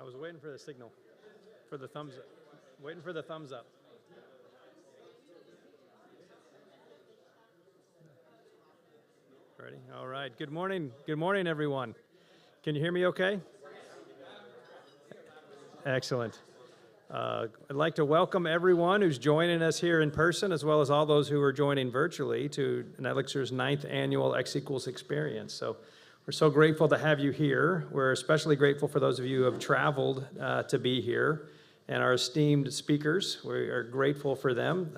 I was waiting for the signal, for the thumbs up. Waiting for the thumbs up. Ready? All right. Good morning. Good morning, everyone. Can you hear me okay? Excellent. I'd like to welcome everyone who's joining us here in person, as well as all those who are joining virtually to NetElixir's 9th annual X equals experience. So we're so grateful to have you here. We're especially grateful for those of you who have traveled to be here, and our esteemed speakers. We are grateful for them.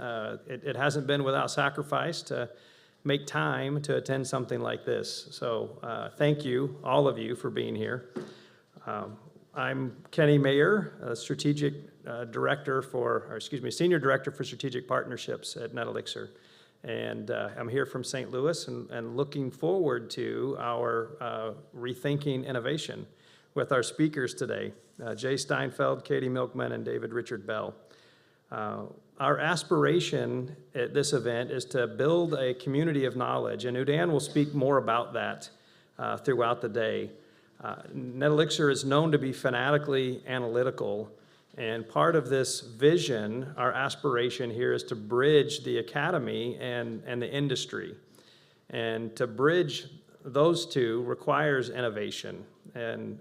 It hasn't been without sacrifice to make time to attend something like this. So thank you, all of you, for being here. I'm Kenny Mayer, Strategic Director for, or excuse me, Senior Director for Strategic Partnerships at NetElixir. And I'm here from St. Louis and looking forward to our Rethinking Innovation with our speakers today, Jay Steinfeld, Katy Milkman, and David Richard Bell. Our aspiration at this event is to build a community of knowledge, and Udayan will speak more about that throughout the day. NetElixir is known to be fanatically analytical, and part of this vision, our aspiration here, is to bridge the academy and the industry. And to bridge those two requires innovation, and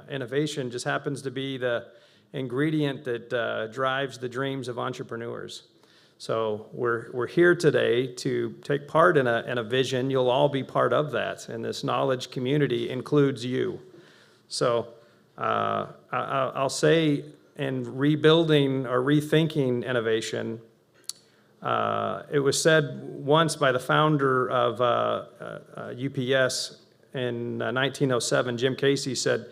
innovation just happens to be the ingredient that drives the dreams of entrepreneurs. So we're here today to take part in a vision. You'll all be part of that, and this knowledge community includes you. So I'll say, in rebuilding or rethinking innovation, it was said once by the founder of UPS in 1907, Jim Casey said,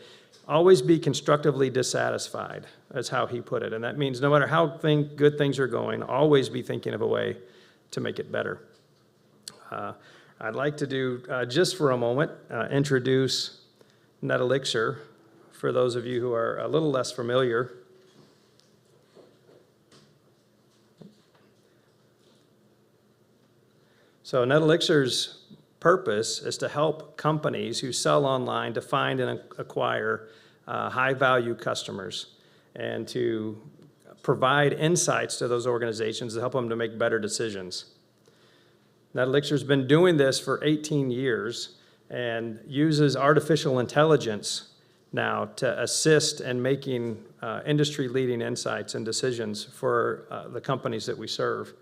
"Always be constructively dissatisfied." That's how he put it. And that means no matter how good things are going, always be thinking of a way to make it better. I'd like to do, just for a moment, introduce NetElixir for those of you who are a little less familiar. So NetElixir's purpose is to help companies who sell online to find and acquire high-value customers, and to provide insights to those organizations to help them to make better decisions. NetElixir's been doing this for 18 years and uses artificial intelligence now to assist in making industry-leading insights and decisions for the companies that we serve.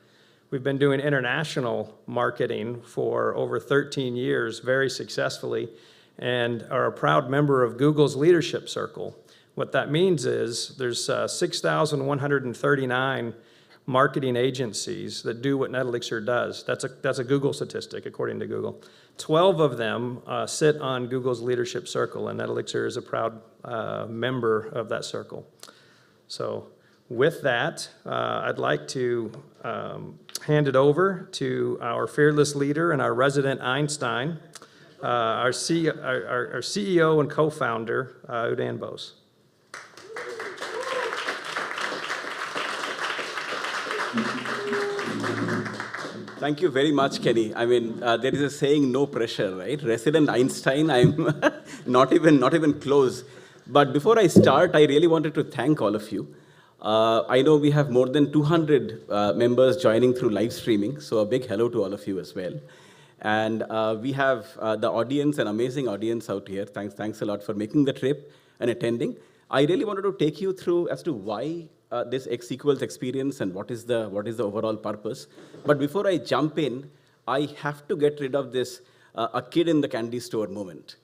We've been doing international marketing for over 13 years very successfully, and are a proud member of Google's Leadership Circle. What that means is there's 6,139 marketing agencies that do what NetElixir does. That's a Google statistic, according to Google. 12 of them sit on Google's Leadership Circle, and NetElixir is a proud member of that circle. So with that, I'd like to hand it over to our fearless leader and our resident Einstein, our CEO and co-founder, Udayan Bose. Thank you very much, Kenny. I mean, there is a saying, no pressure, right? Resident Einstein, I'm not even close. But before I start, I really wanted to thank all of you. I know we have more than 200 members joining through live streaming, so a big hello to all of you as well. And we have the audience, an amazing audience out here. Thanks a lot for making the trip and attending. I really wanted to take you through as to why this X equals experience and what is the overall purpose. But before I jump in, I have to get rid of this a kid in the candy store moment.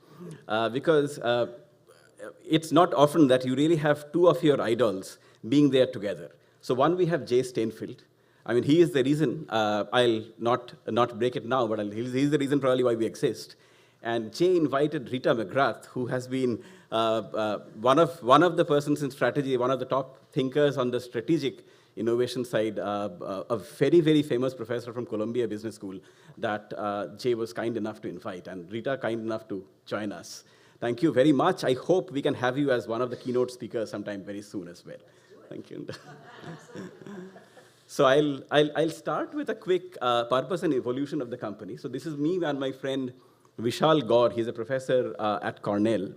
Because it's not often that you really have two of your idols being there together. So one, we have Jay Steinfeld. I mean, he is the reason, I'll not break it now, but he's the reason probably why we exist. And Jay invited Rita McGrath, who has been one of the persons in strategy, one of the top thinkers on the strategic innovation side, a very, very famous professor from Columbia Business School that Jay was kind enough to invite, and Rita kind enough to join us. Thank you very much. I hope we can have you as one of the keynote speakers sometime very soon as well. Thank you. So I'll start with a quick purpose and evolution of the company. So this is me and my friend Vishal Gaur. He's a professor at Cornell.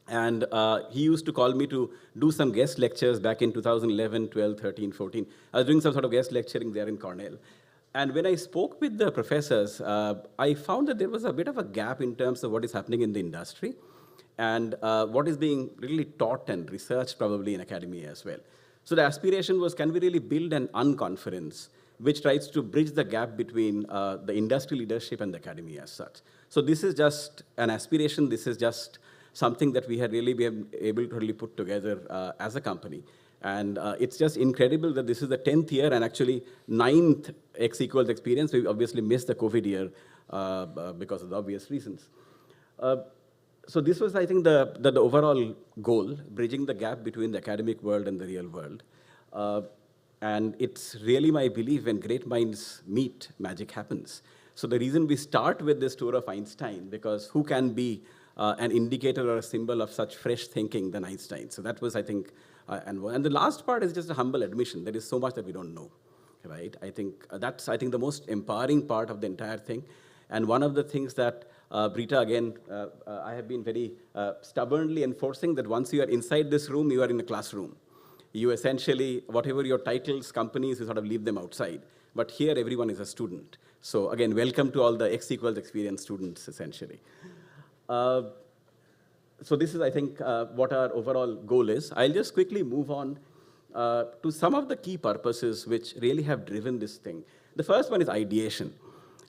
And he used to call me to do some guest lectures back in 2011, 12, 13, 14. I was doing some sort of guest lecturing there in Cornell. And when I spoke with the professors, I found that there was a bit of a gap in terms of what is happening in the industry and what is being really taught and researched probably in academia as well. So the aspiration was, can we really build an unconference which tries to bridge the gap between the industry leadership and the academia as such. So this is just an aspiration. This is just something that we had really been able to really put together as a company. And it's just incredible that this is the 10th year and actually 9th X equals experience. We obviously missed the COVID year because of the obvious reasons. So this was, I think, the overall goal, bridging the gap between the academic world and the real world. And it's really my belief when great minds meet, magic happens. So the reason we start with this tour of Einstein, because who can be an indicator or a symbol of such fresh thinking than Einstein? So that was, I think, and the last part is just a humble admission. There is so much that we don't know, right? I think that's, the most empowering part of the entire thing. And one of the things that Rita, again, I have been very stubbornly enforcing that once you are inside this room, you are in a classroom. You essentially, whatever your titles, companies, you sort of leave them outside. But here, everyone is a student. So again, welcome to all the X equals experience students, essentially. So this is, I think, what our overall goal is. I'll just quickly move on to some of the key purposes which really have driven this thing. The first one is ideation.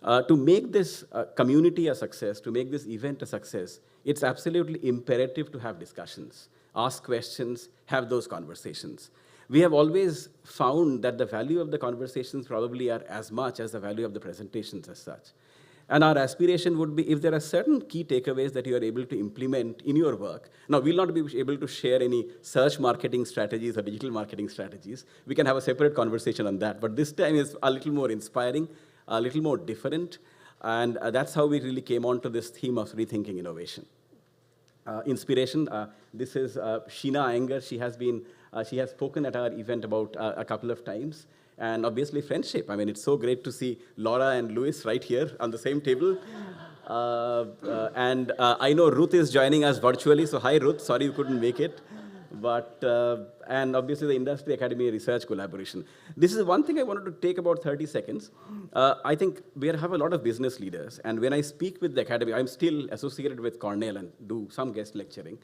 To make this community a success, to make this event a success, it's absolutely imperative to have discussions, ask questions, have those conversations. We have always found that the value of the conversations probably are as much as the value of the presentations as such. And our aspiration would be if there are certain key takeaways that you are able to implement in your work. Now, we'll not be able to share any search marketing strategies or digital marketing strategies. We can have a separate conversation on that. But this time is a little more inspiring, a little more different. And that's how we really came on to this theme of rethinking innovation. Inspiration, this is Sheena Iyengar. She has spoken at our event about a couple of times. And obviously friendship. I mean, it's so great to see Laura and Louis right here on the same table. And I know Ruth is joining us virtually. So hi, Ruth. Sorry you couldn't make it. But, and obviously the industry academy research collaboration. This is one thing I wanted to take about 30 seconds. I think we have a lot of business leaders. And when I speak with the academy, I'm still associated with Cornell and do some guest lecturing.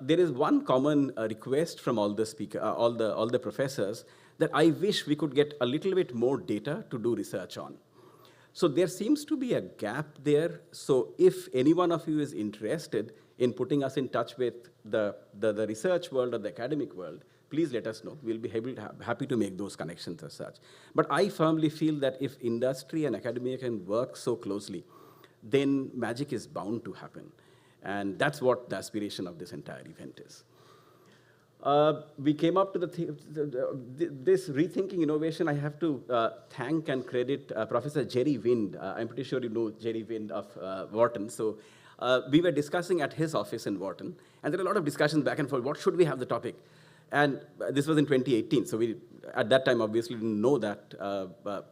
There is one common request from all the professors that I wish we could get a little bit more data to do research on. So there seems to be a gap there. So if any one of you is interested in putting us in touch with the research world or the academic world, please let us know. We'll be happy to make those connections as such. But I firmly feel that if industry and academia can work so closely, then magic is bound to happen. And that's what the aspiration of this entire event is. We came up to this rethinking innovation. I have to thank and credit Professor Jerry Wind. I'm pretty sure you know Jerry Wind of Wharton. So we were discussing at his office in Wharton, and there were a lot of discussions back and forth. What should we have the topic? And this was in 2018. So we, at that time, obviously didn't know that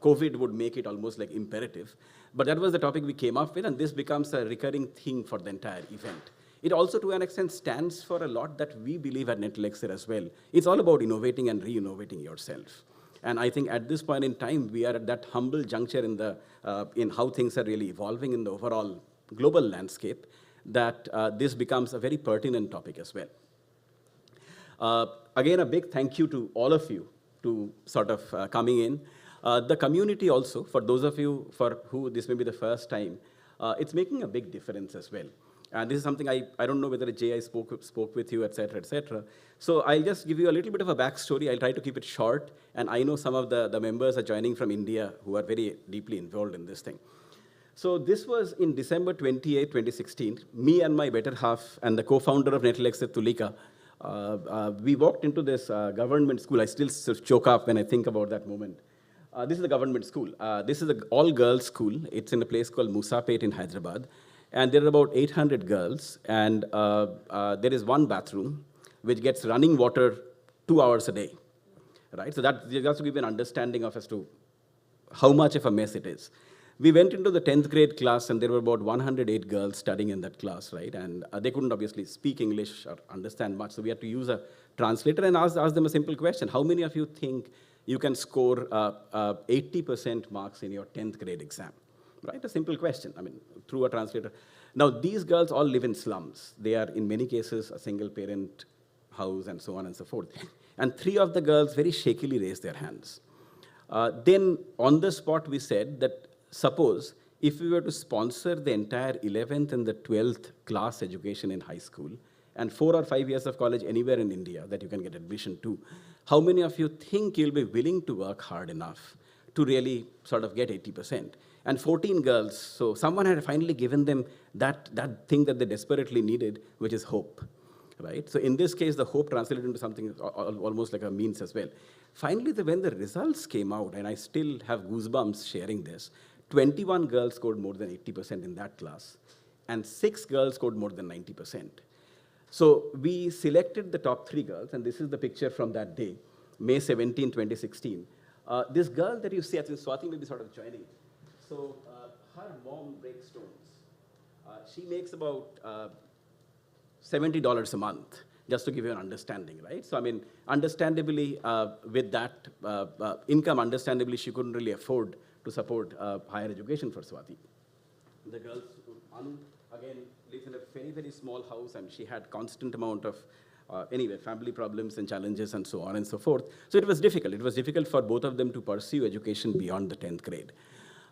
COVID would make it almost like imperative. But that was the topic we came up with, and this becomes a recurring theme for the entire event. It also, to an extent, stands for a lot that we believe at NetElixir as well. It's all about innovating and re-innovating yourself. And I think at this point in time, we are at that humble juncture in how things are really evolving in the overall global landscape, that this becomes a very pertinent topic as well. Again, a big thank you to all of you to sort of coming in. The community also, for those of you for who this may be the first time, it's making a big difference as well. And this is something I don't know whether Jay I spoke with you, et cetera, et cetera. So I'll just give you a little bit of a backstory. I'll try to keep it short. And I know some of the members are joining from India who are very deeply involved in this thing. So this was in December 28, 2016. Me and my better half and the co-founder of NetElixir, Tulika, we walked into this government school. I still sort of choke up when I think about that moment. This is a government school. This is an all-girls school. It's in a place called Musapet in Hyderabad. And there are about 800 girls. And there is one bathroom which gets running water 2 hours a day. Right? So that just to give you an understanding of as to how much of a mess it is. We went into the 10th grade class, and there were about 108 girls studying in that class, right? And they couldn't obviously speak English or understand much, so we had to use a translator and ask them a simple question. How many of you think you can score 80% marks in your 10th grade exam? Right? A simple question, I mean, through a translator. Now, these girls all live in slums. They are, in many cases, a single-parent house and so on and so forth. And 3 of the girls very shakily raised their hands. Then, on the spot, we said that suppose if we were to sponsor the entire 11th and the 12th class education in high school, and 4 or 5 years of college anywhere in India that you can get admission to, how many of you think you'll be willing to work hard enough to really sort of get 80%? And 14 girls, so someone had finally given them that thing that they desperately needed, which is hope, right? So in this case, the hope translated into something almost like a means as well. Finally, when the results came out, and I still have goosebumps sharing this, 21 girls scored more than 80% in that class, and 6 girls scored more than 90%. So we selected the top 3 girls, and this is the picture from that day, May 17, 2016. This girl that you see, I think Swati may be sort of joining. So her mom breaks stones. She makes about $70 a month, just to give you an understanding, right? So I mean, understandably, with that income, understandably, she couldn't really afford to support higher education for Swati. The girls, Anu, again, lives in a very, very small house, and she had constant amount of, anyway, family problems and challenges and so on and so forth. So it was difficult. It was difficult for both of them to pursue education beyond the 10th grade.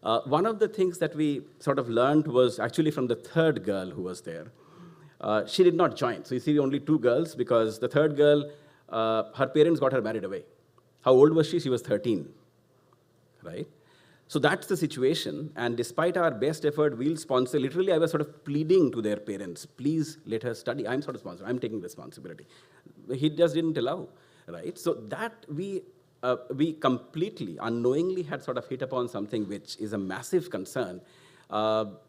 One of the things that we sort of learned was actually from the 3rd girl who was there. She did not join. So you see only 2 girls, because the 3rd girl, her parents got her married away. How old was she? She was 13, right? So that's the situation, and despite our best effort, we'll sponsor. Literally, I was sort of pleading to their parents, please let her study. I'm sort of sponsor. I'm taking responsibility. He just didn't allow, right? So that we completely, unknowingly had sort of hit upon something which is a massive concern of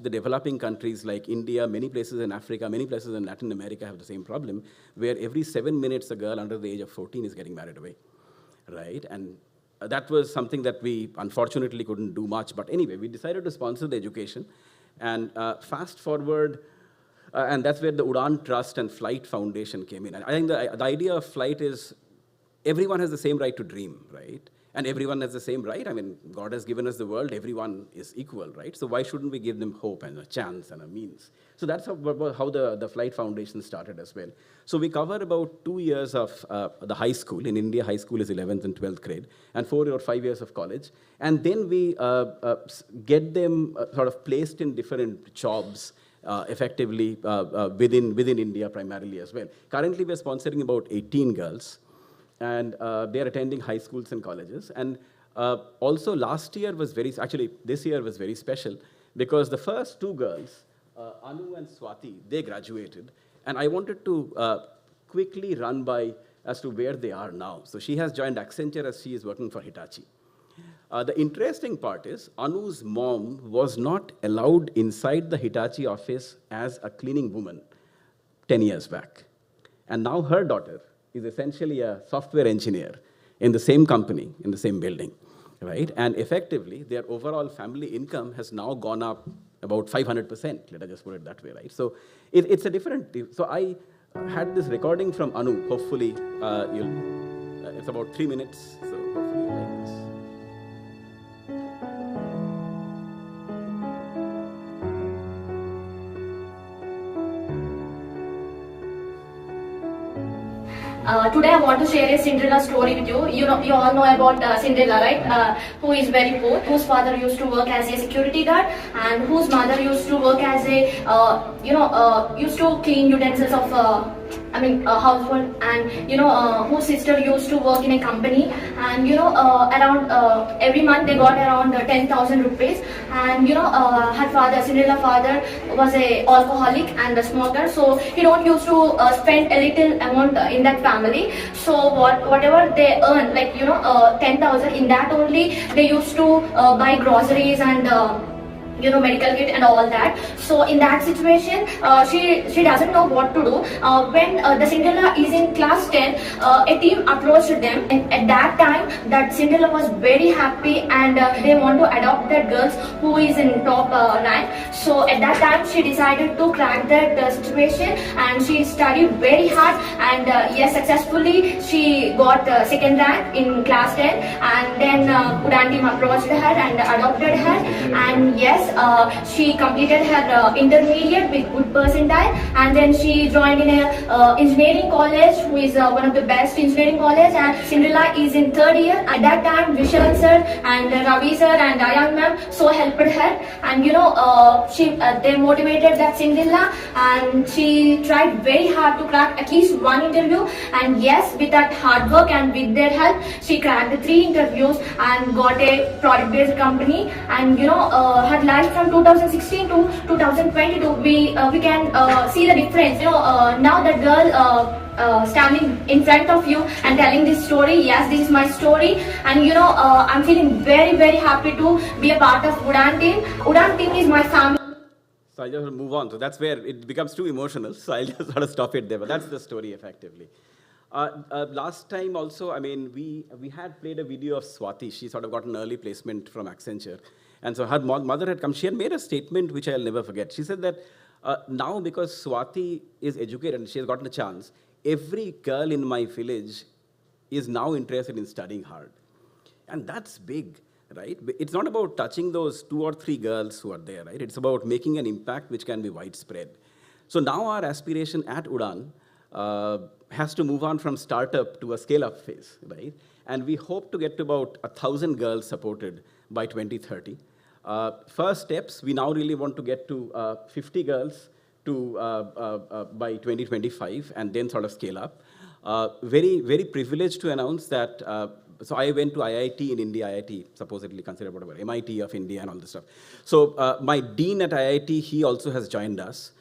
the developing countries like India, many places in Africa, many places in Latin America have the same problem, where every 7 minutes a girl under the age of 14 is getting married away, right? And that was something that we unfortunately couldn't do much. But anyway, we decided to sponsor the education. And fast forward, and that's where the Udayan Trust and Flight Foundation came in. And I think the idea of flight is everyone has the same right to dream, right? And everyone has the same right. I mean, God has given us the world. Everyone is equal, right? So why shouldn't we give them hope and a chance and a means? So that's how the Flight Foundation started as well. So we cover about 2 years of the high school. In India, high school is 11th and 12th grade, and 4 or 5 years of college. And then we get them sort of placed in different jobs effectively within India primarily as well. Currently, we're sponsoring about 18 girls. And they're attending high schools and colleges. And also last year was this year was very special, because the first 2 girls, Anu and Swati, they graduated. And I wanted to quickly run by as to where they are now. So she has joined Accenture as she is working for Hitachi. The interesting part is Anu's mom was not allowed inside the Hitachi office as a cleaning woman 10 years back. And now her daughter is essentially a software engineer in the same company, in the same building, right? And effectively, their overall family income has now gone up about 500%, let us just put it that way, right? So it's a different, so I had this recording from Anu, hopefully it's about 3 minutes, so hopefully Today I want to share a Cinderella story with you. You all know about Cinderella, right? Who is very poor, whose father used to work as a security guard, and whose mother used to work as a, used to clean utensils of, household, and whose sister used to work in a company, and around every month they got around 10,000 rupees, and her father, Cinderella father, was a alcoholic and a smoker, so he don't used to spend a little amount in that family. So whatever they earn, like 10,000, in that only they used to buy groceries and medical kit and all that. So in that situation, she doesn't know what to do. When the Cinderella is in class 10, a team approached them, and at that time that Cinderella was very happy, and they want to adopt that girl who is in top rank. So at that time she decided to crack that situation, and she studied very hard, and yes, successfully she got second rank in class 10, and then Udayan team approached her and adopted her, and yes, she completed her intermediate with good percentile, and then she joined in a engineering college, who is one of the best engineering college, and Cinderella is in third year. At that time, Vishal sir and Ravi sir and Udayan ma'am so helped her, and they motivated that Cinderella, and she tried very hard to crack at least one interview, and yes, with that hard work and with their help, she cracked the 3 interviews and got a product-based company, and her life from 2016 to 2022, we can see the difference. Now the girl standing in front of you and telling this story. Yes, this is my story, and I'm feeling very, very happy to be a part of Udayan team. Udayan team is my family. So I just want to move on. So that's where it becomes too emotional. So I'll just sort of stop it there. But that's the story effectively. Last time also, we had played a video of Swati. She sort of got an early placement from Accenture. And so her mother had come. She had made a statement which I'll never forget. She said that now because Swati is educated and she has gotten a chance, every girl in my village is now interested in studying hard. And that's big, right? It's not about touching those 2 or 3 girls who are there, right? It's about making an impact which can be widespread. So now our aspiration at Udayan has to move on from startup to a scale-up phase, right? And we hope to get to about 1,000 girls supported by 2030. First steps, we now really want to get to 50 girls by 2025, and then sort of scale up. Very, very privileged to announce that, so I went to IIT in India, IIT supposedly considered whatever, MIT of India and all this stuff. So my dean at IIT, he also has joined us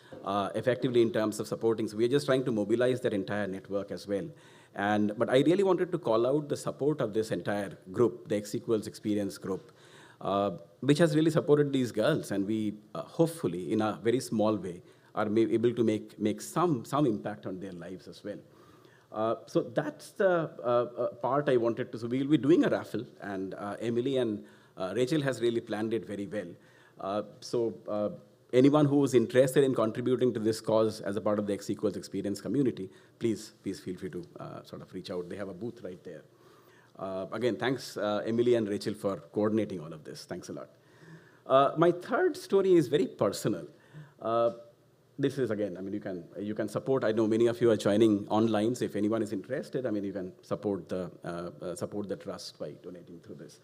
effectively in terms of supporting. So we're just trying to mobilize that entire network as well. But I really wanted to call out the support of this entire group, the X equals experience group, which has really supported these girls, and we hopefully, in a very small way, are able to make some impact on their lives as well. So that's the part I wanted to. So we'll be doing a raffle, and Emily and Rachel has really planned it very well. Anyone who is interested in contributing to this cause as a part of the X equals experience community, please feel free to sort of reach out. They have a booth right there. Again, thanks, Emily and Rachel, for coordinating all of this. Thanks a lot. My third story is very personal. This is, again, you can support. I know many of you are joining online, so if anyone is interested, you can support the trust by donating through this.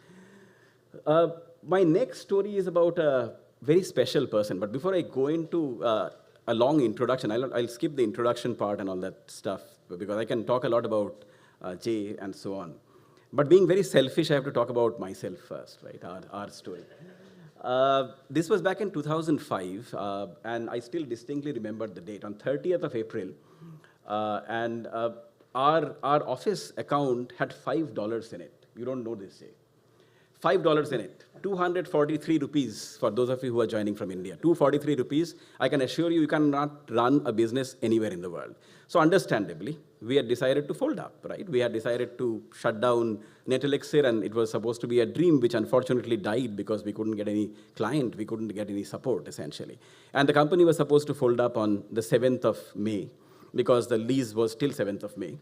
My next story is about a very special person, but before I go into a long introduction, I'll skip the introduction part and all that stuff, because I can talk a lot about Jay and so on. But being very selfish, I have to talk about myself first, right? Our story. This was back in 2005, and I still distinctly remember the date, on 30th of April. Our office account had $5 in it. You don't know this, Jay. $5 in it, 243 rupees for those of you who are joining from India. 243 rupees, I can assure you, you cannot run a business anywhere in the world. So understandably, we had decided to fold up, right? We had decided to shut down NetElixir, and it was supposed to be a dream which unfortunately died because we couldn't get any client, we couldn't get any support, essentially. And the company was supposed to fold up on the 7th of May because the lease was till 7th of May.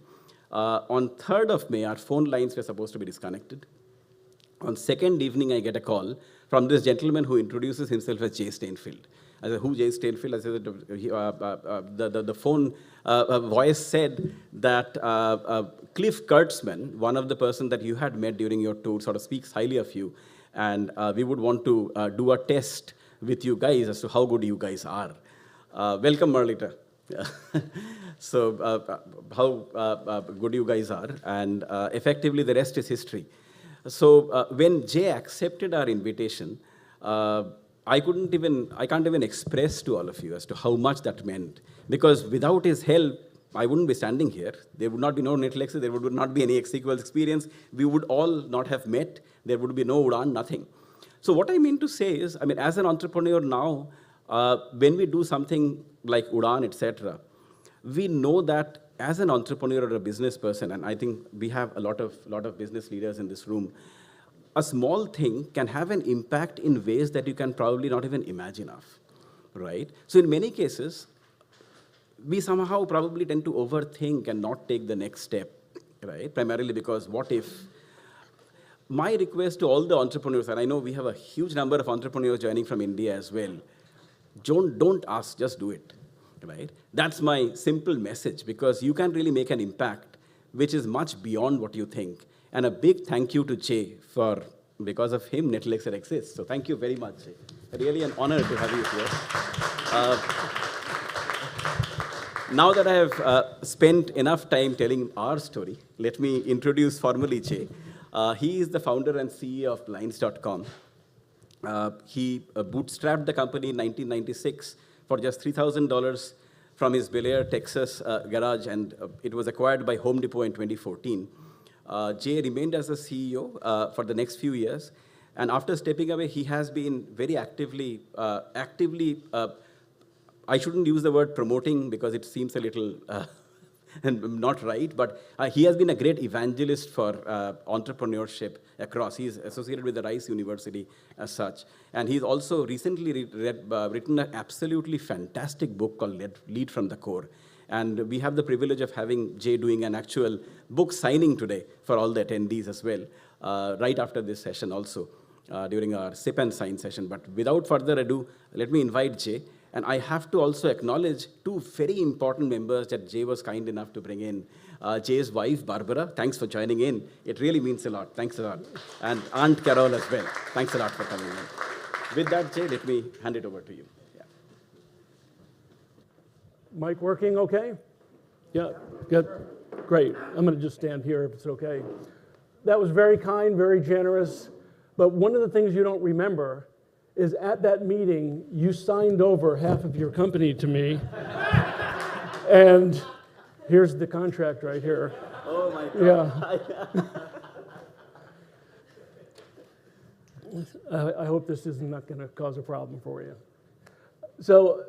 On 3rd of May, our phone lines were supposed to be disconnected. On second evening, I get a call from this gentleman who introduces himself as Jay Steinfeld. I said, who, Jay Steinfeld? I said, the phone voice said that Cliff Kurtzman, one of the person that you had met during your tour, sort of speaks highly of you. And we would want to do a test with you guys as to how good you guys are. Welcome, Marlita. So how good you guys are, and effectively the rest is history. So when Jay accepted our invitation, I can't even express to all of you as to how much that meant, because without his help, I wouldn't be standing here. There would not be no NetElixir, there would not be any XeQuals experience. We would all not have met. There would be no Udayan, nothing. So what I mean to say is, I mean, as an entrepreneur now, when we do something like Udayan, etc., we know that as an entrepreneur or a business person, and I think we have a lot of business leaders in this room, a small thing can have an impact in ways that you can probably not even imagine of, right? So in many cases, we somehow probably tend to overthink and not take the next step, right? Primarily because what if? My request to all the entrepreneurs, and I know we have a huge number of entrepreneurs joining from India as well, don't ask, just do it, right? That's my simple message, because you can really make an impact which is much beyond what you think. And a big thank you to Jay for, because of him, NetElixir exists. So thank you very much, Jay. Really an honor to have you here. Now that I have spent enough time telling our story, let me introduce formally Jay. He is the founder and CEO of Blinds.com. He bootstrapped the company in 1996 for just $3,000 from his Bel Air, Texas garage, and it was acquired by Home Depot in 2014. Jay remained as the CEO for the next few years, and after stepping away, he has been very actively, I shouldn't use the word promoting because it seems a little not right, but he has been a great evangelist for entrepreneurship across. He's associated with the Rice University as such. And he's also recently written an absolutely fantastic book called Lead from the Core. And we have the privilege of having Jay doing an actual book signing today for all the attendees as well, right after this session also, during our sip and sign session. But without further ado, let me invite Jay. And I have to also acknowledge two very important members that Jay was kind enough to bring in. Jay's wife, Barbara, thanks for joining in. It really means a lot. Thanks a lot. And Aunt Carol as well. Thanks a lot for coming in. With that, Jay, let me hand it over to you. Yeah. Mic working okay? Yeah, good. Great. I'm going to just stand here if it's okay. That was very kind, very generous. But one of the things you don't remember is at that meeting, you signed over half of your company to me. And here's the contract right here. Oh, my God. Yeah. I hope this is not going to cause a problem for you. So,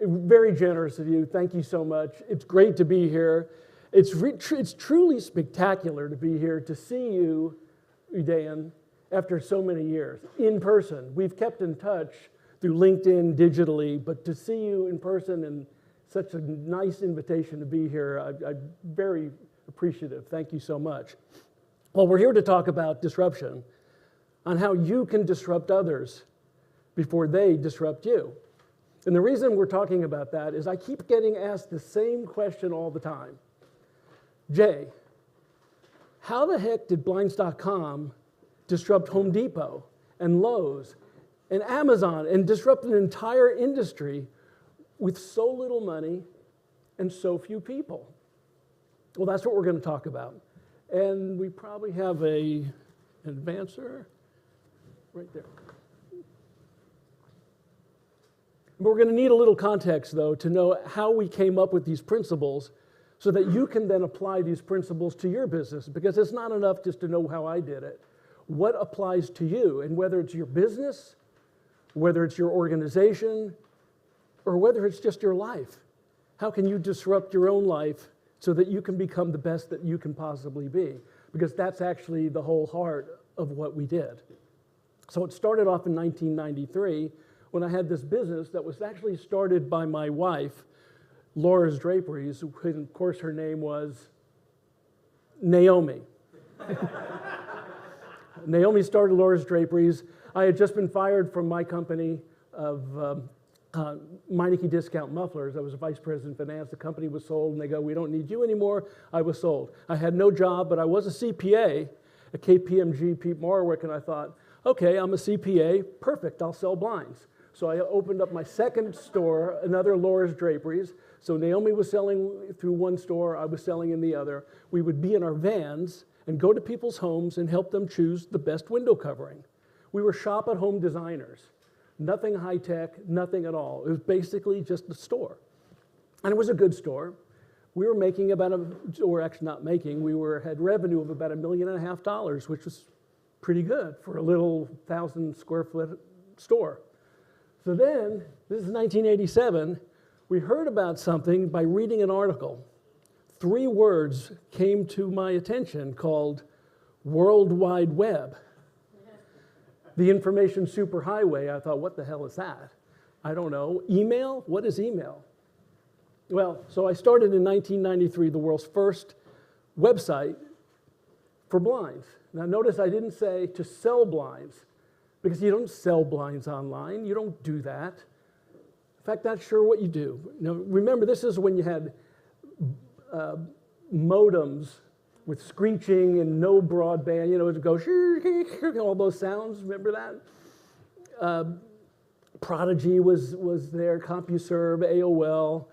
very generous of you. Thank you so much. It's great to be here. It's truly spectacular to be here to see you, Udayan, after so many years, in person. We've kept in touch through LinkedIn, digitally, but to see you in person and such a nice invitation to be here, I'm very appreciative. Thank you so much. Well, we're here to talk about disruption, on how you can disrupt others before they disrupt you. And the reason we're talking about that is I keep getting asked the same question all the time. Jay, how the heck did Blinds.com disrupt Home Depot and Lowe's and Amazon and disrupt an entire industry with so little money and so few people? Well, that's what we're going to talk about. And we probably have an advancer right there. We're going to need a little context, though, to know how we came up with these principles so that you can then apply these principles to your business, because it's not enough just to know how I did it. What applies to you, and whether it's your business, whether it's your organization, or whether it's just your life. How can you disrupt your own life so that you can become the best that you can possibly be? Because that's actually the whole heart of what we did. So it started off in 1993 when I had this business that was actually started by my wife, Laura's Draperies, who, of course, her name was Naomi. Naomi started Laura's Draperies. I had just been fired from my company of Meineke Discount Mufflers. I was a vice president of finance. The company was sold, and they go, we don't need you anymore. I was sold. I had no job, but I was a CPA at KPMG, Pete Marwick, and I thought, okay, I'm a CPA, perfect, I'll sell blinds. So I opened up my second store, another Laura's Draperies. So Naomi was selling through one store, I was selling in the other. We would be in our vans and go to people's homes and help them choose the best window covering. We were shop-at-home designers. Nothing high-tech, nothing at all. It was basically just a store. And it was a good store. We were making about or actually not making, had revenue of about $1.5 million, which was pretty good for a little 1,000 square foot store. So then, this is 1987, we heard about something by reading an article. 3 words came to my attention called World Wide Web. The information superhighway, I thought, what the hell is that? I don't know. Email? What is email? Well, so I started in 1993 the world's first website for blinds. Now notice I didn't say to sell blinds, because you don't sell blinds online. You don't do that. In fact, not sure what you do. Now, remember, this is when you had modems with screeching and no broadband. It would go all those sounds. Remember that? Prodigy was there, CompuServe, AOL.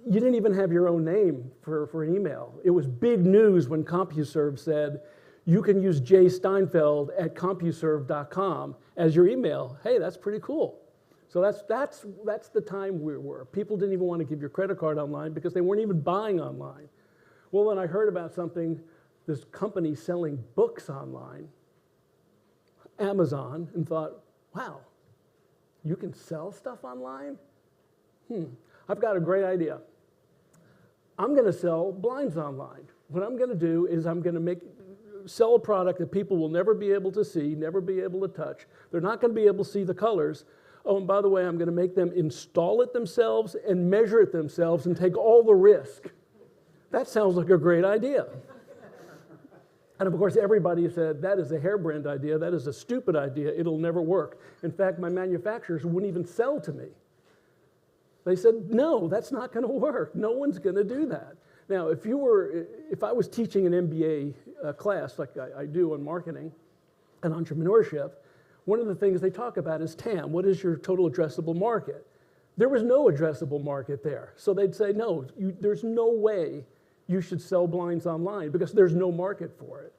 You didn't even have your own name for an email. It was big news when CompuServe said, you can use Steinfeld at CompuServe.com as your email. Hey, that's pretty cool. So that's the time we were. People didn't even want to give your credit card online because they weren't even buying online. Well, then I heard about this company selling books online, Amazon, and thought, wow, you can sell stuff online? I've got a great idea. I'm going to sell blinds online. What I'm going to do is I'm going to sell a product that people will never be able to see, never be able to touch. They're not going to be able to see the colors. Oh, and by the way, I'm going to make them install it themselves and measure it themselves and take all the risk. That sounds like a great idea. And of course, everybody said, that is a harebrained idea. That is a stupid idea. It'll never work. In fact, my manufacturers wouldn't even sell to me. They said, no, that's not going to work. No one's going to do that. Now, if I was teaching an MBA class like I do on marketing and entrepreneurship, one of the things they talk about is TAM. What is your total addressable market? There was no addressable market there. So they'd say, no, there's no way you should sell blinds online because there's no market for it.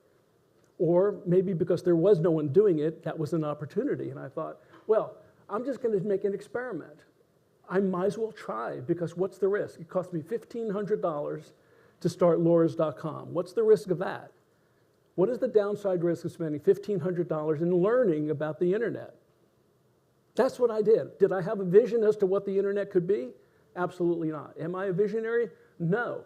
Or maybe because there was no one doing it, that was an opportunity. And I thought, well, I'm just going to make an experiment. I might as well try because what's the risk? It cost me $1,500 to start Laura's.com. What's the risk of that? What is the downside risk of spending $1,500 in learning about the internet? That's what I did. Did I have a vision as to what the internet could be? Absolutely not. Am I a visionary? No.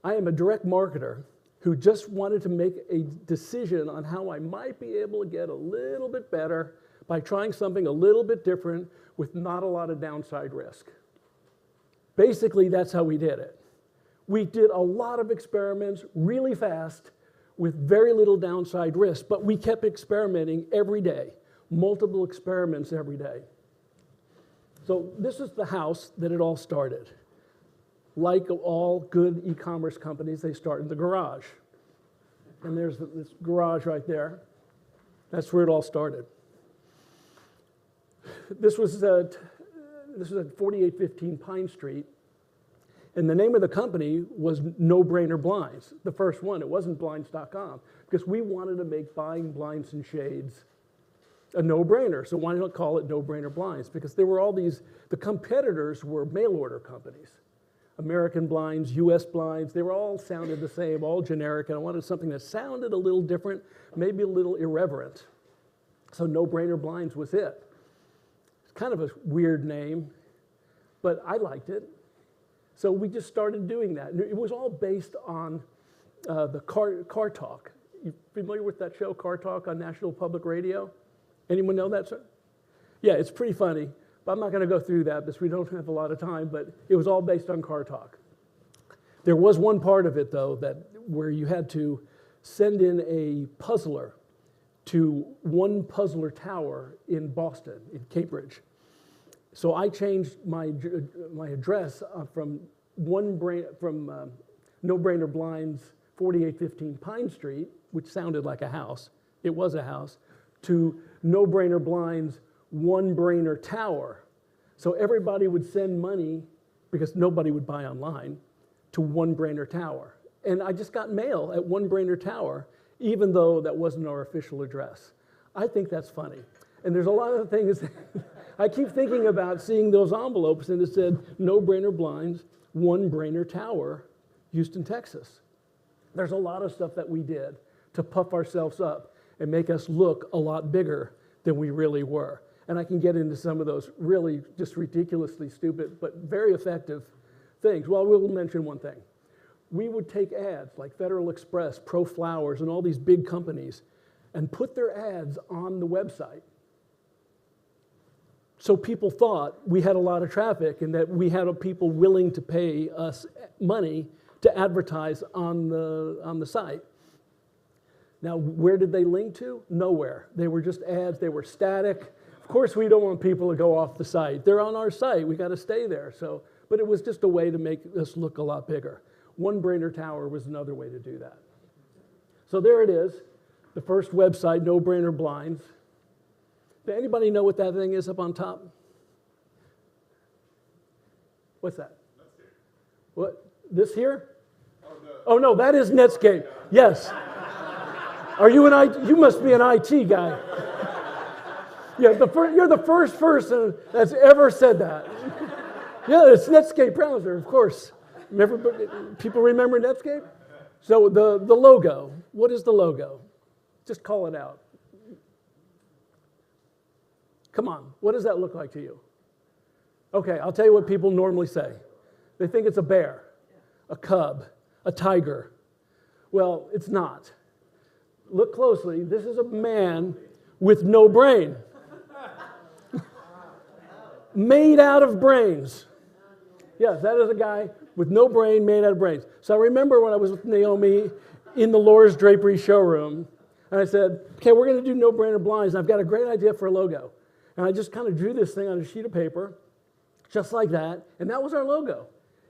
I am a direct marketer who just wanted to make a decision on how I might be able to get a little bit better by trying something a little bit different with not a lot of downside risk. Basically, that's how we did it. We did a lot of experiments really fast with very little downside risk, but we kept experimenting every day, multiple experiments every day. So this is the house that it all started. Like all good e-commerce companies, they start in the garage. And there's this garage right there. That's where it all started. This was at 4815 Pine Street. And the name of the company was No Brainer Blinds, the first one. It wasn't blinds.com, because we wanted to make buying blinds and shades a no-brainer. So why not call it No Brainer Blinds? Because there were all these, the competitors were mail order companies. American Blinds, US Blinds, they were all sounded the same, all generic, and I wanted something that sounded a little different, maybe a little irreverent. So No Brainer Blinds was it. It's kind of a weird name, but I liked it. So we just started doing that. It was all based on the Car Talk. You familiar with that show, Car Talk, on National Public Radio? Anyone know that, sir? Yeah, it's pretty funny, but I'm not going to go through that because we don't have a lot of time, but it was all based on Car Talk. There was one part of it, though, where you had to send in a puzzler to one puzzler tower in Boston, in Cambridge. So I changed my address from No Brainer Blinds, 4815 Pine Street, which sounded like a house. It was a house, to No Brainer Blinds, One Brainer Tower. So everybody would send money, because nobody would buy online, to One Brainer Tower. And I just got mail at One Brainer Tower, even though that wasn't our official address. I think that's funny. And there's a lot of things I keep thinking about seeing those envelopes, and it said, No Brainer Blinds, One Brainer Tower, Houston, Texas. There's a lot of stuff that we did to puff ourselves up and make us look a lot bigger than we really were. And I can get into some of those really just ridiculously stupid but very effective things. Well, we'll mention one thing. We would take ads like Federal Express, Pro Flowers, and all these big companies and put their ads on the website. So people thought we had a lot of traffic and that we had people willing to pay us money to advertise on the site. Now, where did they link to? Nowhere. They were just ads. They were static. Of course, we don't want people to go off the site. They're on our site. We got to stay there. But it was just a way to make us look a lot bigger. One Brainer Tower was another way to do that. So there it is, the first website, No Brainer Blinds. Does anybody know what that thing is up on top? What's that? Netscape. What? This here? Oh, no, that is Netscape. Yes. Are you you must be an IT guy. Yeah, you're the first person that's ever said that. Yeah, it's Netscape browser, of course. People remember Netscape? So the logo, what is the logo? Just call it out. Come on, what does that look like to you? Okay, I'll tell you what people normally say. They think it's a bear, a cub, a tiger. Well, it's not. Look closely. This is a man with no brain. Made out of brains. Yes, that is a guy with no brain, made out of brains. So I remember when I was with Naomi in the Laura's Drapery showroom, and I said, okay, we're going to do No Brainer Blinds, and I've got a great idea for a logo. And I just kind of drew this thing on a sheet of paper, just like that, and that was our logo.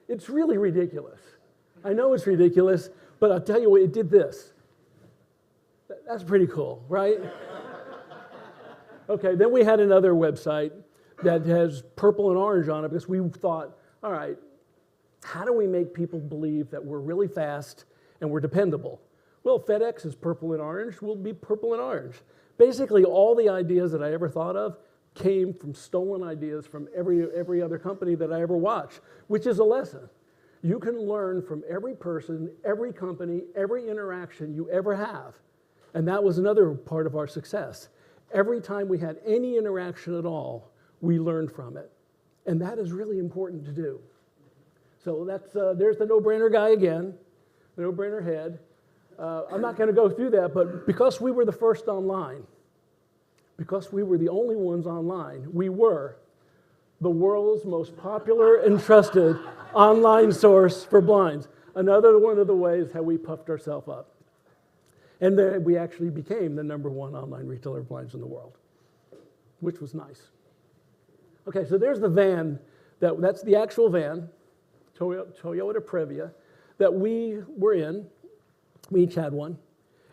It's really ridiculous. I know it's ridiculous, but I'll tell you what, it did this. That's pretty cool, right? Okay, then we had another website that has purple and orange on it because we thought, all right, how do we make people believe that we're really fast and we're dependable? Well, FedEx is purple and orange, we'll be purple and orange. Basically, all the ideas that I ever thought of came from stolen ideas from every other company that I ever watched, which is a lesson. You can learn from every person, every company, every interaction you ever have. And that was another part of our success. Every time we had any interaction at all, we learned from it. And that is really important to do. So there's the no-brainer guy again, the no-brainer head. I'm not going to go through that, but because we were the first online, because we were the only ones online, we were the world's most popular and trusted online source for blinds. Another one of the ways how we puffed ourselves up. And then we actually became the #1 online retailer of blinds in the world, which was nice. Okay, so there's the van. That's the actual van, Toyota Previa, that we were in. We each had one.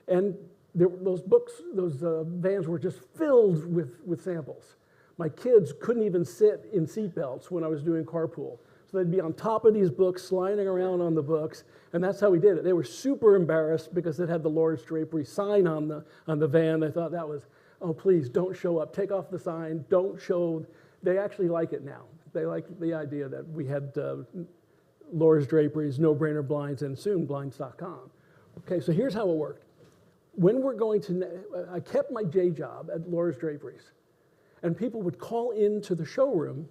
And those vans were just filled with samples. My kids couldn't even sit in seatbelts when I was doing carpool. So they'd be on top of these books, sliding around on the books, and that's how we did it. They were super embarrassed because it had the Laura's Drapery sign on the van. They thought that was, oh, please, don't show up. Take off the sign. Don't show. They actually like it now. They like the idea that we had Laura's Draperies, No Brainer Blinds, and soon Blinds.com. Okay, so here's how it worked. When we're going to, I kept my day job at Laura's Draperies, and people would call into the showroom,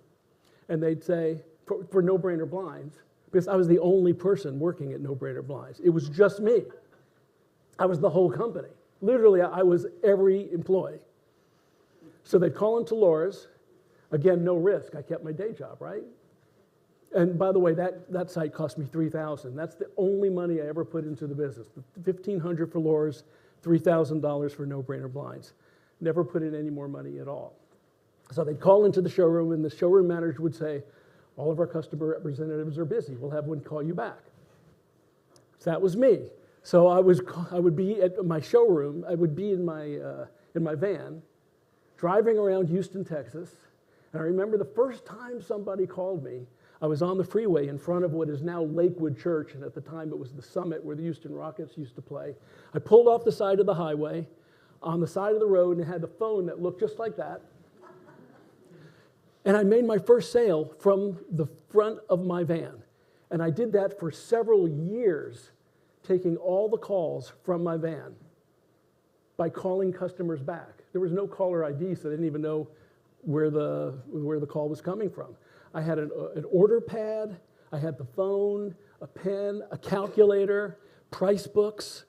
and they'd say, for No Brainer Blinds, because I was the only person working at No Brainer Blinds. It was just me. I was the whole company. Literally, I was every employee. So they'd call into Laura's. Again, no risk. I kept my day job, right? And by the way, that site cost me $3,000. That's the only money I ever put into the business. $1,500 for Laura's, $3,000 for No Brainer Blinds. Never put in any more money at all. So they'd call into the showroom, and the showroom manager would say, all of our customer representatives are busy. We'll have one call you back. So that was me. So I would be at my showroom. I would be in my van, driving around Houston, Texas. And I remember the first time somebody called me, I was on the freeway in front of what is now Lakewood Church, and at the time it was the Summit where the Houston Rockets used to play. I pulled off the side of the highway, on the side of the road, and had a phone that looked just like that. And I made my first sale from the front of my van. And I did that for several years, taking all the calls from my van by calling customers back. There was no caller ID, so they didn't even know where the call was coming from. I had an order pad, I had the phone, a pen, a calculator, price books,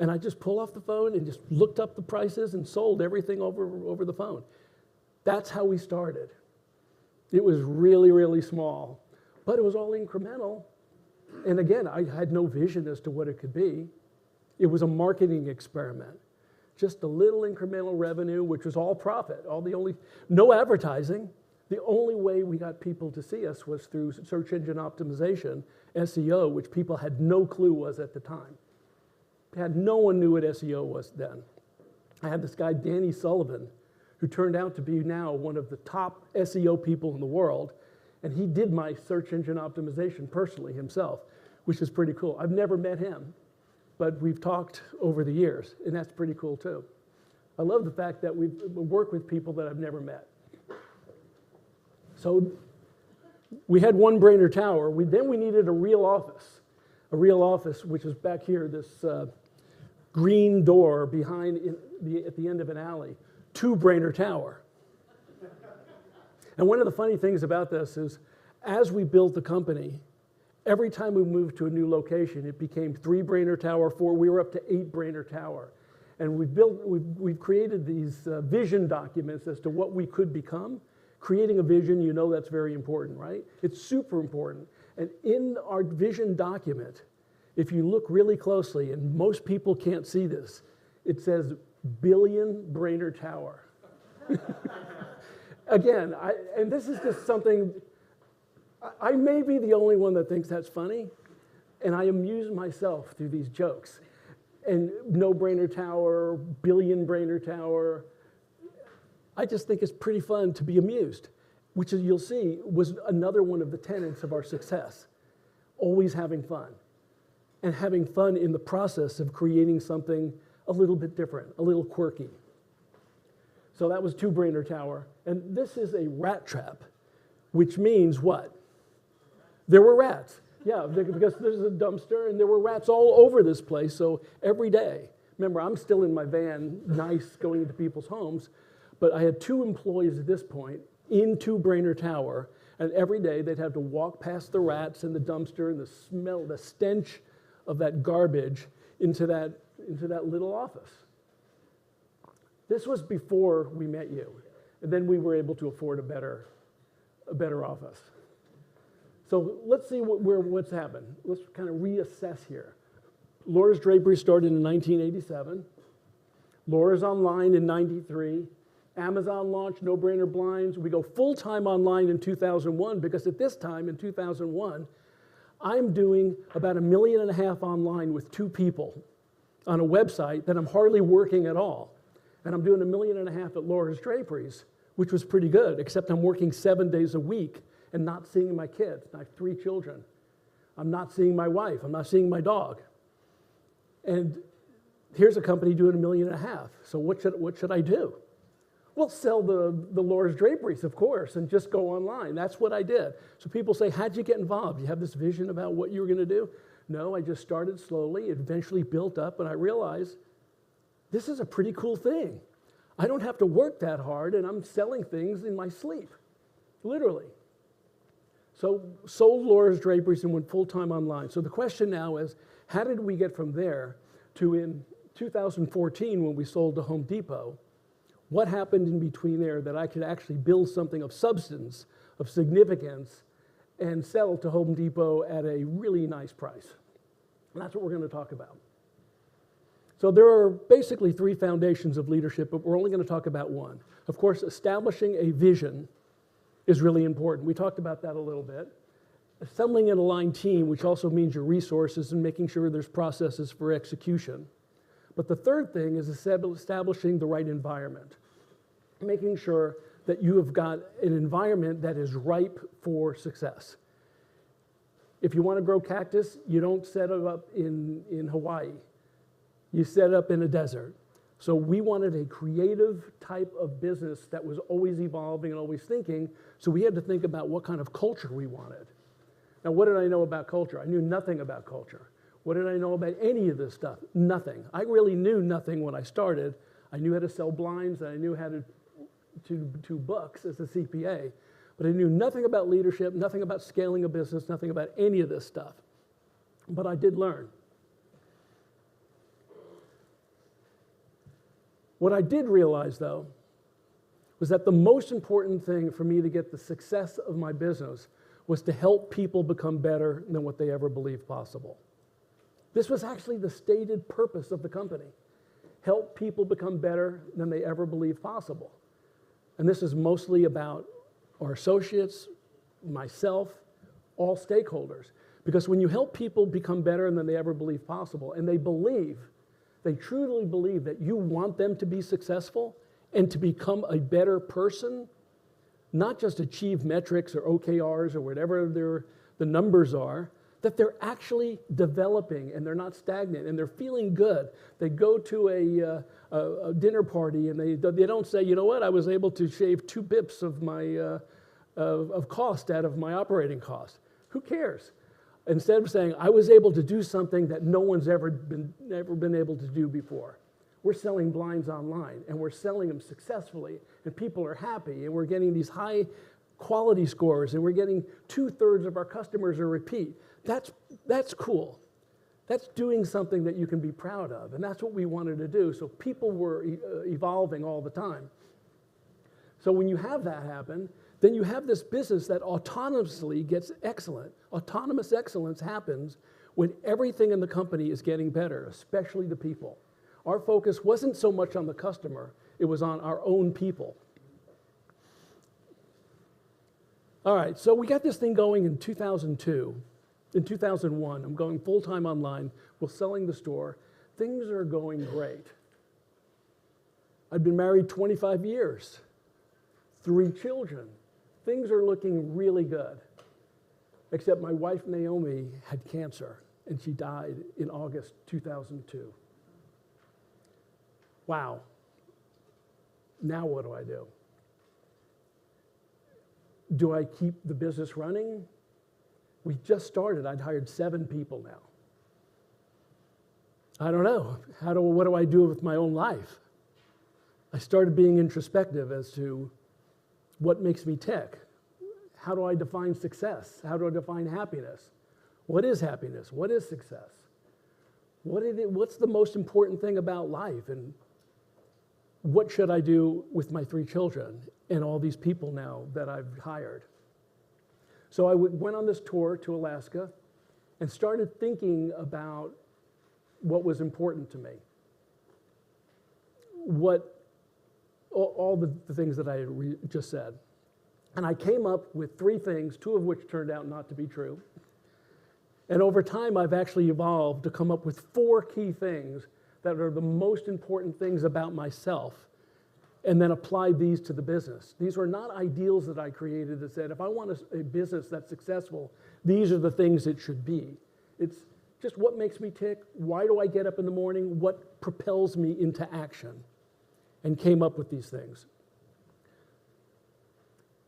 and I just pulled off the phone and just looked up the prices and sold everything over the phone. That's how we started. It was really, really small, but it was all incremental. And again, I had no vision as to what it could be. It was a marketing experiment. Just a little incremental revenue, which was all profit, no advertising. The only way we got people to see us was through search engine optimization, SEO, which people had no clue was at the time. No one knew what SEO was then. I had this guy, Danny Sullivan, who turned out to be now one of the top SEO people in the world, and he did my search engine optimization personally himself, which is pretty cool. I've never met him, but we've talked over the years, and that's pretty cool too. I love the fact that we work with people that I've never met. So we had one Brainerd Tower. Then we needed a real office, which is back here, this green door behind at the end of an alley, to Brainerd Tower. And one of the funny things about this is, as we built the company, every time we moved to a new location, it became 3 Brainerd Tower, 4, we were up to 8 Brainerd Tower. And we've created these vision documents as to what we could become. Creating a vision, you know that's very important, right? It's super important. And in our vision document, if you look really closely, and most people can't see this, it says billion Brainerd Tower. Again, and this is just something, I may be the only one that thinks that's funny, and I amuse myself through these jokes. And no Brainerd Tower, billion Brainerd Tower. I just think it's pretty fun to be amused, which, as you'll see, was another one of the tenets of our success. Always having fun, and having fun in the process of creating something a little bit different, a little quirky. So that was 2 Brainerd Tower, and this is a rat trap, which means what? There were rats. Yeah, because there's a dumpster, and there were rats all over this place, so every day. Remember, I'm still in my van, nice, going into people's homes, but I had 2 employees at this point in 2 Brainerd Tower, and every day they'd have to walk past the rats and the dumpster and the smell, the stench of that garbage into that little office. This was before we met you, and then we were able to afford a better office. So let's see what's happened. Let's kind of reassess here. Laura's Drapery started in 1987. Laura's Online in 93. Amazon launched No Brainer Blinds. We go full-time online in 2001 because at this time, in 2001, I'm doing about $1.5 million online with 2 people on a website that I'm hardly working at all. And I'm doing $1.5 million at Laura's Draperies, which was pretty good, except I'm working 7 days a week and not seeing my kids. I have 3 children. I'm not seeing my wife. I'm not seeing my dog. And here's a company doing $1.5 million. So what should I do? Well, sell the Laura's Draperies, of course, and just go online. That's what I did. So people say, how'd you get involved? You have this vision about what you were going to do? No, I just started slowly. It eventually built up, and I realized this is a pretty cool thing. I don't have to work that hard, and I'm selling things in my sleep, literally. So sold Laura's Draperies and went full-time online. So the question now is, how did we get from there to in 2014 when we sold to Home Depot? What happened in between there that I could actually build something of substance, of significance, and sell to Home Depot at a really nice price? And that's what we're going to talk about. So there are basically three foundations of leadership, but we're only going to talk about one. Of course, establishing a vision is really important. We talked about that a little bit. Assembling an aligned team, which also means your resources and making sure there's processes for execution. But the third thing is establishing the right environment, making sure that you have got an environment that is ripe for success. If you want to grow cactus, you don't set it up in Hawaii. You set it up in a desert. So we wanted a creative type of business that was always evolving and always thinking, so we had to think about what kind of culture we wanted. Now, what did I know about culture? I knew nothing about culture. What did I know about any of this stuff? Nothing. I really knew nothing when I started. I knew how to sell blinds, and I knew how to do books as a CPA, but I knew nothing about leadership, nothing about scaling a business, nothing about any of this stuff. But I did learn. What I did realize, though, was that the most important thing for me to get the success of my business was to help people become better than what they ever believed possible. This was actually the stated purpose of the company. Help people become better than they ever believed possible. And this is mostly about our associates, myself, all stakeholders. Because when you help people become better than they ever believed possible, and they truly believe that you want them to be successful and to become a better person, not just achieve metrics or OKRs or whatever the numbers are, that they're actually developing and they're not stagnant and they're feeling good. They go to a dinner party and they don't say, you know what, I was able to shave 2 bips of my of cost out of my operating cost. Who cares? Instead of saying, I was able to do something that no one's ever been able to do before. We're selling blinds online, and we're selling them successfully, and people are happy, and we're getting these high quality scores, and we're getting 2/3 of our customers are repeat. That's cool. That's doing something that you can be proud of, and that's what we wanted to do. So people were evolving all the time. So when you have that happen, then you have this business that autonomously gets excellent. Autonomous excellence happens when everything in the company is getting better, especially the people. Our focus wasn't so much on the customer, it was on our own people. All right, so we got this thing going in 2002. In 2001, I'm going full-time online. We're selling the store. Things are going great. I've been married 25 years, 3 children. Things are looking really good, except my wife, Naomi, had cancer, and she died in August 2002. Wow. Now what do I do? Do I keep the business running? We just started. I'd hired 7 people now. I don't know. What do I do with my own life? I started being introspective as to what makes me tick. How do I define success? How do I define happiness? What is happiness? What is success? What's the most important thing about life? And what should I do with my 3 children and all these people now that I've hired? So I went on this tour to Alaska and started thinking about what was important to me. All the things that I just said. And I came up with 3 things, 2 of which turned out not to be true. And over time, I've actually evolved to come up with 4 key things that are the most important things about myself, and then apply these to the business. These were not ideals that I created that said, if I want a business that's successful, these are the things it should be. It's just what makes me tick, why do I get up in the morning, what propels me into action, and came up with these things.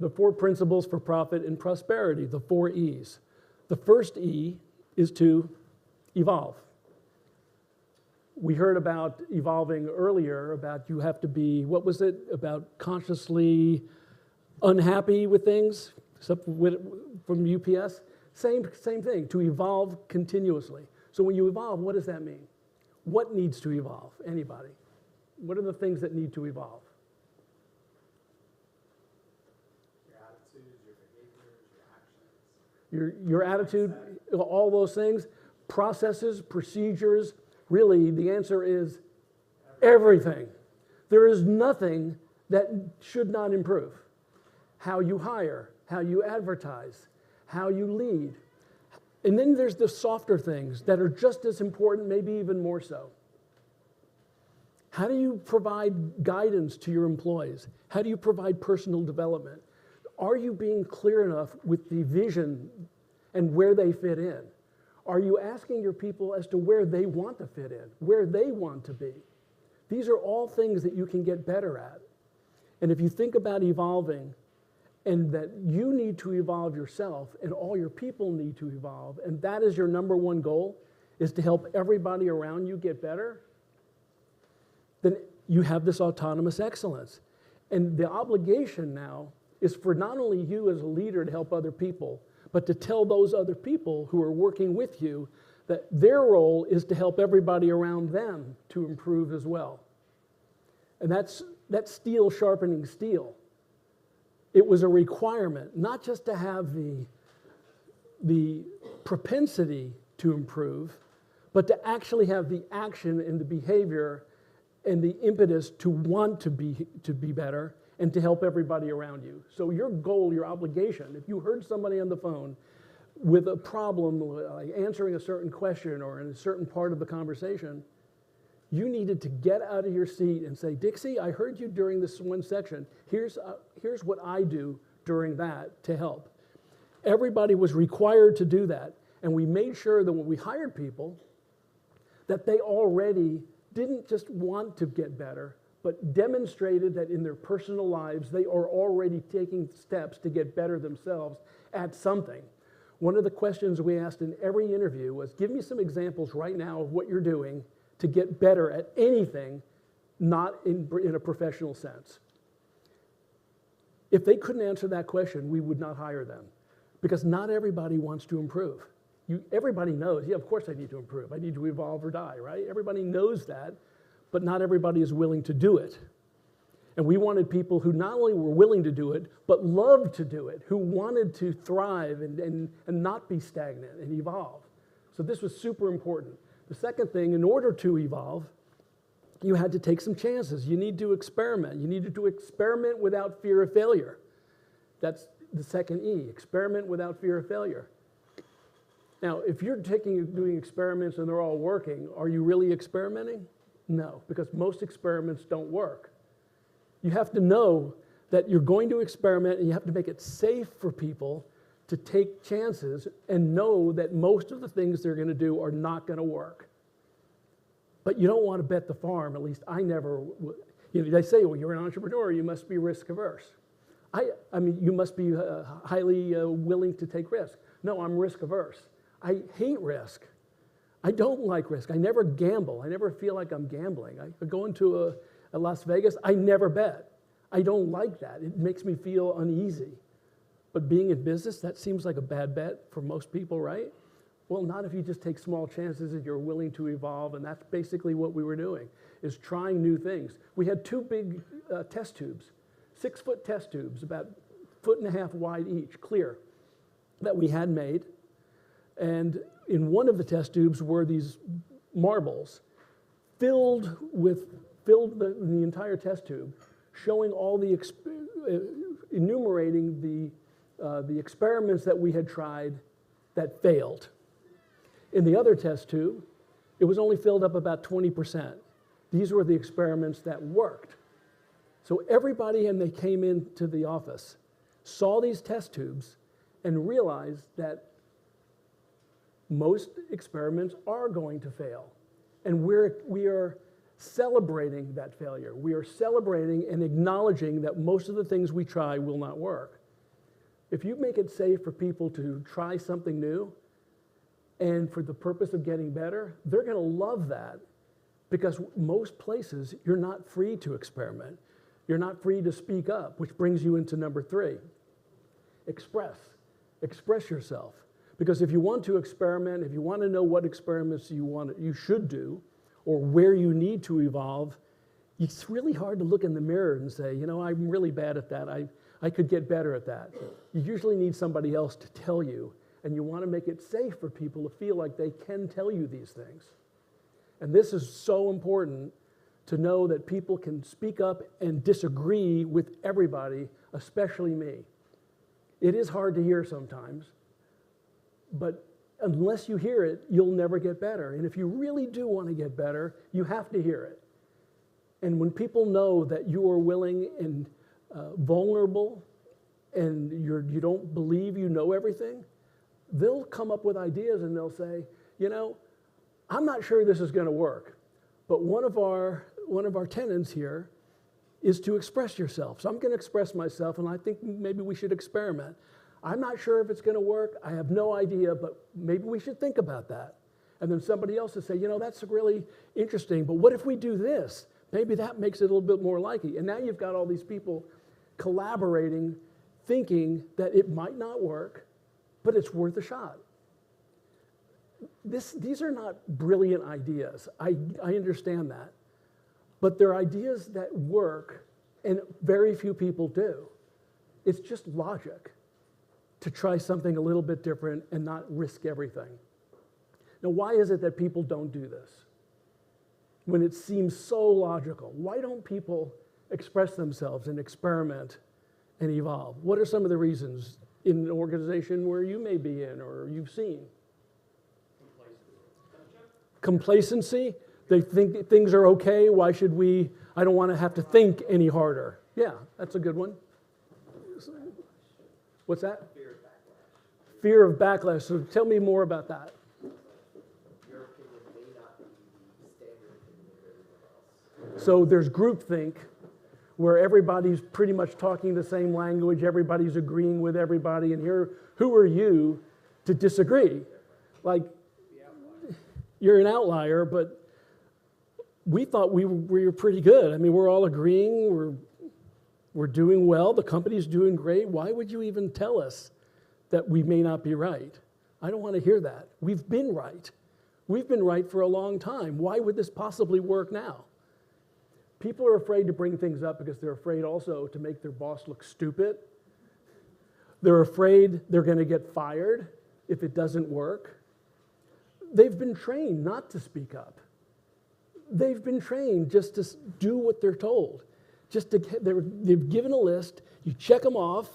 The 4 principles for profit and prosperity, the 4 E's. The first E is to evolve. We heard about evolving earlier, about you have to be, what was it, about consciously unhappy with things from UPS? Same thing, to evolve continuously. So when you evolve, what does that mean? What needs to evolve? Anybody? What are the things that need to evolve? Your attitudes, your behaviors, your actions. Your attitude, all those things, processes, procedures. Really, the answer is Everything. There is nothing that should not improve. How you hire, how you advertise, how you lead. And then there's the softer things that are just as important, maybe even more so. How do you provide guidance to your employees? How do you provide personal development? Are you being clear enough with the vision and where they fit in? Are you asking your people as to where they want to fit in, where they want to be? These are all things that you can get better at. And if you think about evolving, and that you need to evolve yourself, and all your people need to evolve, and that is your number one goal, is to help everybody around you get better, then you have this autonomous excellence. And the obligation now is for not only you as a leader to help other people, but to tell those other people who are working with you that their role is to help everybody around them to improve as well. And that's steel sharpening steel. It was a requirement, not just to have the propensity to improve, but to actually have the action and the behavior and the impetus to want to be better and to help everybody around you. So your goal, your obligation, if you heard somebody on the phone with a problem, like answering a certain question or in a certain part of the conversation, you needed to get out of your seat and say, Dixie, I heard you during this one section. Here's what I do during that to help. Everybody was required to do that. And we made sure that when we hired people, that they already didn't just want to get better, but demonstrated that in their personal lives, they are already taking steps to get better themselves at something. One of the questions we asked in every interview was, give me some examples right now of what you're doing to get better at anything, not in a professional sense. If they couldn't answer that question, we would not hire them, because not everybody wants to improve. Everybody knows, yeah, of course I need to improve. I need to evolve or die, right? Everybody knows that, but not everybody is willing to do it. And we wanted people who not only were willing to do it, but loved to do it, who wanted to thrive and not be stagnant and evolve. So this was super important. The second thing, in order to evolve, you had to take some chances. You need to experiment. You needed to experiment without fear of failure. That's the second E, experiment without fear of failure. Now, if you're doing experiments and they're all working, are you really experimenting? No, because most experiments don't work. You have to know that you're going to experiment and you have to make it safe for people to take chances and know that most of the things they're going to do are not going to work. But you don't want to bet the farm, at least I never, they say, well, you're an entrepreneur, you must be risk averse. I mean, you must be highly willing to take risk. No, I'm risk averse. I hate risk. I don't like risk. I never gamble. I never feel like I'm gambling. I go into a Las Vegas, I never bet. I don't like that. It makes me feel uneasy. But being in business, that seems like a bad bet for most people, right? Well, not if you just take small chances and you're willing to evolve, and that's basically what we were doing, is trying new things. We had two big test tubes, 6-foot test tubes, about 1.5 feet wide each, clear, that we had made. And in one of the test tubes were these marbles filled the entire test tube, showing all the, enumerating the experiments that we had tried that failed. In the other test tube, it was only filled up about 20%. These were the experiments that worked. So everybody, and they came into the office, saw these test tubes and realized that most experiments are going to fail. And we are celebrating that failure. We are celebrating and acknowledging that most of the things we try will not work. If you make it safe for people to try something new and for the purpose of getting better, they're going to love that, because most places you're not free to experiment. You're not free to speak up, which brings you into number 3. Express yourself. Because if you want to experiment, if you want to know what experiments you should do, or where you need to evolve, it's really hard to look in the mirror and say, you know, I'm really bad at that. I could get better at that. You usually need somebody else to tell you, and you want to make it safe for people to feel like they can tell you these things. And this is so important, to know that people can speak up and disagree with everybody, especially me. It is hard to hear sometimes, but unless you hear it, you'll never get better. And if you really do want to get better, you have to hear it. And when people know that you are willing and vulnerable and you don't believe you know everything, they'll come up with ideas and they'll say, you know, I'm not sure this is going to work, but one of our tenets here is to express yourself. So I'm going to express myself, and I think maybe we should experiment. I'm not sure if it's going to work. I have no idea, but maybe we should think about that. And then somebody else will say, you know, that's really interesting, but what if we do this? Maybe that makes it a little bit more likely. And now you've got all these people collaborating, thinking that it might not work, but it's worth a shot. These are not brilliant ideas. I understand that. But they're ideas that work, and very few people do. It's just logic to try something a little bit different and not risk everything. Now, why is it that people don't do this when it seems so logical? Why don't people express themselves and experiment and evolve? What are some of the reasons in an organization where you may be in or you've seen? Complacency. They think things are okay. Why should we? I don't want to have to think any harder. Yeah, that's a good one. What's that? Fear of backlash. So tell me more about that. Your opinion may not be the standard opinion of everyone else. So there's groupthink, where everybody's pretty much talking the same language, everybody's agreeing with everybody, and here, who are you to disagree? Like, you're an outlier, but we thought we were pretty good. I mean, we're all agreeing, we're doing well, the company's doing great. Why would you even tell us that we may not be right? I don't want to hear that. We've been right. We've been right for a long time. Why would this possibly work now? People are afraid to bring things up because they're afraid also to make their boss look stupid. They're afraid they're going to get fired if it doesn't work. They've been trained not to speak up. They've been trained just to do what they're told. They've given a list, you check them off,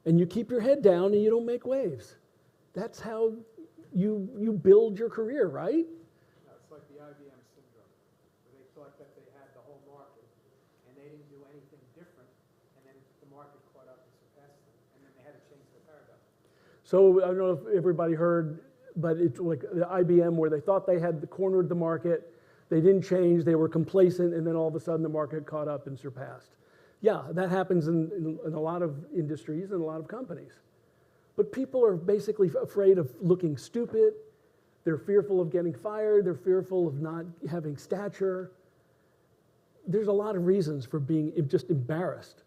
and you keep your head down and you don't make waves. That's how you build your career, right? It's like the IBM syndrome, where they thought that they had the whole market, and they didn't do anything different, and then the market caught up and surpassed them, and then they had to change the paradigm. So I don't know if everybody heard, but it's like the IBM where they thought they had cornered the market, they didn't change, they were complacent, and then all of a sudden the market caught up and surpassed. Yeah, that happens in a lot of industries and a lot of companies. But people are basically afraid of looking stupid, they're fearful of getting fired, they're fearful of not having stature. There's a lot of reasons for being just embarrassed.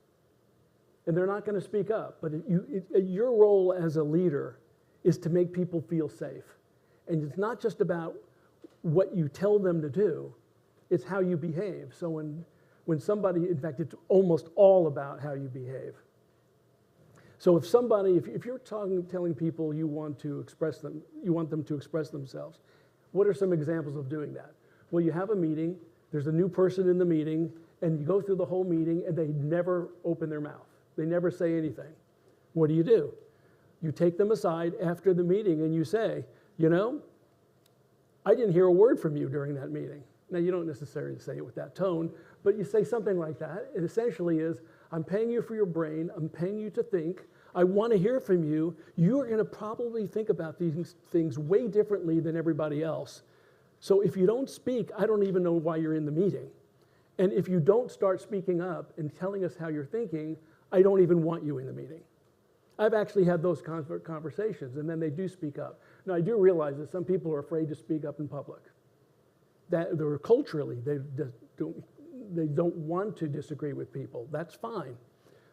And they're not going to speak up, but your role as a leader is to make people feel safe. And it's not just about what you tell them to do, it's how you behave. So when somebody, in fact, it's almost all about how you behave. So if you're telling people you want them to express themselves, what are some examples of doing that? Well, you have a meeting, there's a new person in the meeting, and you go through the whole meeting and they never open their mouth. They never say anything. What do? You take them aside after the meeting and you say, you know, I didn't hear a word from you during that meeting. Now, you don't necessarily say it with that tone, but you say something like that. It essentially is, I'm paying you for your brain. I'm paying you to think. I want to hear from you. You are going to probably think about these things way differently than everybody else. So if you don't speak, I don't even know why you're in the meeting. And if you don't start speaking up and telling us how you're thinking, I don't even want you in the meeting. I've actually had those conversations, and then they do speak up. Now, I do realize that some people are afraid to speak up in public. That they're culturally, they don't want to disagree with people. That's fine.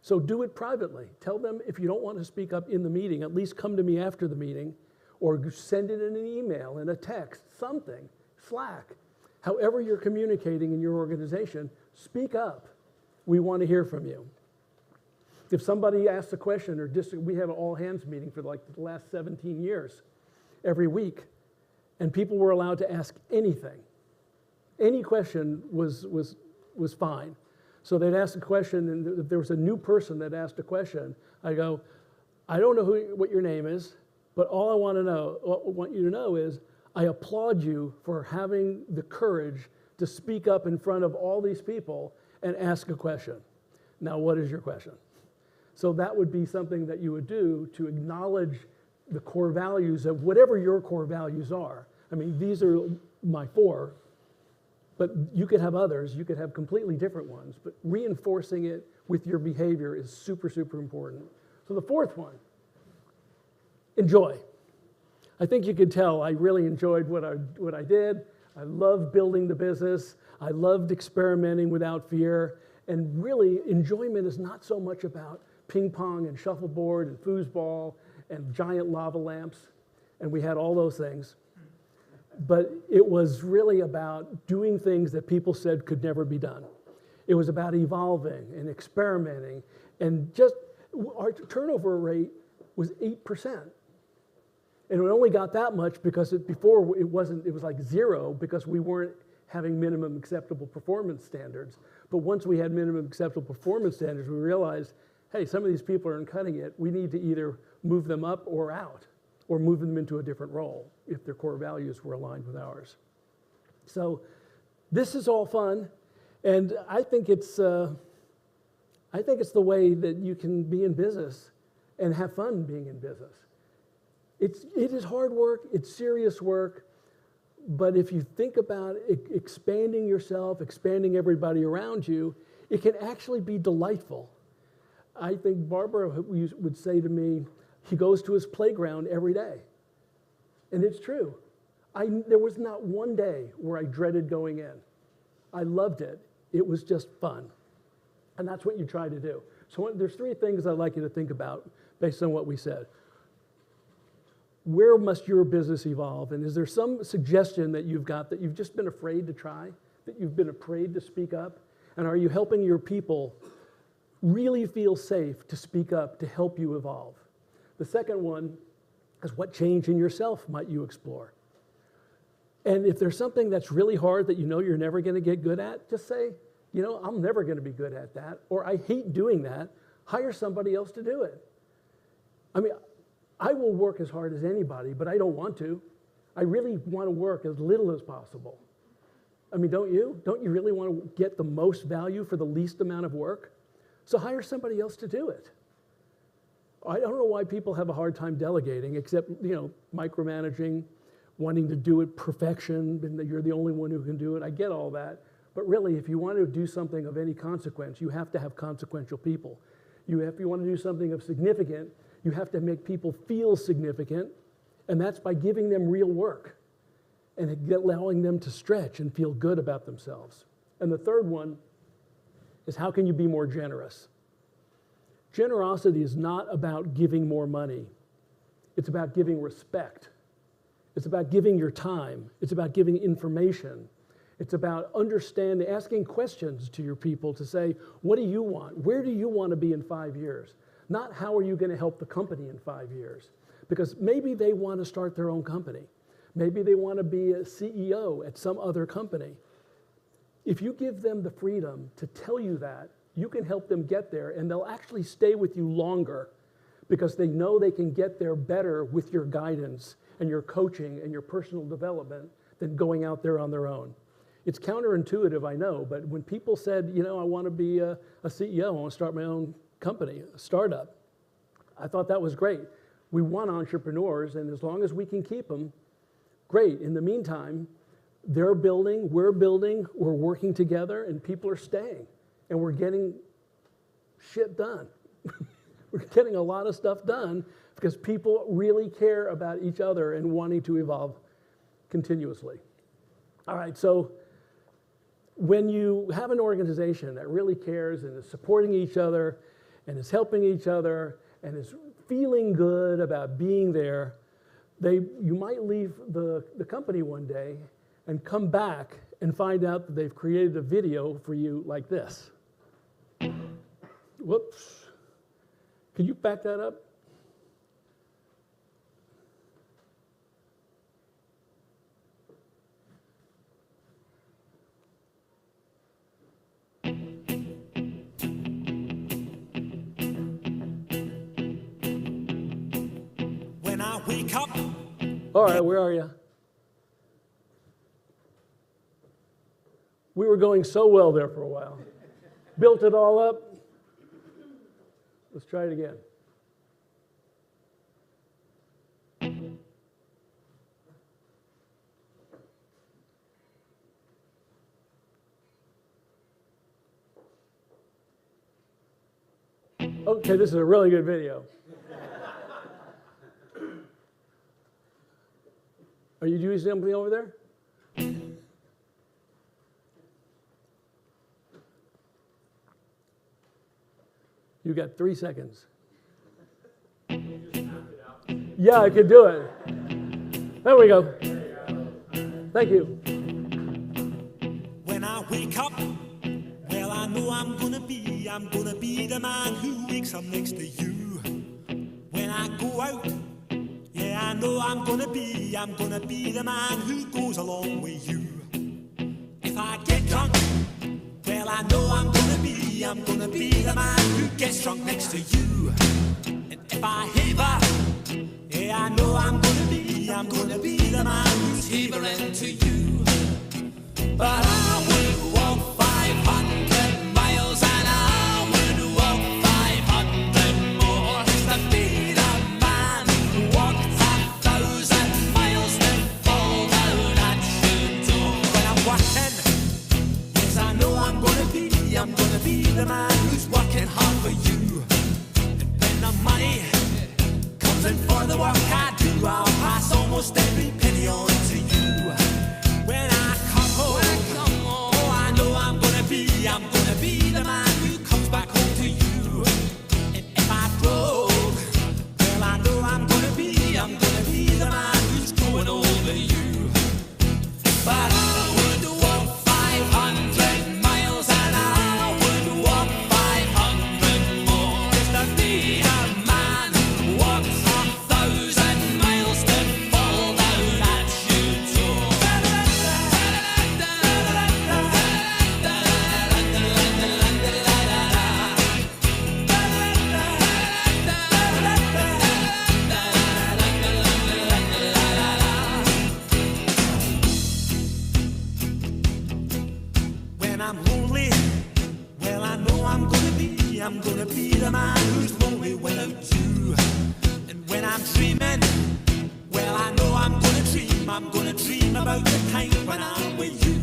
So do it privately. Tell them if you don't want to speak up in the meeting, at least come to me after the meeting, or send it in an email, in a text, something, Slack. However you're communicating in your organization, speak up. We want to hear from you. If somebody asks a question, we have an all-hands meeting for like the last 17 years, every week, and people were allowed to ask anything. Any question was fine. So they'd ask a question, and if there was a new person that asked a question, I go, I don't know what your name is, but all I want you to know is I applaud you for having the courage to speak up in front of all these people and ask a question. Now, what is your question? So that would be something that you would do to acknowledge the core values of whatever your core values are. I mean, these are my 4, but you could have others. You could have completely different ones, but reinforcing it with your behavior is super, super important. So the 4th one, enjoy. I think you could tell I really enjoyed what I did. I loved building the business. I loved experimenting without fear. And really, enjoyment is not so much about ping pong and shuffleboard and foosball and giant lava lamps. And we had all those things. But it was really about doing things that people said could never be done. It was about evolving and experimenting. And just our turnover rate was 8%. And it only got that much because before it was like 0 because we weren't having minimum acceptable performance standards. But once we had minimum acceptable performance standards, we realized, hey, some of these people aren't cutting it. We need to either move them up or out, or move them into a different role if their core values were aligned with ours. So this is all fun, and I think it's the way that you can be in business and have fun being in business. It is hard work, it's serious work, but if you think about expanding yourself, expanding everybody around you, it can actually be delightful. I think Barbara would say to me, he goes to his playground every day. And it's true. There was not one day where I dreaded going in. I loved it. It was just fun. And that's what you try to do. So there's 3 things I'd like you to think about based on what we said. Where must your business evolve? And is there some suggestion that you've got that you've just been afraid to try, that you've been afraid to speak up? And are you helping your people really feel safe to speak up to help you evolve? The second one is what change in yourself might you explore? And if there's something that's really hard that you know you're never going to get good at, just say, you know, I'm never going to be good at that, or I hate doing that. Hire somebody else to do it. I mean, I will work as hard as anybody, but I don't want to. I really want to work as little as possible. I mean, don't you? Don't you really want to get the most value for the least amount of work? So hire somebody else to do it. I don't know why people have a hard time delegating, except, you know, micromanaging, wanting to do it perfection, and that you're the only one who can do it. I get all that. But really, if you want to do something of any consequence, you have to have consequential people. If you want to do something of significant, you have to make people feel significant, and that's by giving them real work and allowing them to stretch and feel good about themselves. And the third one is, how can you be more generous? Generosity is not about giving more money. It's about giving respect. It's about giving your time. It's about giving information. It's about understanding, asking questions to your people to say, what do you want? Where do you want to be in 5 years? Not how are you going to help the company in 5 years? Because maybe they want to start their own company. Maybe they want to be a CEO at some other company. If you give them the freedom to tell you that, you can help them get there, and they'll actually stay with you longer because they know they can get there better with your guidance and your coaching and your personal development than going out there on their own. It's counterintuitive, I know, but when people said, you know, I want to be a CEO, I want to start my own company, a startup, I thought that was great. We want entrepreneurs, and as long as we can keep them, great. In the meantime, they're building, we're working together, and people are staying, and we're getting shit done. We're getting a lot of stuff done because people really care about each other and wanting to evolve continuously. All right, so when you have an organization that really cares and is supporting each other and is helping each other and is feeling good about being there, you might leave the company one day and come back and find out that they've created a video for you like this. Whoops. Could you back that up? wake up. All right, where are you? We were going so well there for a while. Built it all up. Let's try it again. Okay, this is a really good video. Are you doing something over there? You got 3 seconds. Yeah, I could do it. There we go. Thank you. When I wake up, well, I know I'm gonna be the man who wakes up next to you. When I go out, yeah, I know I'm gonna be the man who goes along with you. If I get drunk, well, I know I'm gonna be the man who gets drunk next to you. And if I haver, yeah, I know I'm gonna be the man who's havering to you. But I would walk 500 miles and I would walk 500 more to be the man who walked 1,000 miles to fall down at your door. When I'm working, yes, I know I'm gonna be the man who's working hard for you. And when the money comes in for the work I do, I'll pass almost every penny on to you. When I come home, oh, I know I'm gonna be the man who comes back home to you. And if I broke, well, I know I'm gonna be the man who's growing over you. But I would walk 500 miles and I would walk 500 more just to be the man who walks 1,000 miles to fall down at your door. When I'm lonely, well, I know I'm gonna be the man who's lonely without you. And when I'm dreaming, well, I know I'm gonna dream about the time when I'm with you.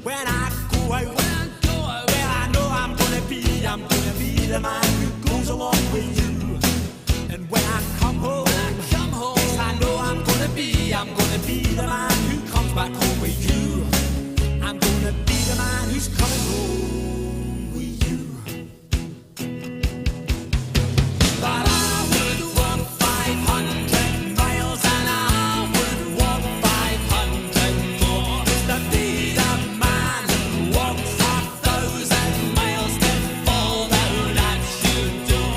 When I go out, well, I know I'm gonna be the man who goes along with you. And when I come home, yes, I know I'm gonna be the man who comes back home with you. I'm gonna be the man who's coming home with you. But I would walk 500 miles and I would walk 500 more just to be the man who walks 1,000 miles to fall down at your door.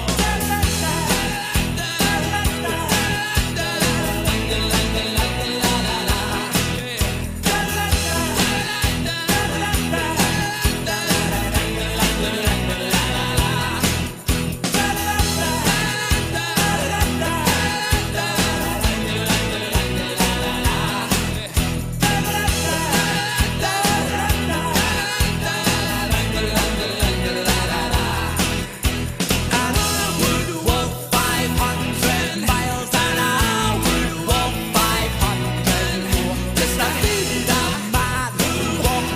And I would walk 500 miles and I would walk 500 more just to be the man who walked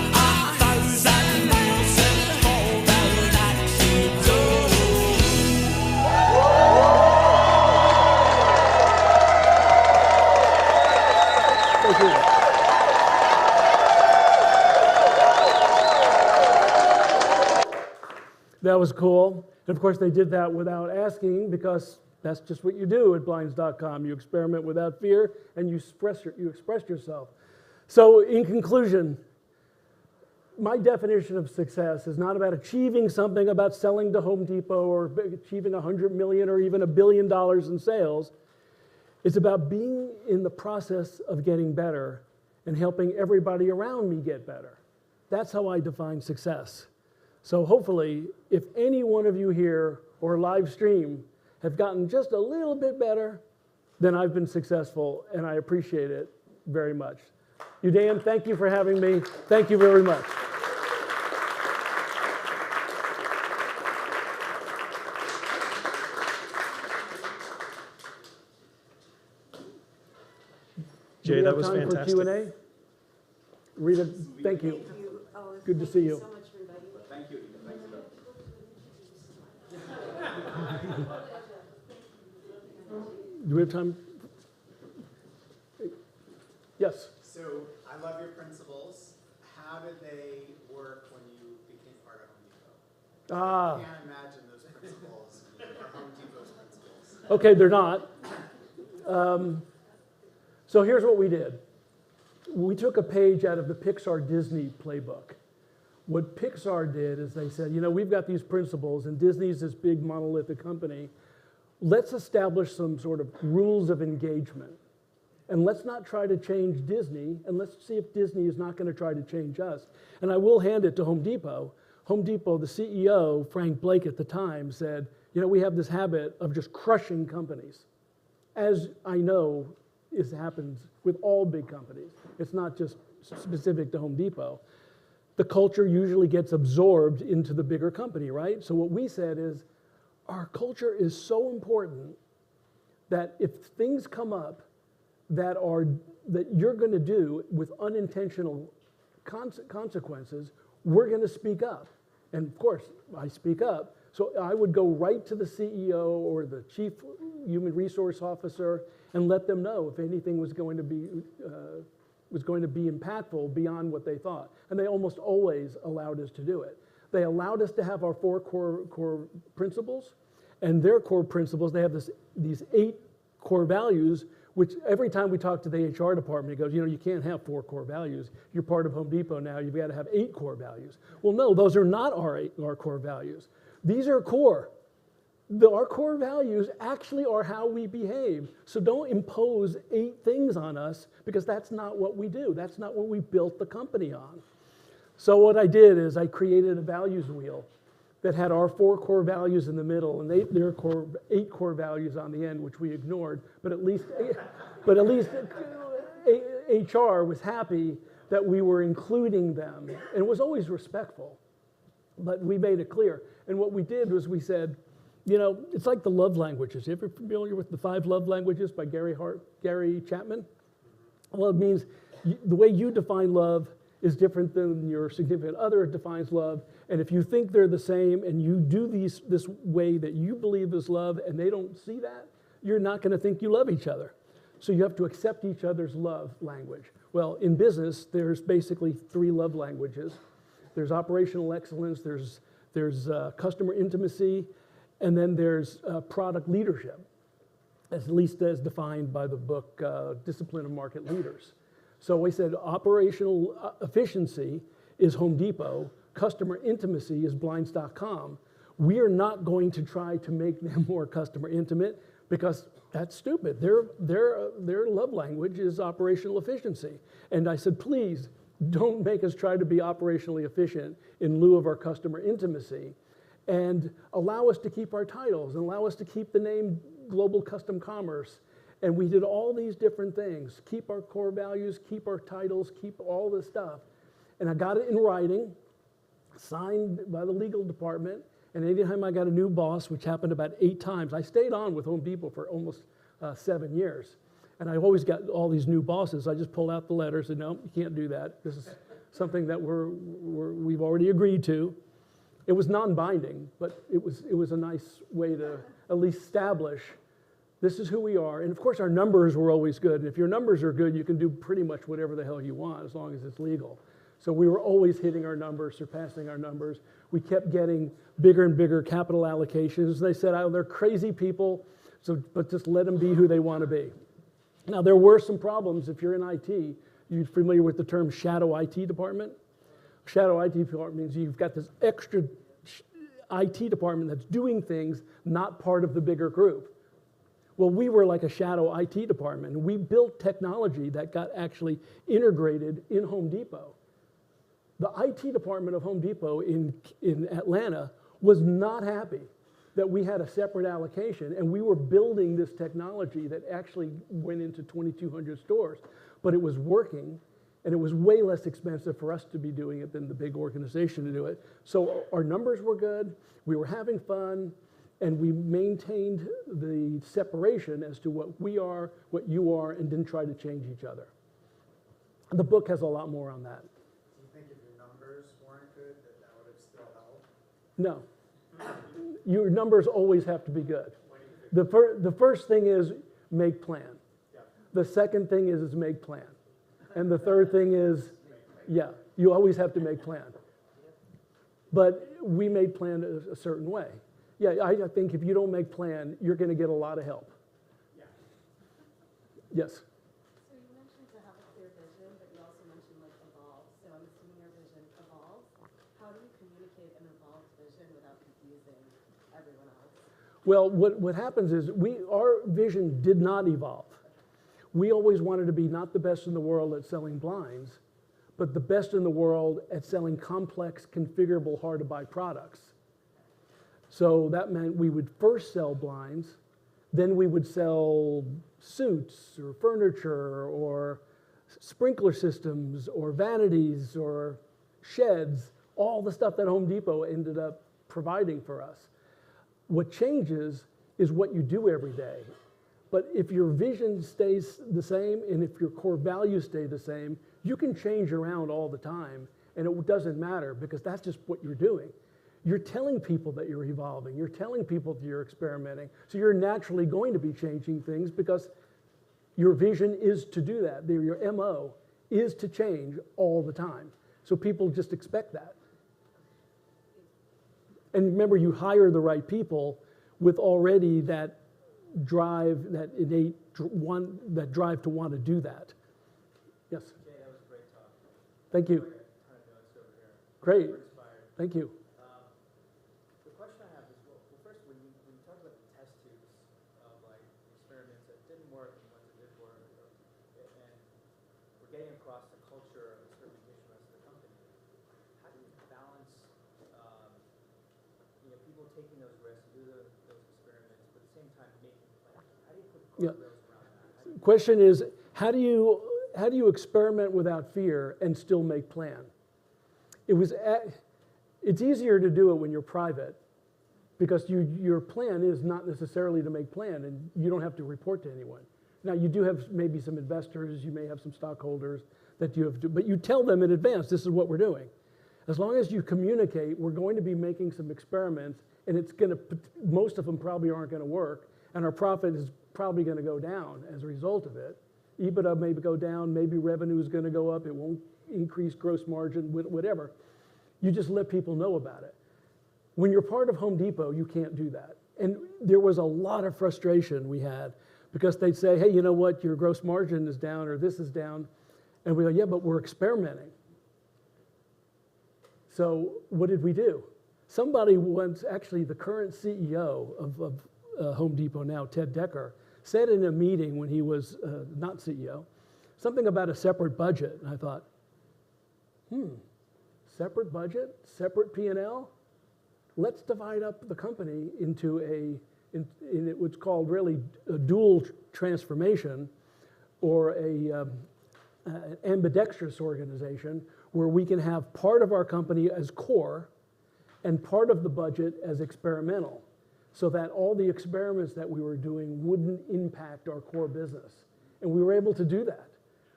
1,000 miles and fall down at your door. Thank you. That was cool. And of course, they did that without asking because that's just what you do at blinds.com. You experiment without fear and you express yourself. So in conclusion, my definition of success is not about achieving something, about selling to Home Depot or achieving 100 million or even $1 billion in sales. It's about being in the process of getting better and helping everybody around me get better. That's how I define success. So hopefully, if any one of you here or live stream have gotten just a little bit better, then I've been successful, and I appreciate it very much. Udayan, thank you for having me. Thank you very much. Jay, that was Do we have time fantastic. for Q&A? Rita, thank you. Good to see you. So much for inviting me. Thank you, Rita. Thanks a lot. Do we have time? Yes. So I love your principles. How did they work when you became part of Home Depot? I can't imagine those principles are Home Depot's principles. Okay, they're not. So here's what we did. We took a page out of the Pixar Disney playbook. What Pixar did is they said, you know, we've got these principles, and Disney's this big monolithic company. Let's establish some sort of rules of engagement. And let's not try to change Disney, and let's see if Disney is not going to try to change us. And I will hand it to Home Depot. Home Depot, the CEO, Frank Blake at the time, said, you know, we have this habit of just crushing companies. As I know, it happens with all big companies. It's not just specific to Home Depot. The culture usually gets absorbed into the bigger company, right? So what we said is, our culture is so important that if things come up that you're going to do with unintentional consequences, we're going to speak up. And of course, I speak up. So I would go right to the CEO or the chief human resource officer and let them know if anything was going to be impactful beyond what they thought. And they almost always allowed us to do it. They allowed us to have our 4 core principles, and their core principles, they have these 8 core values, which every time we talk to the HR department, it goes, you know, you can't have 4 core values. You're part of Home Depot now, you've got to have 8 core values. Well, no, those are not our core values. These are core. Our core values actually are how we behave. So don't impose 8 things on us, because that's not what we do. That's not what we built the company on. So what I did is I created a values wheel that had our 4 core values in the middle and their 8 core values on the end, which we ignored. But at least HR was happy that we were including them, and it was always respectful. But we made it clear. And what we did was we said, you know, it's like the love languages. You ever familiar with the 5 love languages by Gary Chapman? Well, it means the way you define love is different than your significant other defines love. And if you think they're the same and you do this way that you believe is love and they don't see that, you're not going to think you love each other. So you have to accept each other's love language. Well, in business, there's basically 3 love languages. There's operational excellence, there's customer intimacy, and then there's product leadership, at least as defined by the book Discipline of Market Leaders. So we said operational efficiency is Home Depot, customer intimacy is Blinds.com. We are not going to try to make them more customer intimate, because that's stupid. Their love language is operational efficiency. And I said, please, don't make us try to be operationally efficient in lieu of our customer intimacy, and allow us to keep our titles, and allow us to keep the name Global Custom Commerce. And we did all these different things, keep our core values, keep our titles, keep all this stuff. And I got it in writing, signed by the legal department, and anytime I got a new boss, which happened about 8 times, I stayed on with Home Depot for almost 7 years. And I always got all these new bosses. I just pulled out the letters and, no, you can't do that. This is something that we've already agreed to. It was non-binding, but it was a nice way to at least establish this is who we are. And of course, our numbers were always good. And if your numbers are good, you can do pretty much whatever the hell you want, as long as it's legal. So we were always hitting our numbers, surpassing our numbers. We kept getting bigger and bigger capital allocations. They said, oh, they're crazy people, but just let them be who they want to be. Now, there were some problems. If you're in IT, you're familiar with the term shadow IT department? Shadow IT department means you've got this extra IT department that's doing things not part of the bigger group. Well, we were like a shadow IT department, and we built technology that got actually integrated in Home Depot. The IT department of Home Depot in Atlanta was not happy that we had a separate allocation, and we were building this technology that actually went into 2,200 stores, but it was working, and it was way less expensive for us to be doing it than the big organization to do it. So our numbers were good, we were having fun, and we maintained the separation as to what we are, what you are, and didn't try to change each other. The book has a lot more on that. Do you think if your numbers weren't good, that would have still helped? No. Your numbers always have to be good. The first thing is make plan. The second thing is make plan. And the third thing is, yeah, you always have to make plan. But we made plan a certain way. Yeah, I think if you don't make plan, you're going to get a lot of help. Yes? So you mentioned to have a clear vision, but you also mentioned like evolve. So I'm assuming your vision evolves. How do you communicate an evolved vision without confusing everyone else? Well, what happens is our vision did not evolve. We always wanted to be not the best in the world at selling blinds, but the best in the world at selling complex, configurable, hard-to-buy products. So that meant we would first sell blinds, then we would sell suits or furniture or sprinkler systems or vanities or sheds, all the stuff that Home Depot ended up providing for us. What changes is what you do every day. But if your vision stays the same and if your core values stay the same, you can change around all the time and it doesn't matter because that's just what you're doing. You're telling people that you're evolving. You're telling people that you're experimenting. So you're naturally going to be changing things because your vision is to do that. Your MO is to change all the time. So people just expect that. And remember, you hire the right people with already that drive, that innate that drive to want to do that. Yes? Jay, that was a great talk. Thank you. I got a ton of notes over here. Great. Super inspired. Thank you. The question I have is, well first, when you talk about the test tubes of like experiments that didn't work and ones that did work, and we're getting across the culture of a certain vision as the company, how do you balance, people taking those risks, do those experiments, but at the same time making plans? How do you put Yeah. guardrails around that? Question is, how do you experiment without fear and still make plan? It's easier to do it when you're private because your plan is not necessarily to make plan and you don't have to report to anyone. Now you do have maybe some investors, you may have some stockholders that you have to, but you tell them in advance, this is what we're doing. As long as you communicate, we're going to be making some experiments and most of them probably aren't going to work and our profit is probably going to go down as a result of it. EBITDA may go down, maybe revenue is going to go up, it won't increase gross margin, whatever. You just let people know about it. When you're part of Home Depot, you can't do that. And there was a lot of frustration we had because they'd say, hey, you know what, your gross margin is down or this is down. And we go, yeah, but we're experimenting. So what did we do? Somebody once, actually the current CEO of Home Depot now, Ted Decker, said in a meeting when he was not CEO, something about a separate budget. And I thought, separate budget, separate P&L? Let's divide up the company into what's called really a dual transformation or an ambidextrous organization where we can have part of our company as core and part of the budget as experimental so that all the experiments that we were doing wouldn't impact our core business. And we were able to do that.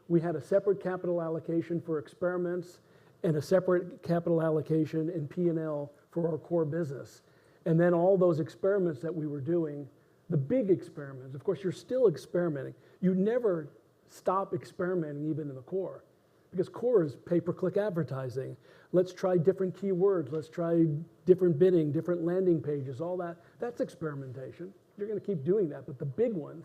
We had a separate capital allocation for experiments and a separate capital allocation and P&L for our core business. And then all those experiments that we were doing, the big experiments, of course, you're still experimenting. You never stop experimenting even in the core because core is pay-per-click advertising. Let's try different keywords. Let's try different bidding, different landing pages, all that. That's experimentation. You're going to keep doing that. But the big ones,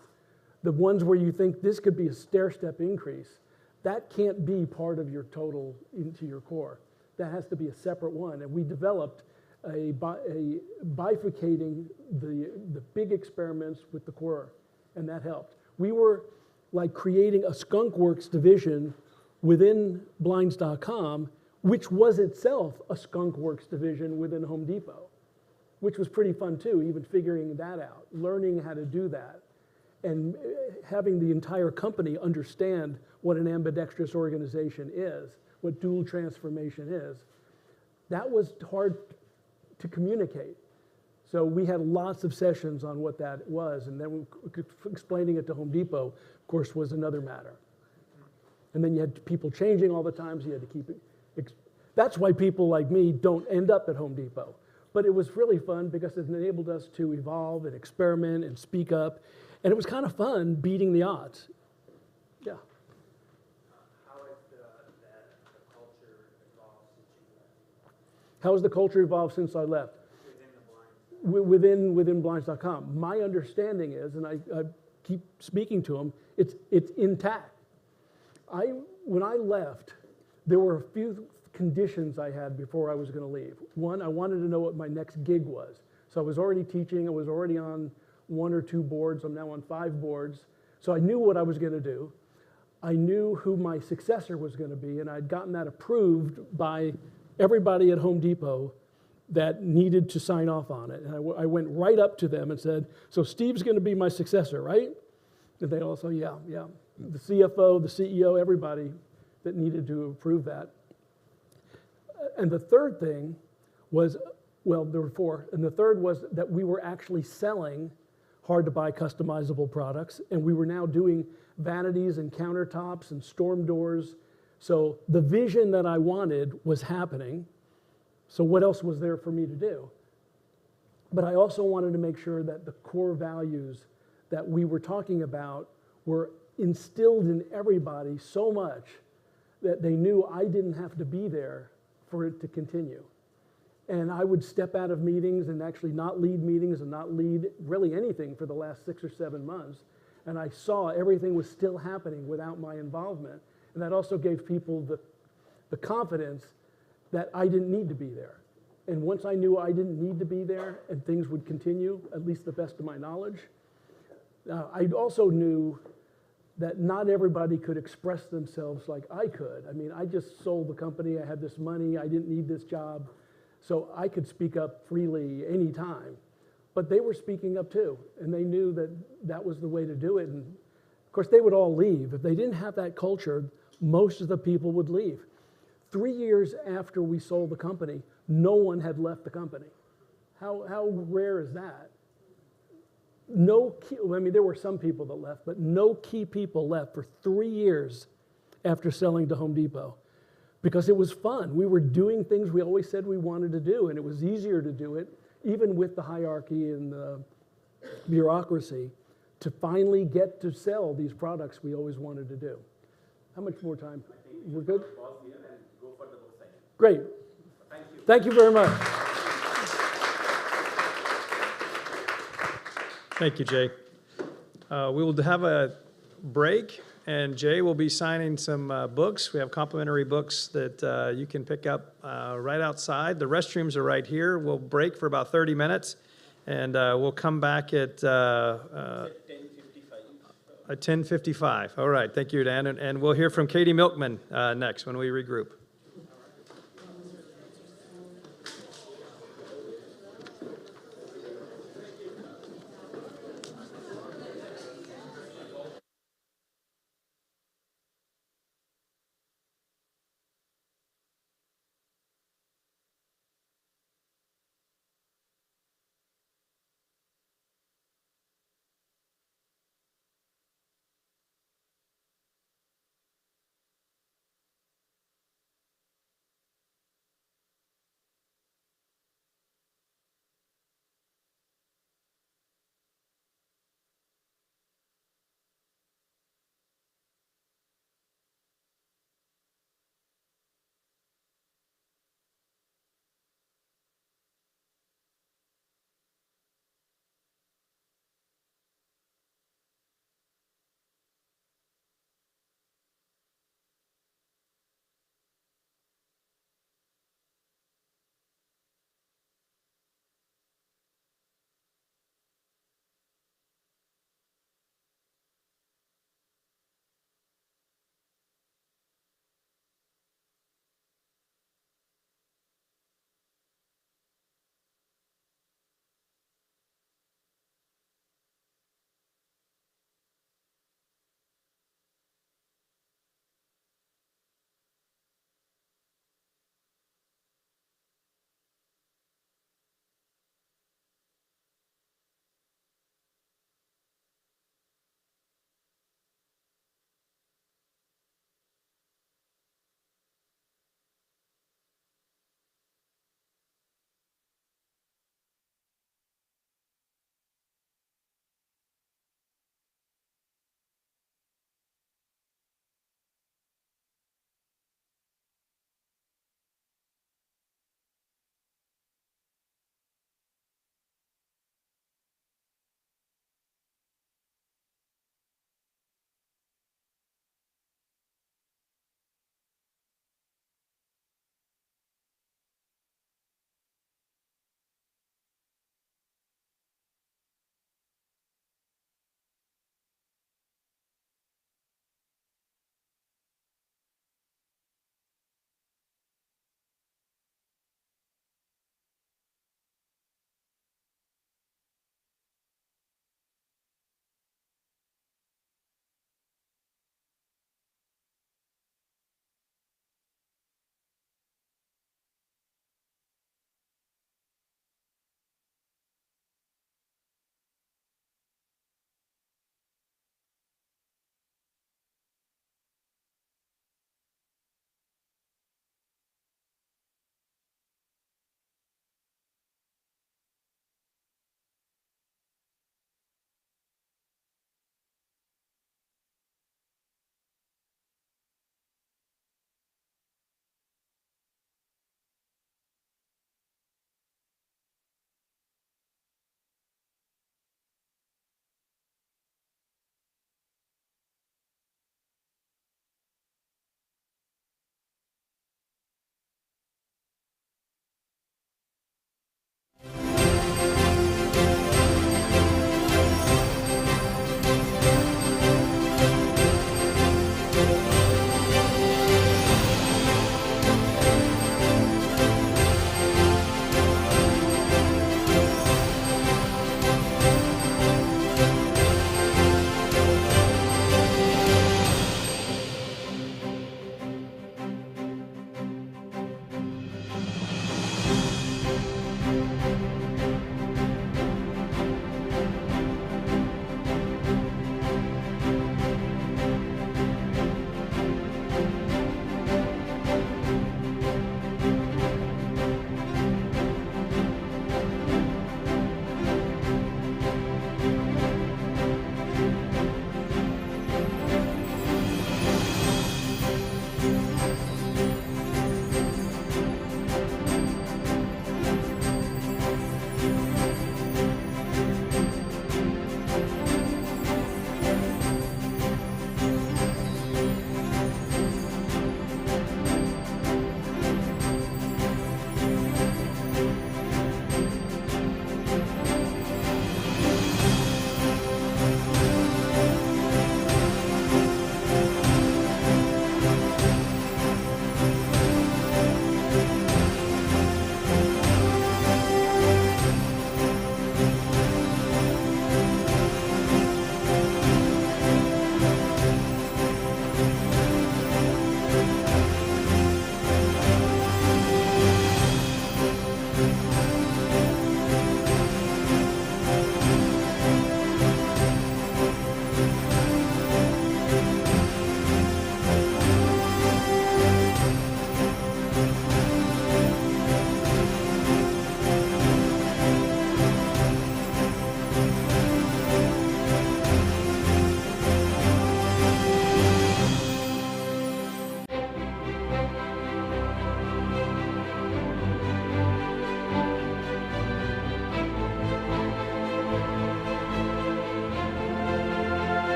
the ones where you think this could be a stair-step increase, that can't be part of your total into your core. That has to be a separate one. And we developed a bifurcating the big experiments with the core, and that helped. We were like creating a skunkworks division within blinds.com, which was itself a skunkworks division within Home Depot. which was pretty fun too, even figuring that out, learning how to do that, and having the entire company understand what an ambidextrous organization is, what dual transformation is. That was hard to communicate. So we had lots of sessions on what that was, and then explaining it to Home Depot, of course, was another matter. And then you had people changing all the time, so you had to keep it. That's why people like me don't end up at Home Depot. But it was really fun because it enabled us to evolve and experiment and speak up. And it was kind of fun beating the odds. Yeah. How has the culture evolved since you left? How has the culture evolved since I left? Within the blinds? Within blinds.com. My understanding is, and I keep speaking to them, it's intact. When I left, there were a few conditions I had before I was going to leave. One, I wanted to know what my next gig was. So I was already teaching, I was already on 1 or 2 boards, I'm now on 5 boards. So I knew what I was going to do. I knew who my successor was going to be, and I'd gotten that approved by everybody at Home Depot that needed to sign off on it. And I went right up to them and said, so Steve's going to be my successor, right? And they all said, yeah. The CFO, the CEO, everybody that needed to approve that. And the third thing was, well, there were 4. And the third was that we were actually selling hard-to-buy customizable products, and we were now doing vanities and countertops and storm doors. So the vision that I wanted was happening. So what else was there for me to do? But I also wanted to make sure that the core values that we were talking about were instilled in everybody so much that they knew I didn't have to be there for it to continue. And I would step out of meetings and actually not lead meetings and not lead really anything for the last 6 or 7 months. And I saw everything was still happening without my involvement. And that also gave people the confidence that I didn't need to be there. And once I knew I didn't need to be there and things would continue, at least the best of my knowledge, I also knew that not everybody could express themselves like I could. I mean, I just sold the company, I had this money, I didn't need this job, so I could speak up freely anytime. But they were speaking up too, and they knew that that was the way to do it. And of course, they would all leave. If they didn't have that culture, most of the people would leave. 3 years after we sold the company, no one had left the company. How rare is that? There were some people that left, but no key people left for 3 years after selling to Home Depot because it was fun. We were doing things we always said we wanted to do, and it was easier to do it, even with the hierarchy and the bureaucracy, to finally get to sell these products we always wanted to do. How much more time? We're good? Pause here and go for the book section. Great. Thank you. Thank you very much. Thank you, Jay. We will have a break, and Jay will be signing some books. We have complimentary books that you can pick up right outside. The restrooms are right here. We'll break for about 30 minutes, and we'll come back at 10:55. All right, thank you, Dan. And we'll hear from Katy Milkman next when we regroup.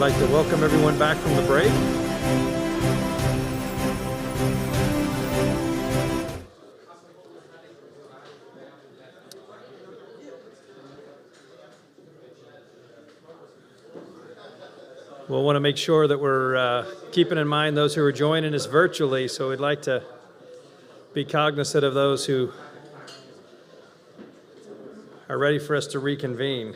like to welcome everyone back from the break. We'll want to make sure that we're keeping in mind those who are joining us virtually, so we'd like to be cognizant of those who are ready for us to reconvene.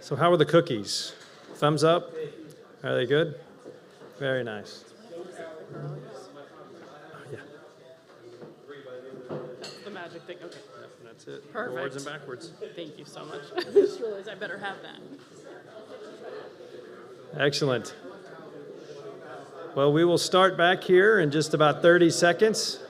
So how are the cookies? Thumbs up? Are they good? Very nice. Yeah. That's the magic thing. Okay. That's it. Perfect. Forwards and backwards. Thank you so much. I just realized I better have that. Excellent. Well, we will start back here in just about 30 seconds.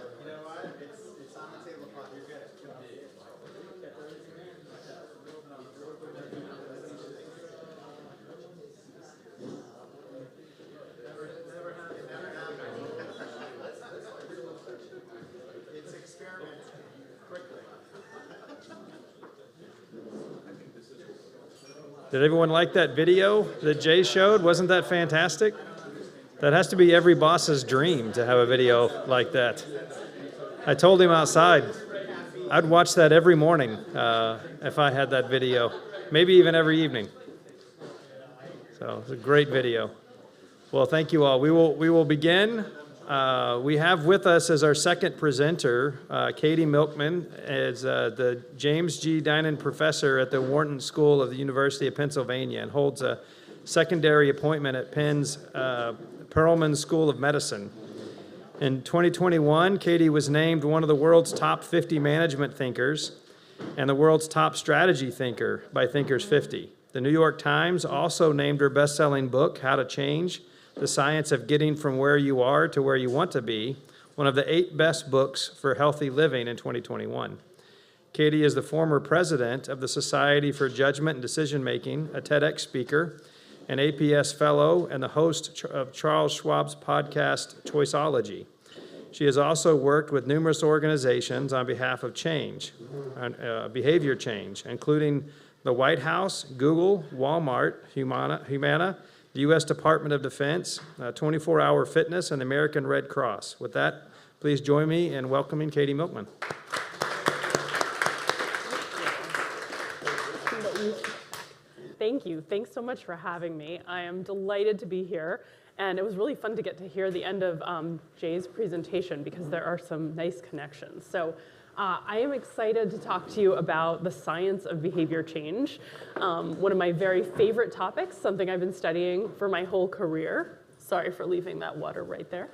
Did everyone like that video that Jay showed? Wasn't that fantastic? That has to be every boss's dream to have a video like that. I told him outside, I'd watch that every morning if I had that video, maybe even every evening. So it's a great video. Well, thank you all. We will begin. We have with us as our second presenter, Katy Milkman, as the James G. Dinan Professor at the Wharton School of the University of Pennsylvania and holds a secondary appointment at Penn's Perelman School of Medicine. In 2021, Katy was named one of the world's top 50 management thinkers and the world's top strategy thinker by Thinkers 50. The New York Times also named her best-selling book, How to Change: The Science of Getting from Where You Are to Where You Want to Be, one of the 8 best books for healthy living in 2021. Katy is the former president of the Society for Judgment and Decision Making, a TEDx speaker, an APS fellow, and the host of Charles Schwab's podcast, Choiceology. She has also worked with numerous organizations on behalf of change, behavior change, including the White House, Google, Walmart, Humana, the U.S. Department of Defense, 24-Hour Fitness, and the American Red Cross. With that, please join me in welcoming Katy Milkman. Thank you. Thanks so much for having me. I am delighted to be here. And it was really fun to get to hear the end of Jay's presentation because there are some nice connections. So I am excited to talk to you about the science of behavior change, one of my very favorite topics, something I've been studying for my whole career. Sorry for leaving that water right there.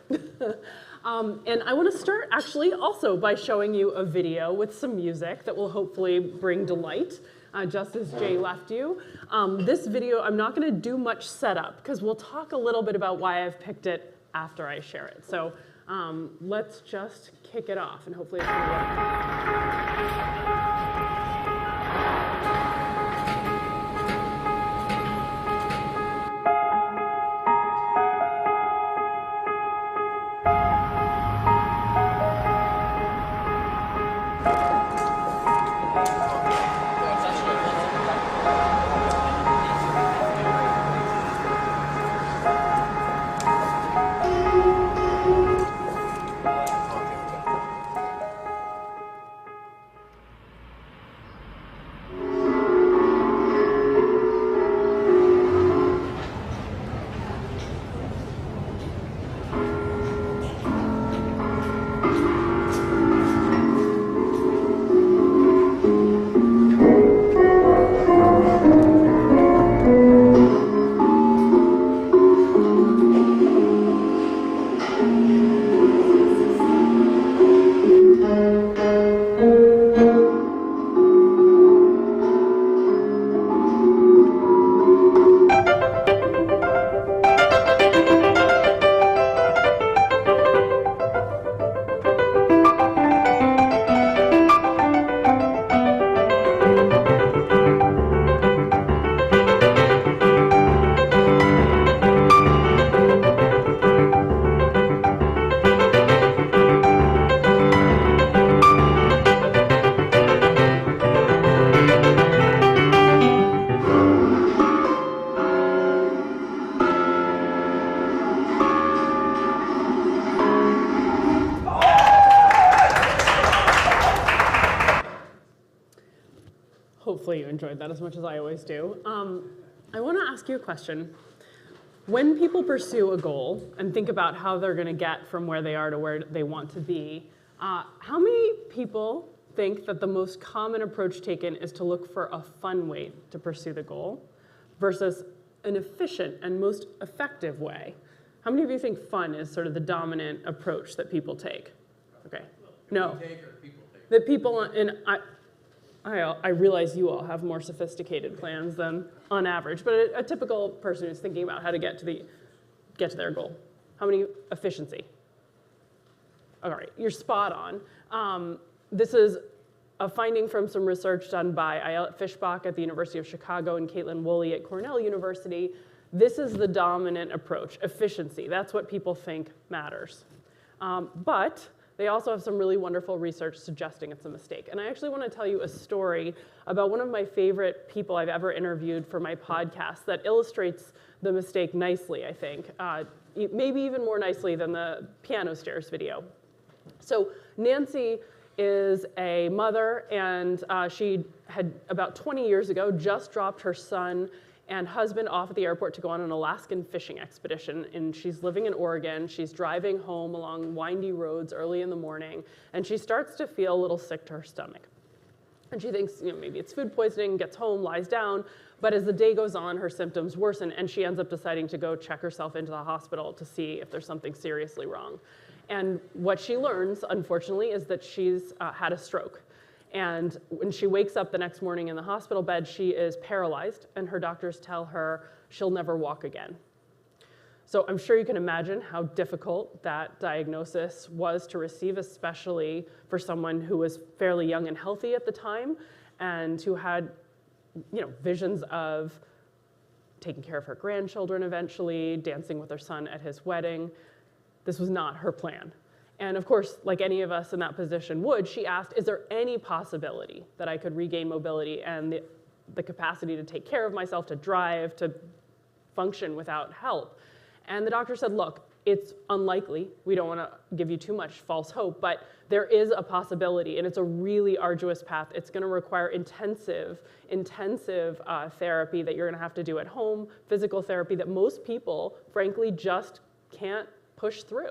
And I want to start actually also by showing you a video with some music that will hopefully bring delight, just as Jay left you. This video, I'm not going to do much setup because we'll talk a little bit about why I've picked it after I share it. So let's just kick it off and hopefully it's going to work. hopefully you enjoyed that as much as I always do. I want to ask you a question. When people pursue a goal and think about how they're going to get from where they are to where they want to be, how many people think that the most common approach taken is to look for a fun way to pursue the goal versus an efficient and most effective way? How many of you think fun is sort of the dominant approach that people take? Okay, no. The people, and I realize you all have more sophisticated plans than on average, but a typical person who's thinking about how to get to their goal. How many? Efficiency. All right, you're spot on. This is a finding from some research done by Ayelet Fishbach at the University of Chicago and Caitlin Woolley at Cornell University. This is the dominant approach, efficiency. That's what people think matters. But they also have some really wonderful research suggesting it's a mistake. And I actually want to tell you a story about one of my favorite people I've ever interviewed for my podcast that illustrates the mistake nicely, I think. Maybe even more nicely than the piano stairs video. So Nancy is a mother, and she had, about 20 years ago, just dropped her son and husband off at the airport to go on an Alaskan fishing expedition. And she's living in Oregon. She's driving home along windy roads early in the morning, and she starts to feel a little sick to her stomach. And she thinks, maybe it's food poisoning, gets home, lies down. But as the day goes on, her symptoms worsen, and she ends up deciding to go check herself into the hospital to see if there's something seriously wrong. And what she learns, unfortunately, is that she's had a stroke. And when she wakes up the next morning in the hospital bed, she is paralyzed, and her doctors tell her she'll never walk again. So I'm sure you can imagine how difficult that diagnosis was to receive, especially for someone who was fairly young and healthy at the time, and who had, visions of taking care of her grandchildren eventually, dancing with her son at his wedding. This was not her plan. And of course, like any of us in that position would, she asked, is there any possibility that I could regain mobility and the capacity to take care of myself, to drive, to function without help? And the doctor said, look, it's unlikely. We don't want to give you too much false hope, but there is a possibility, and it's a really arduous path. It's going to require intensive therapy that you're going to have to do at home, physical therapy that most people, frankly, just can't push through.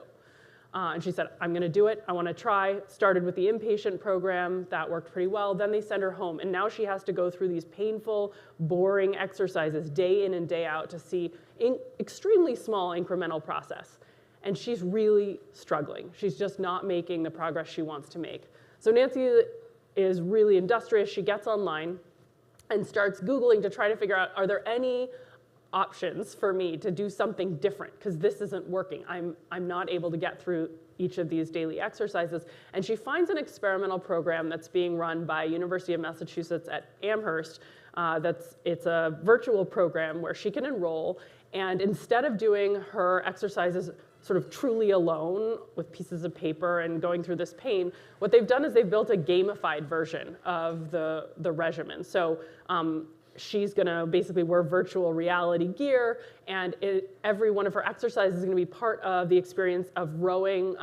And she said, I'm going to do it. I want to try. Started with the inpatient program. That worked pretty well. Then they send her home. And now she has to go through these painful, boring exercises day in and day out to see extremely small incremental process. And she's really struggling. She's just not making the progress she wants to make. So Nancy is really industrious. She gets online and starts Googling to try to figure out, are there any options for me to do something different, because this isn't working. I'm not able to get through each of these daily exercises. And she finds an experimental program that's being run by University of Massachusetts at Amherst. It's a virtual program where she can enroll, and instead of doing her exercises sort of truly alone with pieces of paper and going through this pain, what they've done is they've built a gamified version of the regimen. So she's going to basically wear virtual reality gear, and every one of her exercises is going to be part of the experience of rowing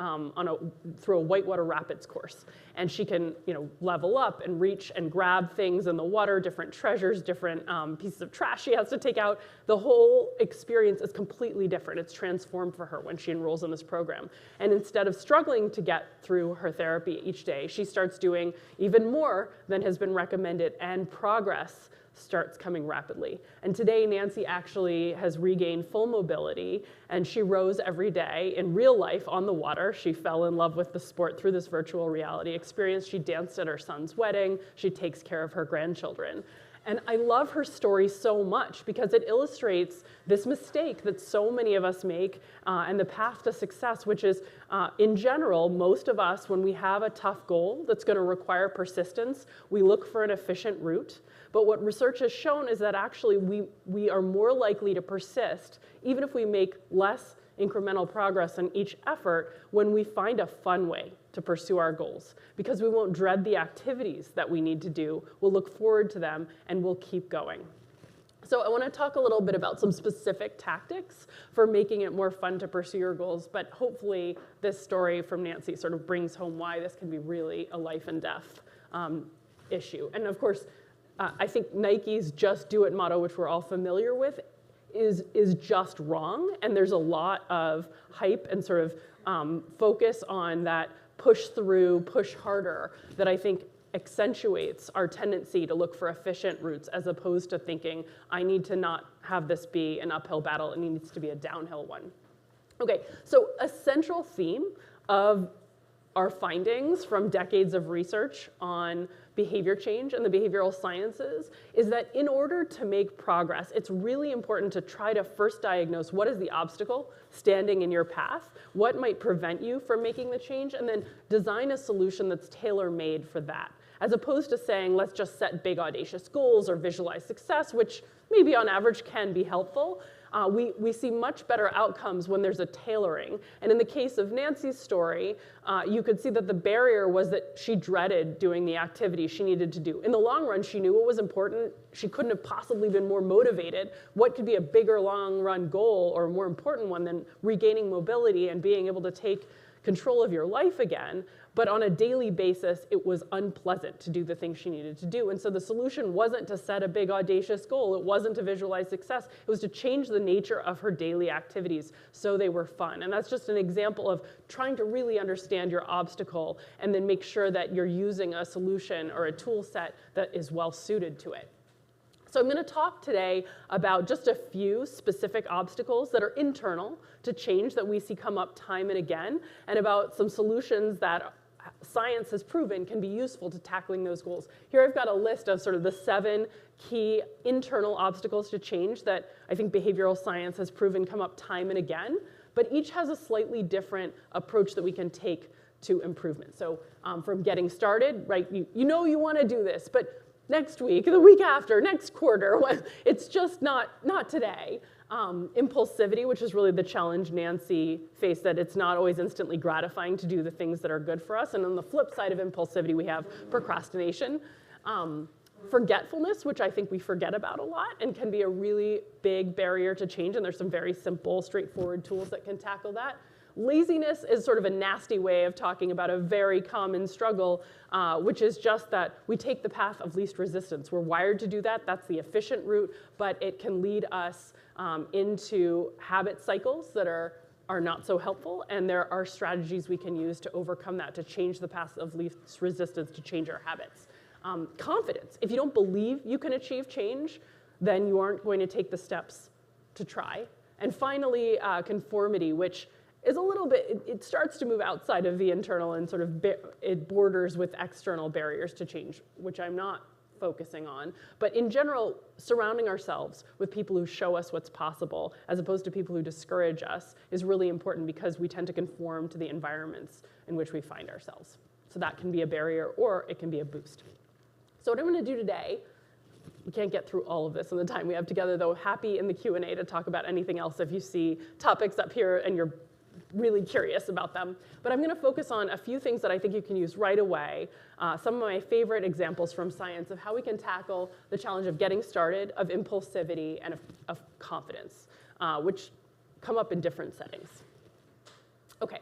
through a whitewater rapids course. And she can, level up and reach and grab things in the water, different treasures, different pieces of trash she has to take out. The whole experience is completely different. It's transformed for her when she enrolls in this program. And instead of struggling to get through her therapy each day, she starts doing even more than has been recommended, and progress starts coming rapidly. And today, Nancy actually has regained full mobility, and she rows every day in real life on the water. She fell in love with the sport through this virtual reality experience. She danced at her son's wedding. She takes care of her grandchildren. And I love her story so much because it illustrates this mistake that so many of us make and the path to success, which is, in general, most of us, when we have a tough goal that's going to require persistence, we look for an efficient route. But what research has shown is that actually we are more likely to persist, even if we make less incremental progress in each effort, when we find a fun way to pursue our goals, because we won't dread the activities that we need to do. We'll look forward to them, and we'll keep going. So I want to talk a little bit about some specific tactics for making it more fun to pursue your goals, but hopefully this story from Nancy sort of brings home why this can be really a life and death issue. And of course, I think Nike's Just Do It motto, which we're all familiar with, is just wrong. And there's a lot of hype and sort of focus on that push through, push harder that I think accentuates our tendency to look for efficient routes as opposed to thinking, I need to not have this be an uphill battle, it needs to be a downhill one. Okay, so a central theme of our findings from decades of research on behavior change and the behavioral sciences is that in order to make progress, it's really important to try to first diagnose what is the obstacle standing in your path, what might prevent you from making the change, and then design a solution that's tailor-made for that, as opposed to saying, let's just set big, audacious goals or visualize success, which maybe on average can be helpful. We see much better outcomes when there's a tailoring. And in the case of Nancy's story, you could see that the barrier was that she dreaded doing the activity she needed to do. In the long run, she knew what was important. She couldn't have possibly been more motivated. What could be a bigger long-run goal or a more important one than regaining mobility and being able to take control of your life again? But on a daily basis, it was unpleasant to do the things she needed to do. And so the solution wasn't to set a big, audacious goal. It wasn't to visualize success. It was to change the nature of her daily activities so they were fun. And that's just an example of trying to really understand your obstacle and then make sure that you're using a solution or a tool set that is well suited to it. So I'm going to talk today about just a few specific obstacles that are internal to change that we see come up time and again, and about some solutions that science has proven can be useful to tackling those goals. Here I've got a list of sort of the 7 key internal obstacles to change that I think behavioral science has proven come up time and again, but each has a slightly different approach that we can take to improvement. So from getting started, right, you know you want to do this, but next week, the week after, next quarter, it's just not today. Impulsivity, which is really the challenge Nancy faced, that it's not always instantly gratifying to do the things that are good for us. And on the flip side of impulsivity, we have procrastination. Forgetfulness, which I think we forget about a lot and can be a really big barrier to change. And there's some very simple, straightforward tools that can tackle that. Laziness is sort of a nasty way of talking about a very common struggle, which is just that we take the path of least resistance. We're wired to do that. That's the efficient route, but it can lead us into habit cycles that are not so helpful, and there are strategies we can use to overcome that, to change the path of least resistance, to change our habits. Confidence. If you don't believe you can achieve change, then you aren't going to take the steps to try. And finally, conformity, which is a little bit, it starts to move outside of the internal and sort of it borders with external barriers to change, which I'm not focusing on. But in general, surrounding ourselves with people who show us what's possible, as opposed to people who discourage us, is really important because we tend to conform to the environments in which we find ourselves. So that can be a barrier, or it can be a boost. So what I'm going to do today, we can't get through all of this in the time we have together, though happy in the Q&A to talk about anything else if you see topics up here and you're really curious about them. But I'm going to focus on a few things that I think you can use right away, some of my favorite examples from science of how we can tackle the challenge of getting started, of impulsivity, and of confidence, which come up in different settings. Okay,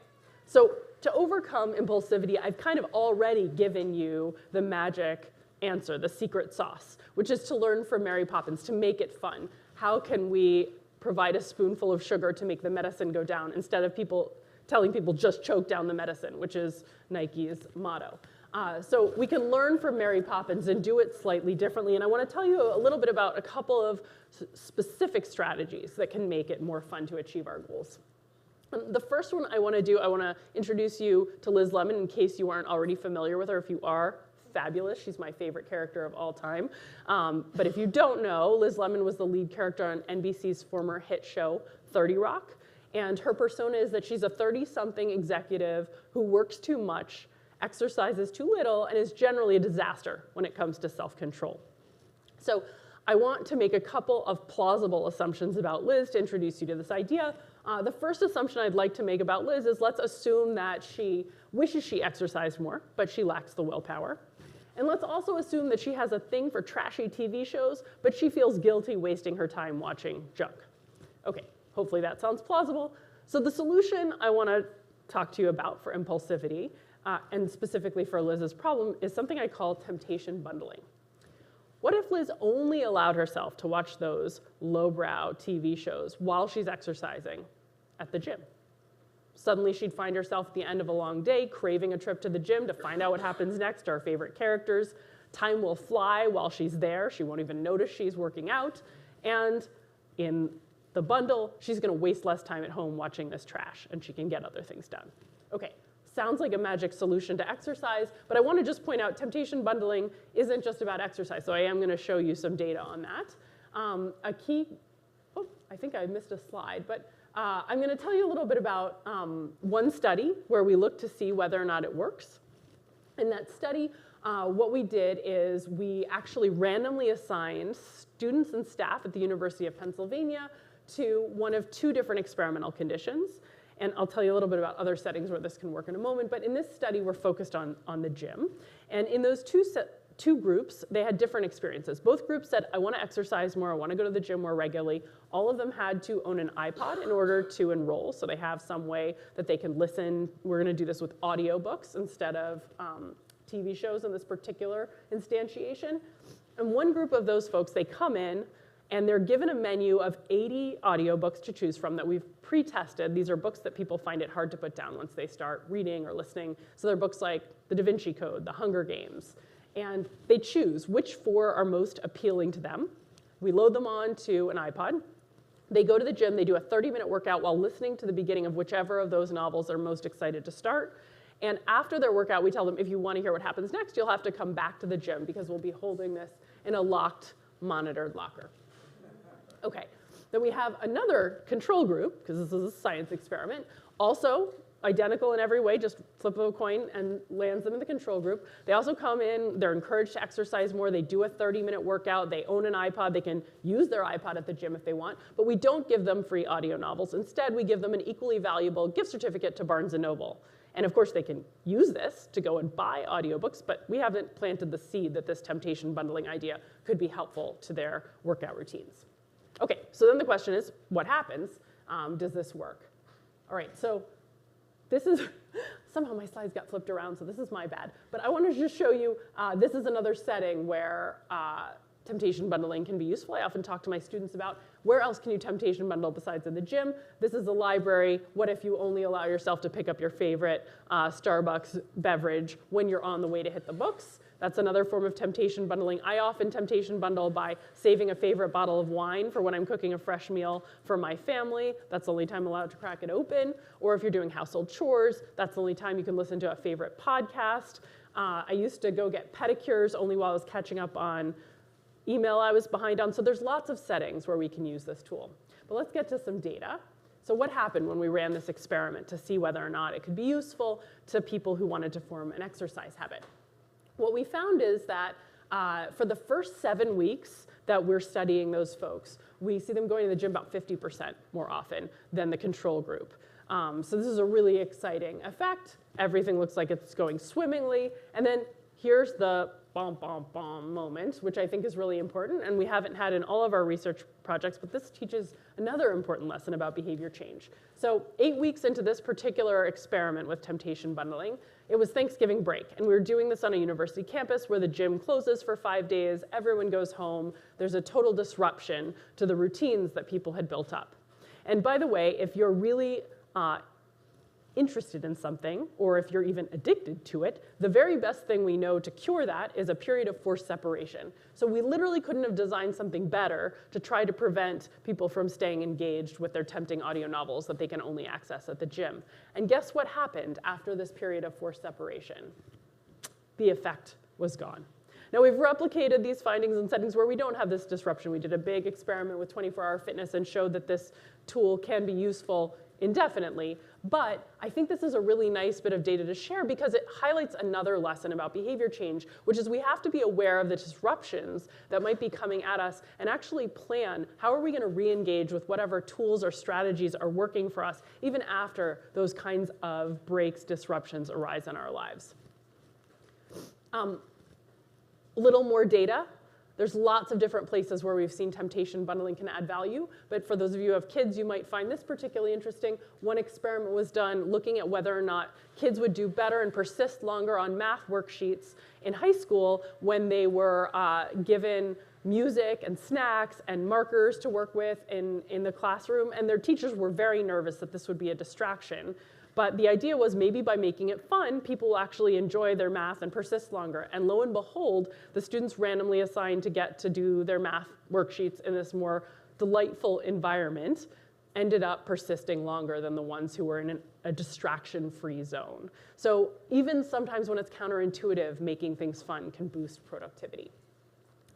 so to overcome impulsivity, I've kind of already given you the magic answer, the secret sauce, which is to learn from Mary Poppins, to make it fun. How can we provide a spoonful of sugar to make the medicine go down instead of telling people just choke down the medicine, which is Nike's motto. So we can learn from Mary Poppins and do it slightly differently. And I want to tell you a little bit about a couple of specific strategies that can make it more fun to achieve our goals. The first one I want to do, I want to introduce you to Liz Lemon in case you aren't already familiar with her. If you are, fabulous. She's my favorite character of all time. But if you don't know, Liz Lemon was the lead character on NBC's former hit show, 30 Rock. And her persona is that she's a 30-something executive who works too much, exercises too little, and is generally a disaster when it comes to self-control. So I want to make a couple of plausible assumptions about Liz to introduce you to this idea. The first assumption I'd like to make about Liz is let's assume that she wishes she exercised more, but she lacks the willpower. And let's also assume that she has a thing for trashy TV shows, but she feels guilty wasting her time watching junk. Okay, hopefully that sounds plausible. So the solution I want to talk to you about for impulsivity, and specifically for Liz's problem, is something I call temptation bundling. What if Liz only allowed herself to watch those lowbrow TV shows while she's exercising at the gym? Suddenly she'd find herself at the end of a long day craving a trip to the gym to find out what happens next to our favorite characters. Time will fly while she's there. She won't even notice she's working out. And in the bundle, she's going to waste less time at home watching this trash, and she can get other things done. Okay, sounds like a magic solution to exercise, but I want to just point out temptation bundling isn't just about exercise, so I am going to show you some data on that. I think I missed a slide, but I'm going to tell you a little bit about one study where we looked to see whether or not it works. In that study, what we did is we actually randomly assigned students and staff at the University of Pennsylvania to one of two different experimental conditions. And I'll tell you a little bit about other settings where this can work in a moment. But in this study, we're focused on the gym. And in those two groups, they had different experiences. Both groups said, I want to exercise more, I want to go to the gym more regularly. All of them had to own an iPod in order to enroll, so they have some way that they can listen. We're going to do this with audiobooks instead of TV shows in this particular instantiation. And one group of those folks, they come in, and they're given a menu of 80 audiobooks to choose from that we've pre-tested. These are books that people find it hard to put down once they start reading or listening. So they're books like The Da Vinci Code, The Hunger Games. And they choose which 4 are most appealing to them. We load them onto an iPod. They go to the gym, they do a 30-minute workout while listening to the beginning of whichever of those novels they're most excited to start. And after their workout, we tell them, if you want to hear what happens next, you'll have to come back to the gym because we'll be holding this in a locked, monitored locker. Okay, then we have another control group, because this is a science experiment, also identical in every way, just flip of a coin and lands them in the control group. They also come in, they're encouraged to exercise more, they do a 30-minute workout, they own an iPod, they can use their iPod at the gym if they want, but we don't give them free audio novels. Instead, we give them an equally valuable gift certificate to Barnes & Noble. And of course, they can use this to go and buy audiobooks, but we haven't planted the seed that this temptation bundling idea could be helpful to their workout routines. Okay, so then the question is, what happens? Does this work? All right, so this is, somehow my slides got flipped around, so this is my bad. But I want to just show you, this is another setting where temptation bundling can be useful. I often talk to my students about where else can you temptation bundle besides in the gym. This is a library. What if you only allow yourself to pick up your favorite Starbucks beverage when you're on the way to hit the books? That's another form of temptation bundling. I often temptation bundle by saving a favorite bottle of wine for when I'm cooking a fresh meal for my family. That's the only time I'm allowed to crack it open. Or if you're doing household chores, that's the only time you can listen to a favorite podcast. I used to go get pedicures only while I was catching up on email I was behind on. So there's lots of settings where we can use this tool. But let's get to some data. So what happened when we ran this experiment to see whether or not it could be useful to people who wanted to form an exercise habit? What we found is that for the first 7 weeks that we're studying those folks, we see them going to the gym about 50% more often than the control group. So this is a really exciting effect. Everything looks like it's going swimmingly. And then here's the bom, bom, bom moment, which I think is really important. And we haven't had in all of our research projects, but this teaches another important lesson about behavior change. So 8 weeks into this particular experiment with temptation bundling, it was Thanksgiving break, and we were doing this on a university campus where the gym closes for 5 days, everyone goes home, there's a total disruption to the routines that people had built up. And by the way, if you're really interested in something, or if you're even addicted to it, the very best thing we know to cure that is a period of forced separation. So we literally couldn't have designed something better to try to prevent people from staying engaged with their tempting audio novels that they can only access at the gym. And guess what happened after this period of forced separation? The effect was gone. Now, we've replicated these findings in settings where we don't have this disruption. We did a big experiment with 24-hour fitness and showed that this tool can be useful indefinitely. But I think this is a really nice bit of data to share because it highlights another lesson about behavior change, which is we have to be aware of the disruptions that might be coming at us and actually plan how are we going to re-engage with whatever tools or strategies are working for us even after those kinds of breaks, disruptions arise in our lives. A little more data There's lots of different places where we've seen temptation bundling can add value, but for those of you who have kids, you might find this particularly interesting. One experiment was done looking at whether or not kids would do better and persist longer on math worksheets in high school when they were given music and snacks and markers to work with in the classroom, and their teachers were very nervous that this would be a distraction. But the idea was maybe by making it fun, people will actually enjoy their math and persist longer. And lo and behold, the students randomly assigned to get to do their math worksheets in this more delightful environment ended up persisting longer than the ones who were in a distraction-free zone. So even sometimes when it's counterintuitive, making things fun can boost productivity.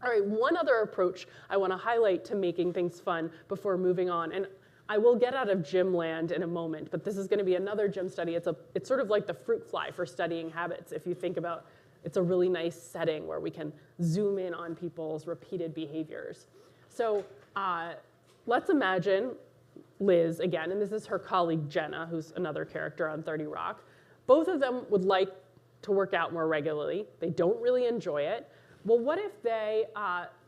All right, one other approach I want to highlight to making things fun before moving on, and I will get out of gym land in a moment, but this is going to be another gym study. It's sort of like the fruit fly for studying habits. If you think about, it's a really nice setting where we can zoom in on people's repeated behaviors. So let's imagine Liz again, and this is her colleague Jenna, who's another character on 30 Rock. Both of them would like to work out more regularly. They don't really enjoy it. Well, what if they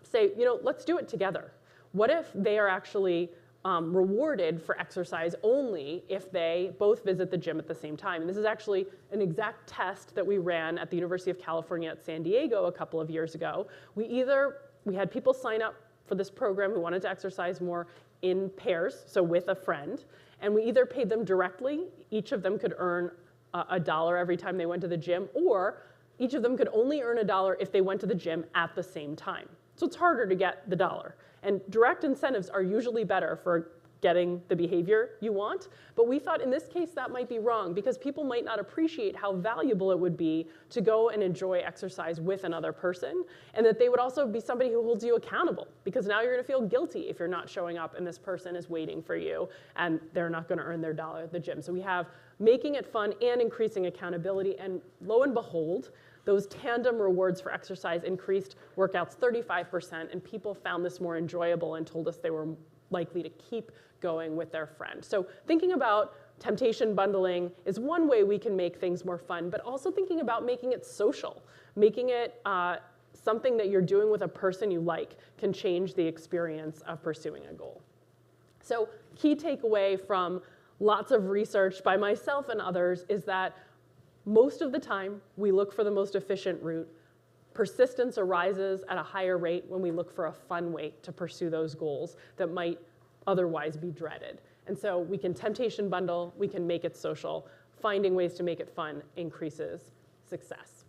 say, let's do it together? What if they are actually rewarded for exercise only if they both visit the gym at the same time? And this is actually an exact test that we ran at the University of California at San Diego a couple of years ago. We had people sign up for this program who wanted to exercise more in pairs, so with a friend, and we either paid them directly, each of them could earn $1 every time they went to the gym, or each of them could only earn $1 if they went to the gym at the same time. So it's harder to get the $1. And direct incentives are usually better for getting the behavior you want. But we thought in this case that might be wrong because people might not appreciate how valuable it would be to go and enjoy exercise with another person, and that they would also be somebody who holds you accountable because now you're going to feel guilty if you're not showing up and this person is waiting for you and they're not going to earn their $1 at the gym. So we have making it fun and increasing accountability, and lo and behold, those tandem rewards for exercise increased workouts 35%, and people found this more enjoyable and told us they were likely to keep going with their friend. So thinking about temptation bundling is one way we can make things more fun, but also thinking about making it social, making it something that you're doing with a person you like can change the experience of pursuing a goal. So key takeaway from lots of research by myself and others is that most of the time we look for the most efficient route. Persistence arises at a higher rate when we look for a fun way to pursue those goals that might otherwise be dreaded. And so we can temptation bundle, we can make it social. Finding ways to make it fun increases success.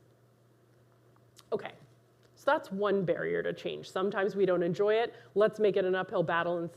Okay, so that's one barrier to change. Sometimes we don't enjoy it. Let's make it an uphill battle,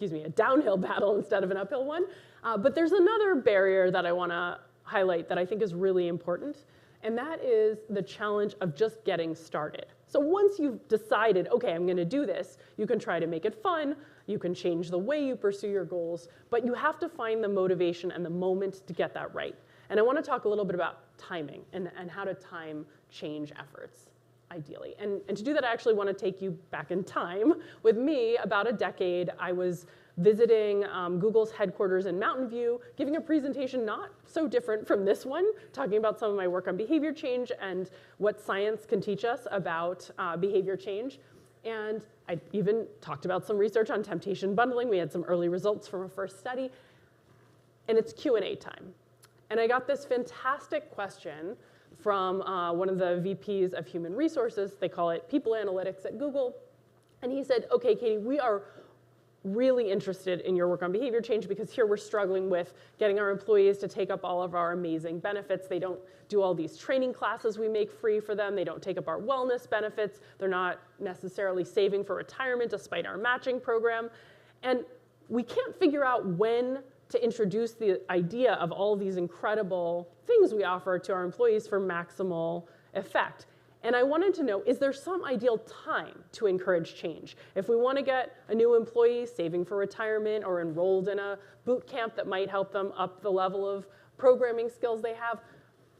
a downhill battle instead of an uphill one. But there's another barrier that I want to highlight that I think is really important, and that is the challenge of just getting started. So once you've decided, okay, I'm going to do this, you can try to make it fun, you can change the way you pursue your goals, but you have to find the motivation and the moment to get that right. And I want to talk a little bit about timing and how to time change efforts, ideally. And to do that, I actually want to take you back in time. With me, about a decade, I was visiting Google's headquarters in Mountain View, giving a presentation not so different from this one, talking about some of my work on behavior change and what science can teach us about behavior change. And I even talked about some research on temptation bundling. We had some early results from a first study. And it's Q&A time. And I got this fantastic question from one of the VPs of human resources. They call it people analytics at Google. And he said, okay, Katy, we are really interested in your work on behavior change because here we're struggling with getting our employees to take up all of our amazing benefits. They don't do all these training classes we make free for them. They don't take up our wellness benefits. They're not necessarily saving for retirement despite our matching program. And we can't figure out when to introduce the idea of all these incredible things we offer to our employees for maximal effect. And I wanted to know, is there some ideal time to encourage change? If we want to get a new employee saving for retirement or enrolled in a boot camp that might help them up the level of programming skills they have,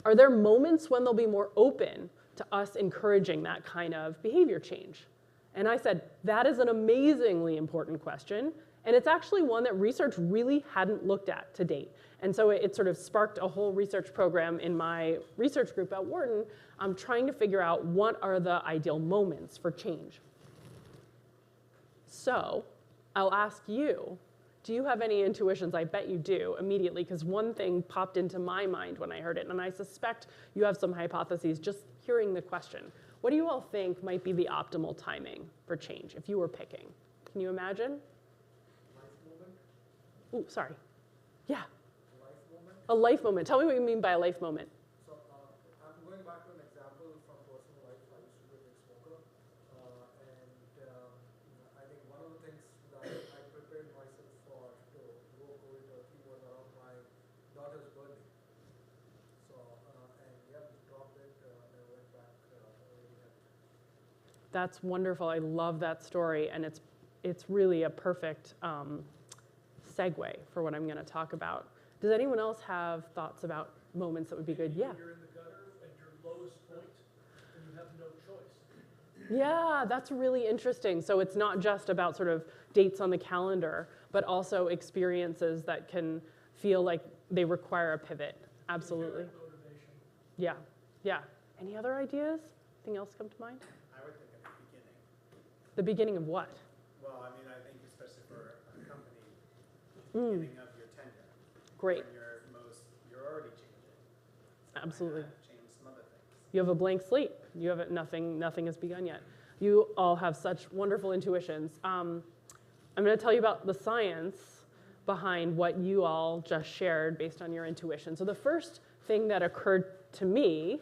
are there moments when they'll be more open to us encouraging that kind of behavior change? And I said, that is an amazingly important question. And it's actually one that research really hadn't looked at to date. And so it sort of sparked a whole research program in my research group at Wharton, trying to figure out what are the ideal moments for change. So I'll ask you, do you have any intuitions? I bet you do immediately, because one thing popped into my mind when I heard it, and I suspect you have some hypotheses just hearing the question. What do you all think might be the optimal timing for change if you were picking? Can you imagine? Life moment? Ooh, sorry. Yeah, Life moment? a life moment. Tell me what you mean by a life moment. So I'm going back to an example from personal life. I used to be a big smoker, I think one of the things that I prepared myself for to go cold turkey was around my daughter's birthday. So and yeah, we dropped it. I went back. That's wonderful. I love that story, and it's really a perfect segue for what I'm going to talk about. Does anyone else have thoughts about moments that would be good? Yeah. You're in the gutter at your lowest point, and you have no choice. Yeah, that's really interesting. So it's not just about sort of dates on the calendar, but also experiences that can feel like they require a pivot. Absolutely. Motivation. Yeah, yeah. Any other ideas? Anything else come to mind? I would think at the beginning. The beginning of what? Well, I mean, I think especially for a company, beginning of your tenure. Great. When you're already changing. Absolutely. Change some other things. You have a blank slate. You have nothing has begun yet. You all have such wonderful intuitions. I'm going to tell you about the science behind what you all just shared based on your intuition. So the first thing that occurred to me,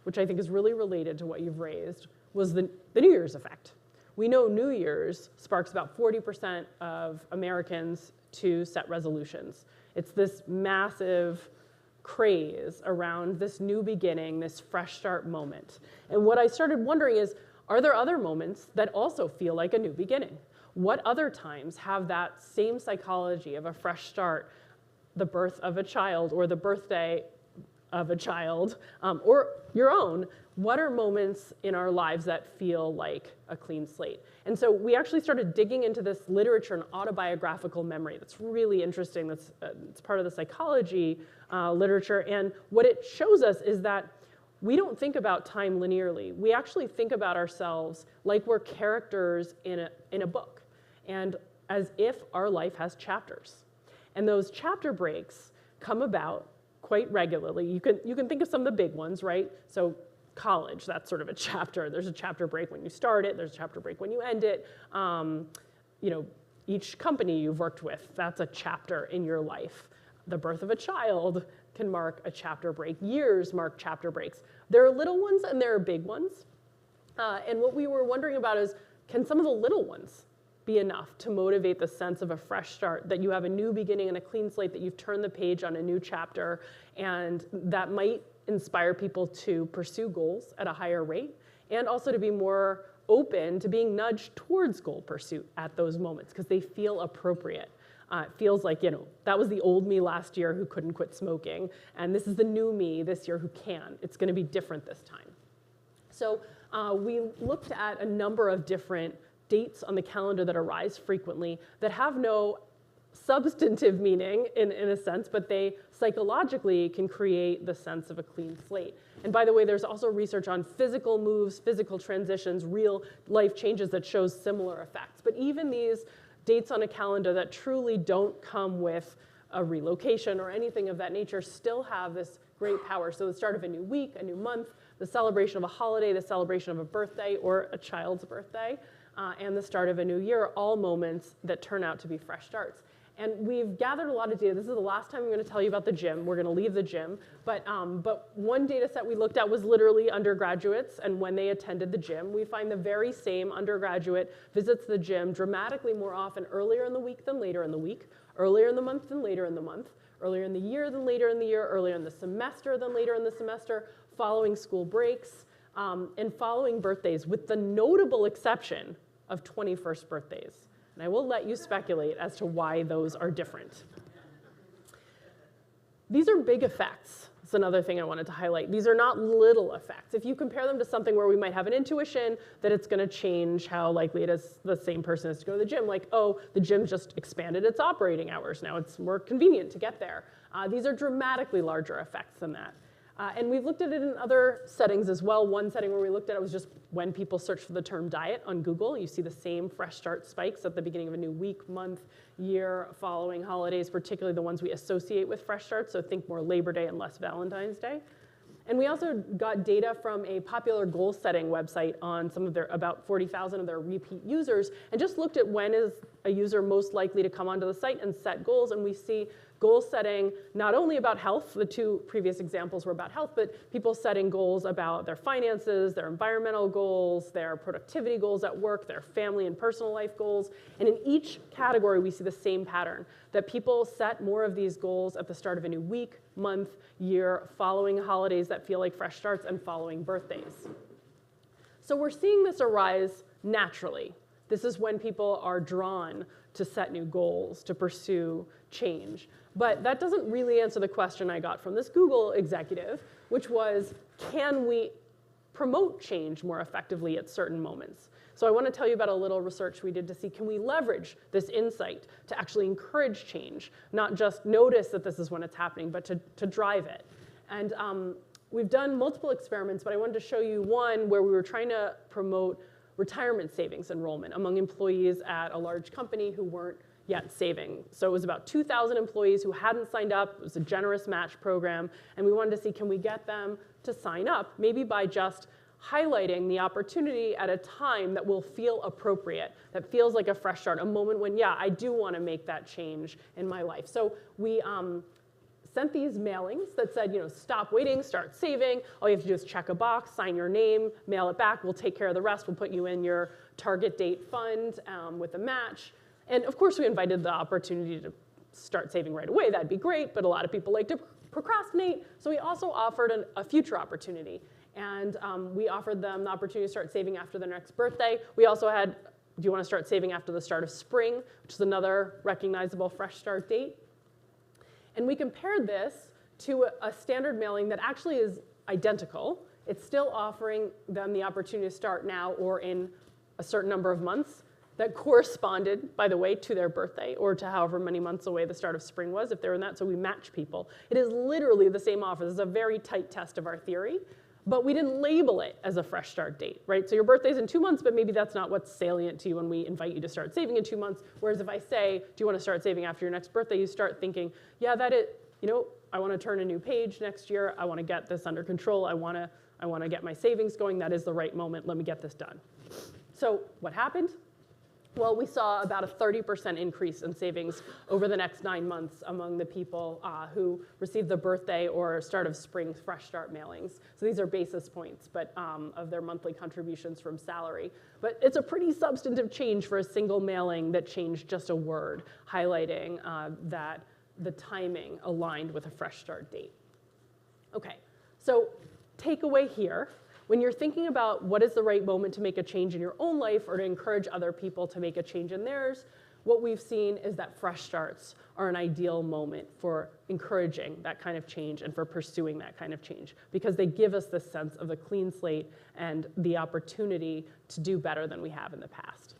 which I think is really related to what you've raised, was the New Year's effect. We know New Year's sparks about 40% of Americans to set resolutions. It's this massive craze around this new beginning, this fresh start moment. And what I started wondering is, are there other moments that also feel like a new beginning? What other times have that same psychology of a fresh start, the birth of a child or the birthday of a child, or your own? What are moments in our lives that feel like a clean slate? And so we actually started digging into this literature and autobiographical memory. That's really interesting. It's part of the psychology literature. And what it shows us is that we don't think about time linearly. We actually think about ourselves like we're characters in a book, and as if our life has chapters. And those chapter breaks come about quite regularly. You can think of some of the big ones, right? So college, that's sort of a chapter. There's a chapter break when you start it. There's a chapter break when you end it. Each company you've worked with, that's a chapter in your life. The birth of a child can mark a chapter break. Years mark chapter breaks. There are little ones and there are big ones. And what we were wondering about is, can some of the little ones be enough to motivate the sense of a fresh start, that you have a new beginning and a clean slate, that you've turned the page on a new chapter, and that might inspire people to pursue goals at a higher rate, and also to be more open to being nudged towards goal pursuit at those moments because they feel appropriate. It feels like, that was the old me last year who couldn't quit smoking, and this is the new me this year who can. It's going to be different this time. So we looked at a number of different dates on the calendar that arise frequently that have no substantive meaning in a sense, but they psychologically can create the sense of a clean slate. And by the way, there's also research on physical moves, physical transitions, real life changes that shows similar effects. But even these dates on a calendar that truly don't come with a relocation or anything of that nature still have this great power. So the start of a new week, a new month, the celebration of a holiday, the celebration of a birthday or a child's birthday, and the start of a new year, all moments that turn out to be fresh starts. And we've gathered a lot of data. This is the last time I'm going to tell you about the gym. We're going to leave the gym. But one data set we looked at was literally undergraduates and when they attended the gym. We find the very same undergraduate visits the gym dramatically more often earlier in the week than later in the week, earlier in the month than later in the month, earlier in the year than later in the year, earlier in the semester than later in the semester, following school breaks, and following birthdays, with the notable exception of 21st birthdays. And I will let you speculate as to why those are different. These are big effects. That's another thing I wanted to highlight. These are not little effects. If you compare them to something where we might have an intuition that it's going to change how likely it is the same person is to go to the gym, like, oh, the gym just expanded its operating hours. Now it's more convenient to get there. These are dramatically larger effects than that. And we've looked at it in other settings as well. One setting where we looked at it was just when people search for the term diet on Google. You see the same fresh start spikes at the beginning of a new week, month, year, following holidays, particularly the ones we associate with fresh starts. So think more Labor Day and less Valentine's Day. And we also got data from a popular goal setting website on some of their, about 40,000 of their repeat users, and just looked at when is a user most likely to come onto the site and set goals. And we see goal setting not only about health, the two previous examples were about health, but people setting goals about their finances, their environmental goals, their productivity goals at work, their family and personal life goals. And in each category, we see the same pattern, that people set more of these goals at the start of a new week, month, year, following holidays that feel like fresh starts, and following birthdays. So we're seeing this arise naturally. This is when people are drawn to set new goals, to pursue change. But that doesn't really answer the question I got from this Google executive, which was, can we promote change more effectively at certain moments? So I want to tell you about a little research we did to see, can we leverage this insight to actually encourage change, not just notice that this is when it's happening, but to drive it. And we've done multiple experiments, but I wanted to show you one where we were trying to promote retirement savings enrollment among employees at a large company who weren't yet saving. So it was about 2,000 employees who hadn't signed up. It was a generous match program, and we wanted to see, can we get them to sign up, maybe by just highlighting the opportunity at a time that will feel appropriate, that feels like a fresh start, a moment when, yeah, I do want to make that change in my life. So we sent these mailings that said, stop waiting, start saving. All you have to do is check a box, sign your name, mail it back. We'll take care of the rest. We'll put you in your target date fund with a match. And of course, we invited the opportunity to start saving right away. That'd be great, but a lot of people like to procrastinate. So we also offered a future opportunity. And we offered them the opportunity to start saving after their next birthday. We also had, do you want to start saving after the start of spring, which is another recognizable fresh start date. And we compared this to a standard mailing that actually is identical. It's still offering them the opportunity to start now or in a certain number of months that corresponded, by the way, to their birthday or to however many months away the start of spring was, if they were in that. So we match people. It is literally the same offer. This is a very tight test of our theory. But we didn't label it as a fresh start date, right? So your birthday's in 2 months, but maybe that's not what's salient to you when we invite you to start saving in 2 months. Whereas if I say, do you want to start saving after your next birthday, you start thinking, yeah, I want to turn a new page next year. I want to get this under control. I want to get my savings going. That is the right moment. Let me get this done. So what happened? Well, we saw about a 30% increase in savings over the next 9 months among the people who received the birthday or start of spring fresh start mailings. So these are basis points, but of their monthly contributions from salary. But it's a pretty substantive change for a single mailing that changed just a word, highlighting that the timing aligned with a fresh start date. Okay, so takeaway here. When you're thinking about what is the right moment to make a change in your own life or to encourage other people to make a change in theirs, what we've seen is that fresh starts are an ideal moment for encouraging that kind of change and for pursuing that kind of change because they give us this sense of a clean slate and the opportunity to do better than we have in the past.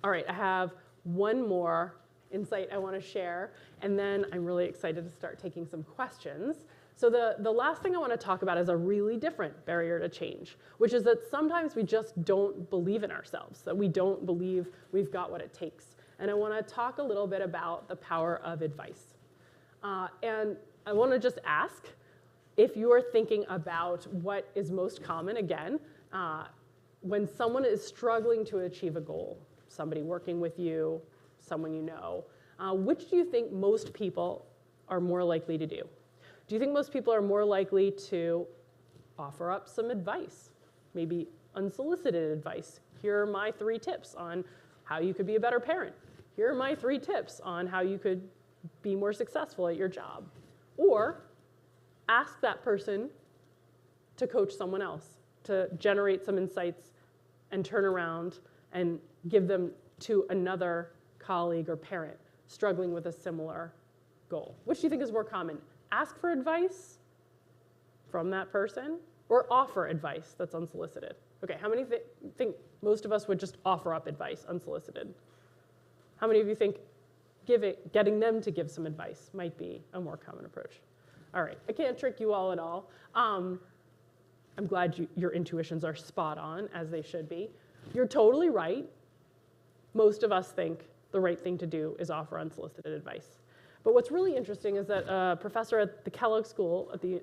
All right, I have one more insight I want to share, and then I'm really excited to start taking some questions. So the last thing I want to talk about is a really different barrier to change, which is that sometimes we just don't believe in ourselves, that we don't believe we've got what it takes. And I want to talk a little bit about the power of advice. And I want to just ask if you are thinking about what is most common, again, when someone is struggling to achieve a goal, somebody working with you, someone you know, which do you think most people are more likely to do? Do you think most people are more likely to offer up some advice, maybe unsolicited advice? Here are my 3 tips on how you could be a better parent. Here are my 3 tips on how you could be more successful at your job. Or ask that person to coach someone else, to generate some insights and turn around and give them to another colleague or parent struggling with a similar goal. Which do you think is more common? Ask for advice from that person or offer advice that's unsolicited? Okay, how many think most of us would just offer up advice unsolicited? How many of you think getting them to give some advice might be a more common approach? All right, I can't trick you all at all. I'm glad your intuitions are spot on, as they should be. You're totally right. Most of us think the right thing to do is offer unsolicited advice. But what's really interesting is that a professor at the Kellogg School at the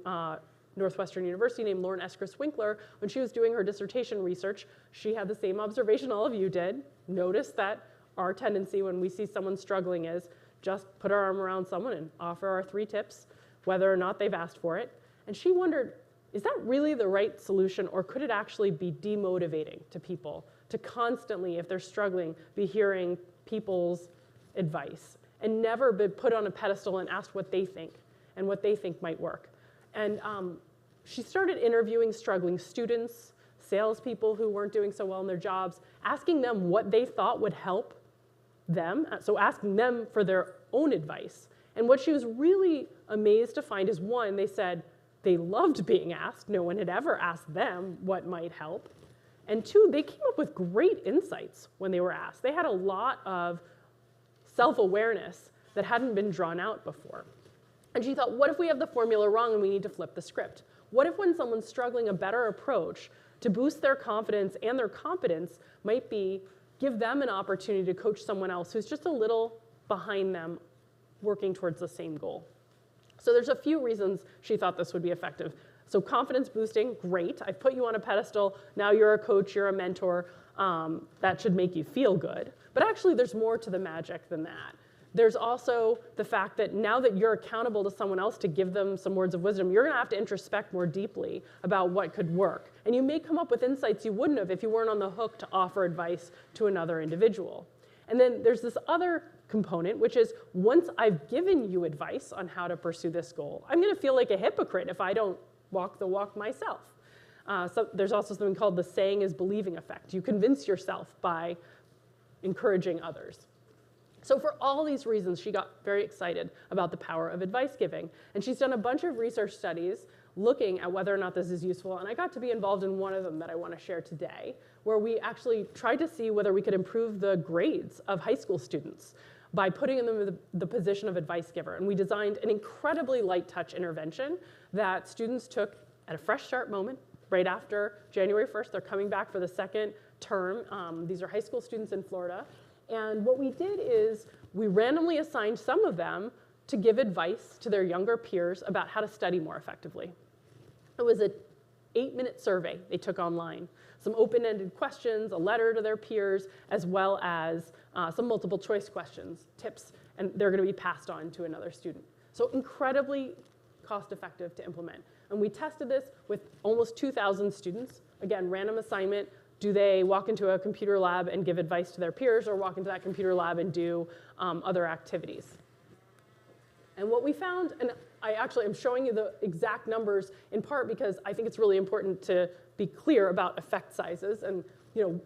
Northwestern University named Lauren Eskris Winkler, when she was doing her dissertation research, she had the same observation all of you did. Notice that our tendency when we see someone struggling is just put our arm around someone and offer our 3 tips, whether or not they've asked for it. And she wondered, is that really the right solution, or could it actually be demotivating to people to constantly, if they're struggling, be hearing people's advice and never be put on a pedestal and asked what they think and what they think might work? And she started interviewing struggling students, salespeople who weren't doing so well in their jobs, asking them what they thought would help them, so asking them for their own advice. And what she was really amazed to find is, one, they said they loved being asked. No one had ever asked them what might help. And 2, they came up with great insights when they were asked. They had a lot of self-awareness that hadn't been drawn out before. And she thought, what if we have the formula wrong and we need to flip the script? What if when someone's struggling, a better approach to boost their confidence and their competence might be give them an opportunity to coach someone else who's just a little behind them working towards the same goal? So there's a few reasons she thought this would be effective. So confidence boosting, great. I've put you on a pedestal. Now you're a coach, you're a mentor. That should make you feel good. But actually, there's more to the magic than that. There's also the fact that now that you're accountable to someone else to give them some words of wisdom, you're going to have to introspect more deeply about what could work. And you may come up with insights you wouldn't have if you weren't on the hook to offer advice to another individual. And then there's this other component, which is once I've given you advice on how to pursue this goal, I'm going to feel like a hypocrite if I don't walk the walk myself. So there's also something called the saying is believing effect. You convince yourself by encouraging others. So for all these reasons, she got very excited about the power of advice giving. And she's done a bunch of research studies looking at whether or not this is useful. And I got to be involved in one of them that I want to share today, where we actually tried to see whether we could improve the grades of high school students by putting them in the position of advice giver. And we designed an incredibly light touch intervention that students took at a fresh start moment right after January 1st. They're coming back for the second term. These are high school students in Florida. And what we did is we randomly assigned some of them to give advice to their younger peers about how to study more effectively. It was an 8-minute survey they took online, some open-ended questions, a letter to their peers, as well as some multiple choice questions, tips, and they're going to be passed on to another student. So incredibly cost-effective to implement. And we tested this with almost 2,000 students. Again, random assignment. Do they walk into a computer lab and give advice to their peers, or walk into that computer lab and do other activities? And what we found, and I actually am showing you the exact numbers in part because I think it's really important to be clear about effect sizes and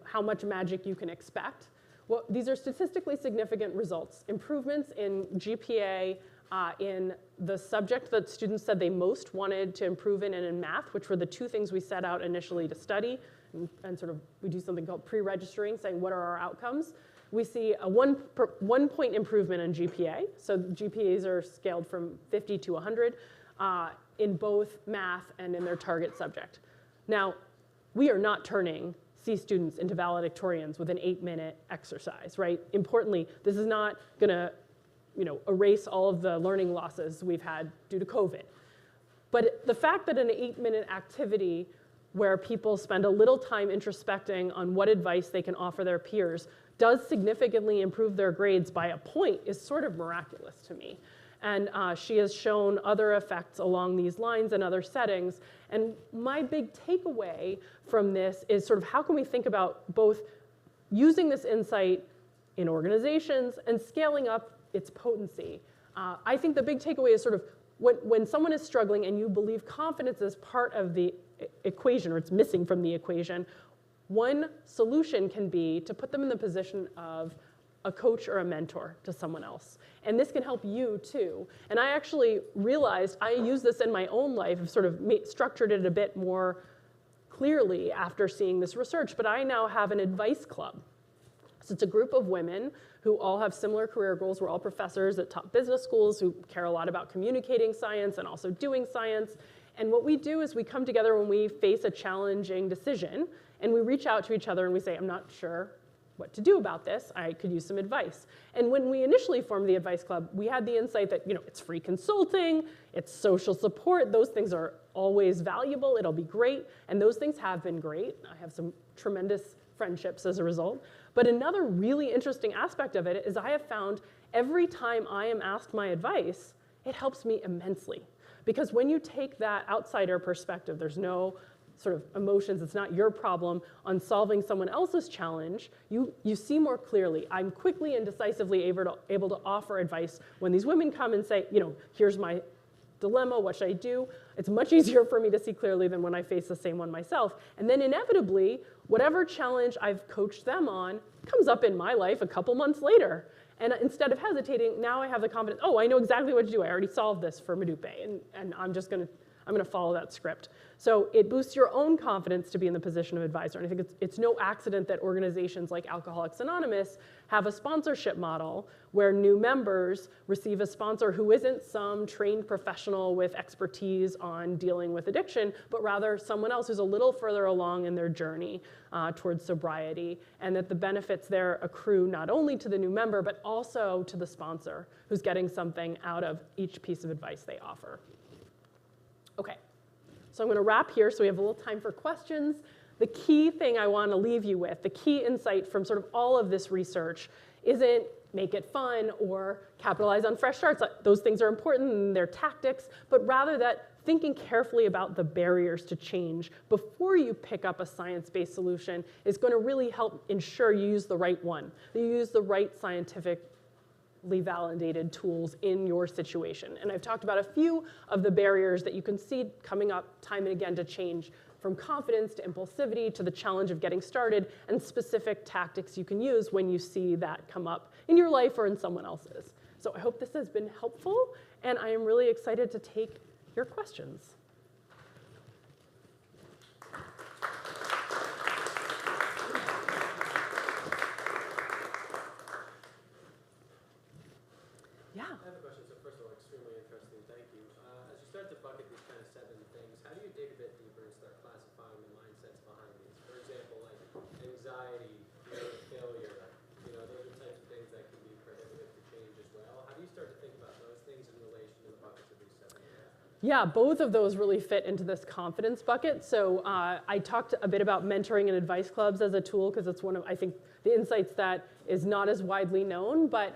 how much magic you can expect. Well, these are statistically significant results. Improvements in GPA in the subject that students said they most wanted to improve in, and in math, which were the 2 things we set out initially to study. And sort of we do something called pre-registering, saying what are our outcomes. We see a 1 point improvement in GPA. So GPAs are scaled from 50 to 100 in both math and in their target subject. Now, we are not turning C students into valedictorians with an 8-minute exercise, right? Importantly, this is not going to erase all of the learning losses we've had due to COVID. But the fact that an 8-minute activity where people spend a little time introspecting on what advice they can offer their peers does significantly improve their grades by a point is sort of miraculous to me. And she has shown other effects along these lines in other settings. And my big takeaway from this is sort of how can we think about both using this insight in organizations and scaling up its potency. I think the big takeaway is sort of when someone is struggling and you believe confidence is part of the equation, or it's missing from the equation, one solution can be to put them in the position of a coach or a mentor to someone else. And this can help you too. And I actually realized I use this in my own life, I've sort of structured it a bit more clearly after seeing this research, but I now have an advice club. So it's a group of women who all have similar career goals. We're all professors at top business schools who care a lot about communicating science and also doing science. And what we do is we come together when we face a challenging decision, and we reach out to each other and we say, I'm not sure what to do about this. I could use some advice. And when we initially formed the Advice Club, we had the insight that, it's free consulting, it's social support. Those things are always valuable. It'll be great. And those things have been great. I have some tremendous friendships as a result. But another really interesting aspect of it is I have found every time I am asked my advice, it helps me immensely. Because when you take that outsider perspective, there's no sort of emotions, it's not your problem, on solving someone else's challenge, you see more clearly. I'm quickly and decisively able to offer advice when these women come and say, here's my dilemma, what should I do? It's much easier for me to see clearly than when I face the same one myself. And then inevitably, whatever challenge I've coached them on comes up in my life a couple months later. And instead of hesitating, now I have the confidence, I know exactly what to do. I already solved this for Madupe, and I'm going to follow that script. So it boosts your own confidence to be in the position of advisor. And I think it's no accident that organizations like Alcoholics Anonymous have a sponsorship model where new members receive a sponsor who isn't some trained professional with expertise on dealing with addiction, but rather someone else who's a little further along in their journey towards sobriety, and that the benefits there accrue not only to the new member, but also to the sponsor who's getting something out of each piece of advice they offer. Okay, so I'm going to wrap here so we have a little time for questions. The key thing I want to leave you with, the key insight from sort of all of this research isn't make it fun or capitalize on fresh starts. Those things are important and they're tactics, but rather that thinking carefully about the barriers to change before you pick up a science-based solution is going to really help ensure you use the right one, that you use the right scientifically validated tools in your situation. And I've talked about a few of the barriers that you can see coming up time and again to change, from confidence to impulsivity to the challenge of getting started, and specific tactics you can use when you see that come up in your life or in someone else's. So I hope this has been helpful, and I am really excited to take your questions. Yeah. I have a question. So first of all, extremely interesting. Thank you. As you start to bucket these kind of 7 things, how do you dig a bit deeper and start classifying the mindsets behind these? For example, like anxiety, fear of failure, those are types of things that can be prohibitive to change as well. How do you start to think about those things in relation to the buckets of these 7 areas? Yeah, both of those really fit into this confidence bucket. So I talked a bit about mentoring and advice clubs as a tool because it's one of, I think, the insights that is not as widely known, but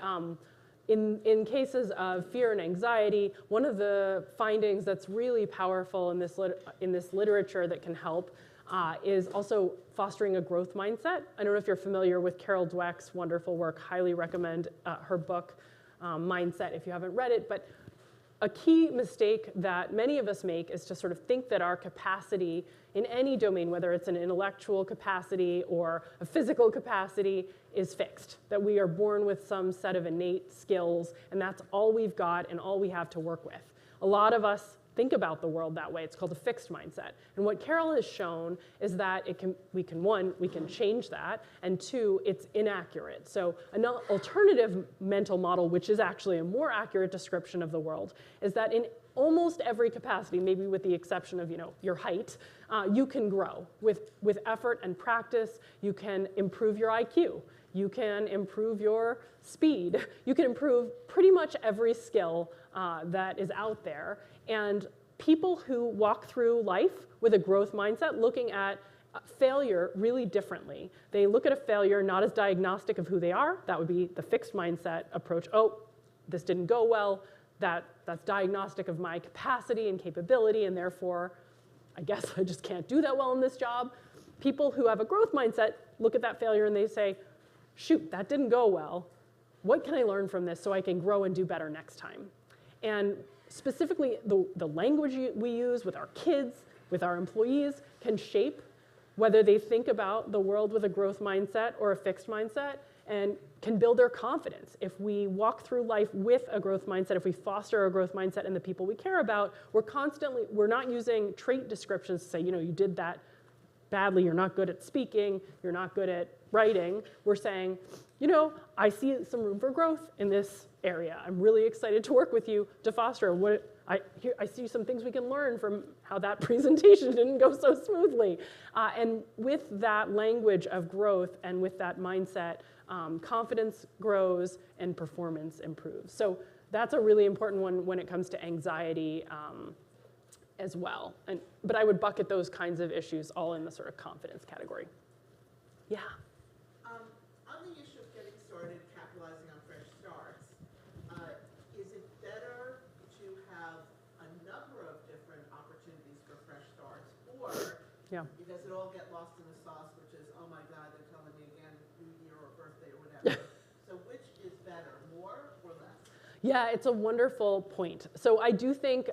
in cases of fear and anxiety, one of the findings that's really powerful in this literature that can help is also fostering a growth mindset. I don't know if you're familiar with Carol Dweck's wonderful work. Highly recommend her book, Mindset, if you haven't read it. But a key mistake that many of us make is to sort of think that our capacity in any domain, whether it's an intellectual capacity or a physical capacity, is fixed, that we are born with some set of innate skills, and that's all we've got and all we have to work with. A lot of us think about the world that way. It's called a fixed mindset. And what Carol has shown is that we can change that, and 2, it's inaccurate. So an alternative mental model, which is actually a more accurate description of the world, is that in almost every capacity, maybe with the exception of your height, you can grow. With effort and practice, you can improve your IQ. You can improve your speed. You can improve pretty much every skill that is out there. And people who walk through life with a growth mindset, looking at failure really differently. They look at a failure not as diagnostic of who they are. That would be the fixed mindset approach. Oh, this didn't go well. That's diagnostic of my capacity and capability, and therefore, I guess I just can't do that well in this job. People who have a growth mindset look at that failure and they say, shoot, that didn't go well. What can I learn from this so I can grow and do better next time? And specifically, the language we use with our kids, with our employees, can shape whether they think about the world with a growth mindset or a fixed mindset, and can build their confidence. If we walk through life with a growth mindset, if we foster a growth mindset in the people we care about, we're not using trait descriptions to say, you did that badly, you're not good at speaking, you're not good at writing, we're saying, you know, I see some room for growth in this area. I'm really excited to work with you to foster what I see some things we can learn from how that presentation didn't go so smoothly. And with that language of growth and with that mindset, confidence grows and performance improves. So that's a really important one when it comes to anxiety as well. But I would bucket those kinds of issues all in the sort of confidence category. Yeah. On the issue of getting started, capitalizing on fresh starts, is it better to have a number of different opportunities for fresh starts, or does it all get lost in the sauce, which is, oh my God, they're telling me again, New Year or birthday or whatever. So which is better, more or less? Yeah, it's a wonderful point. So I do think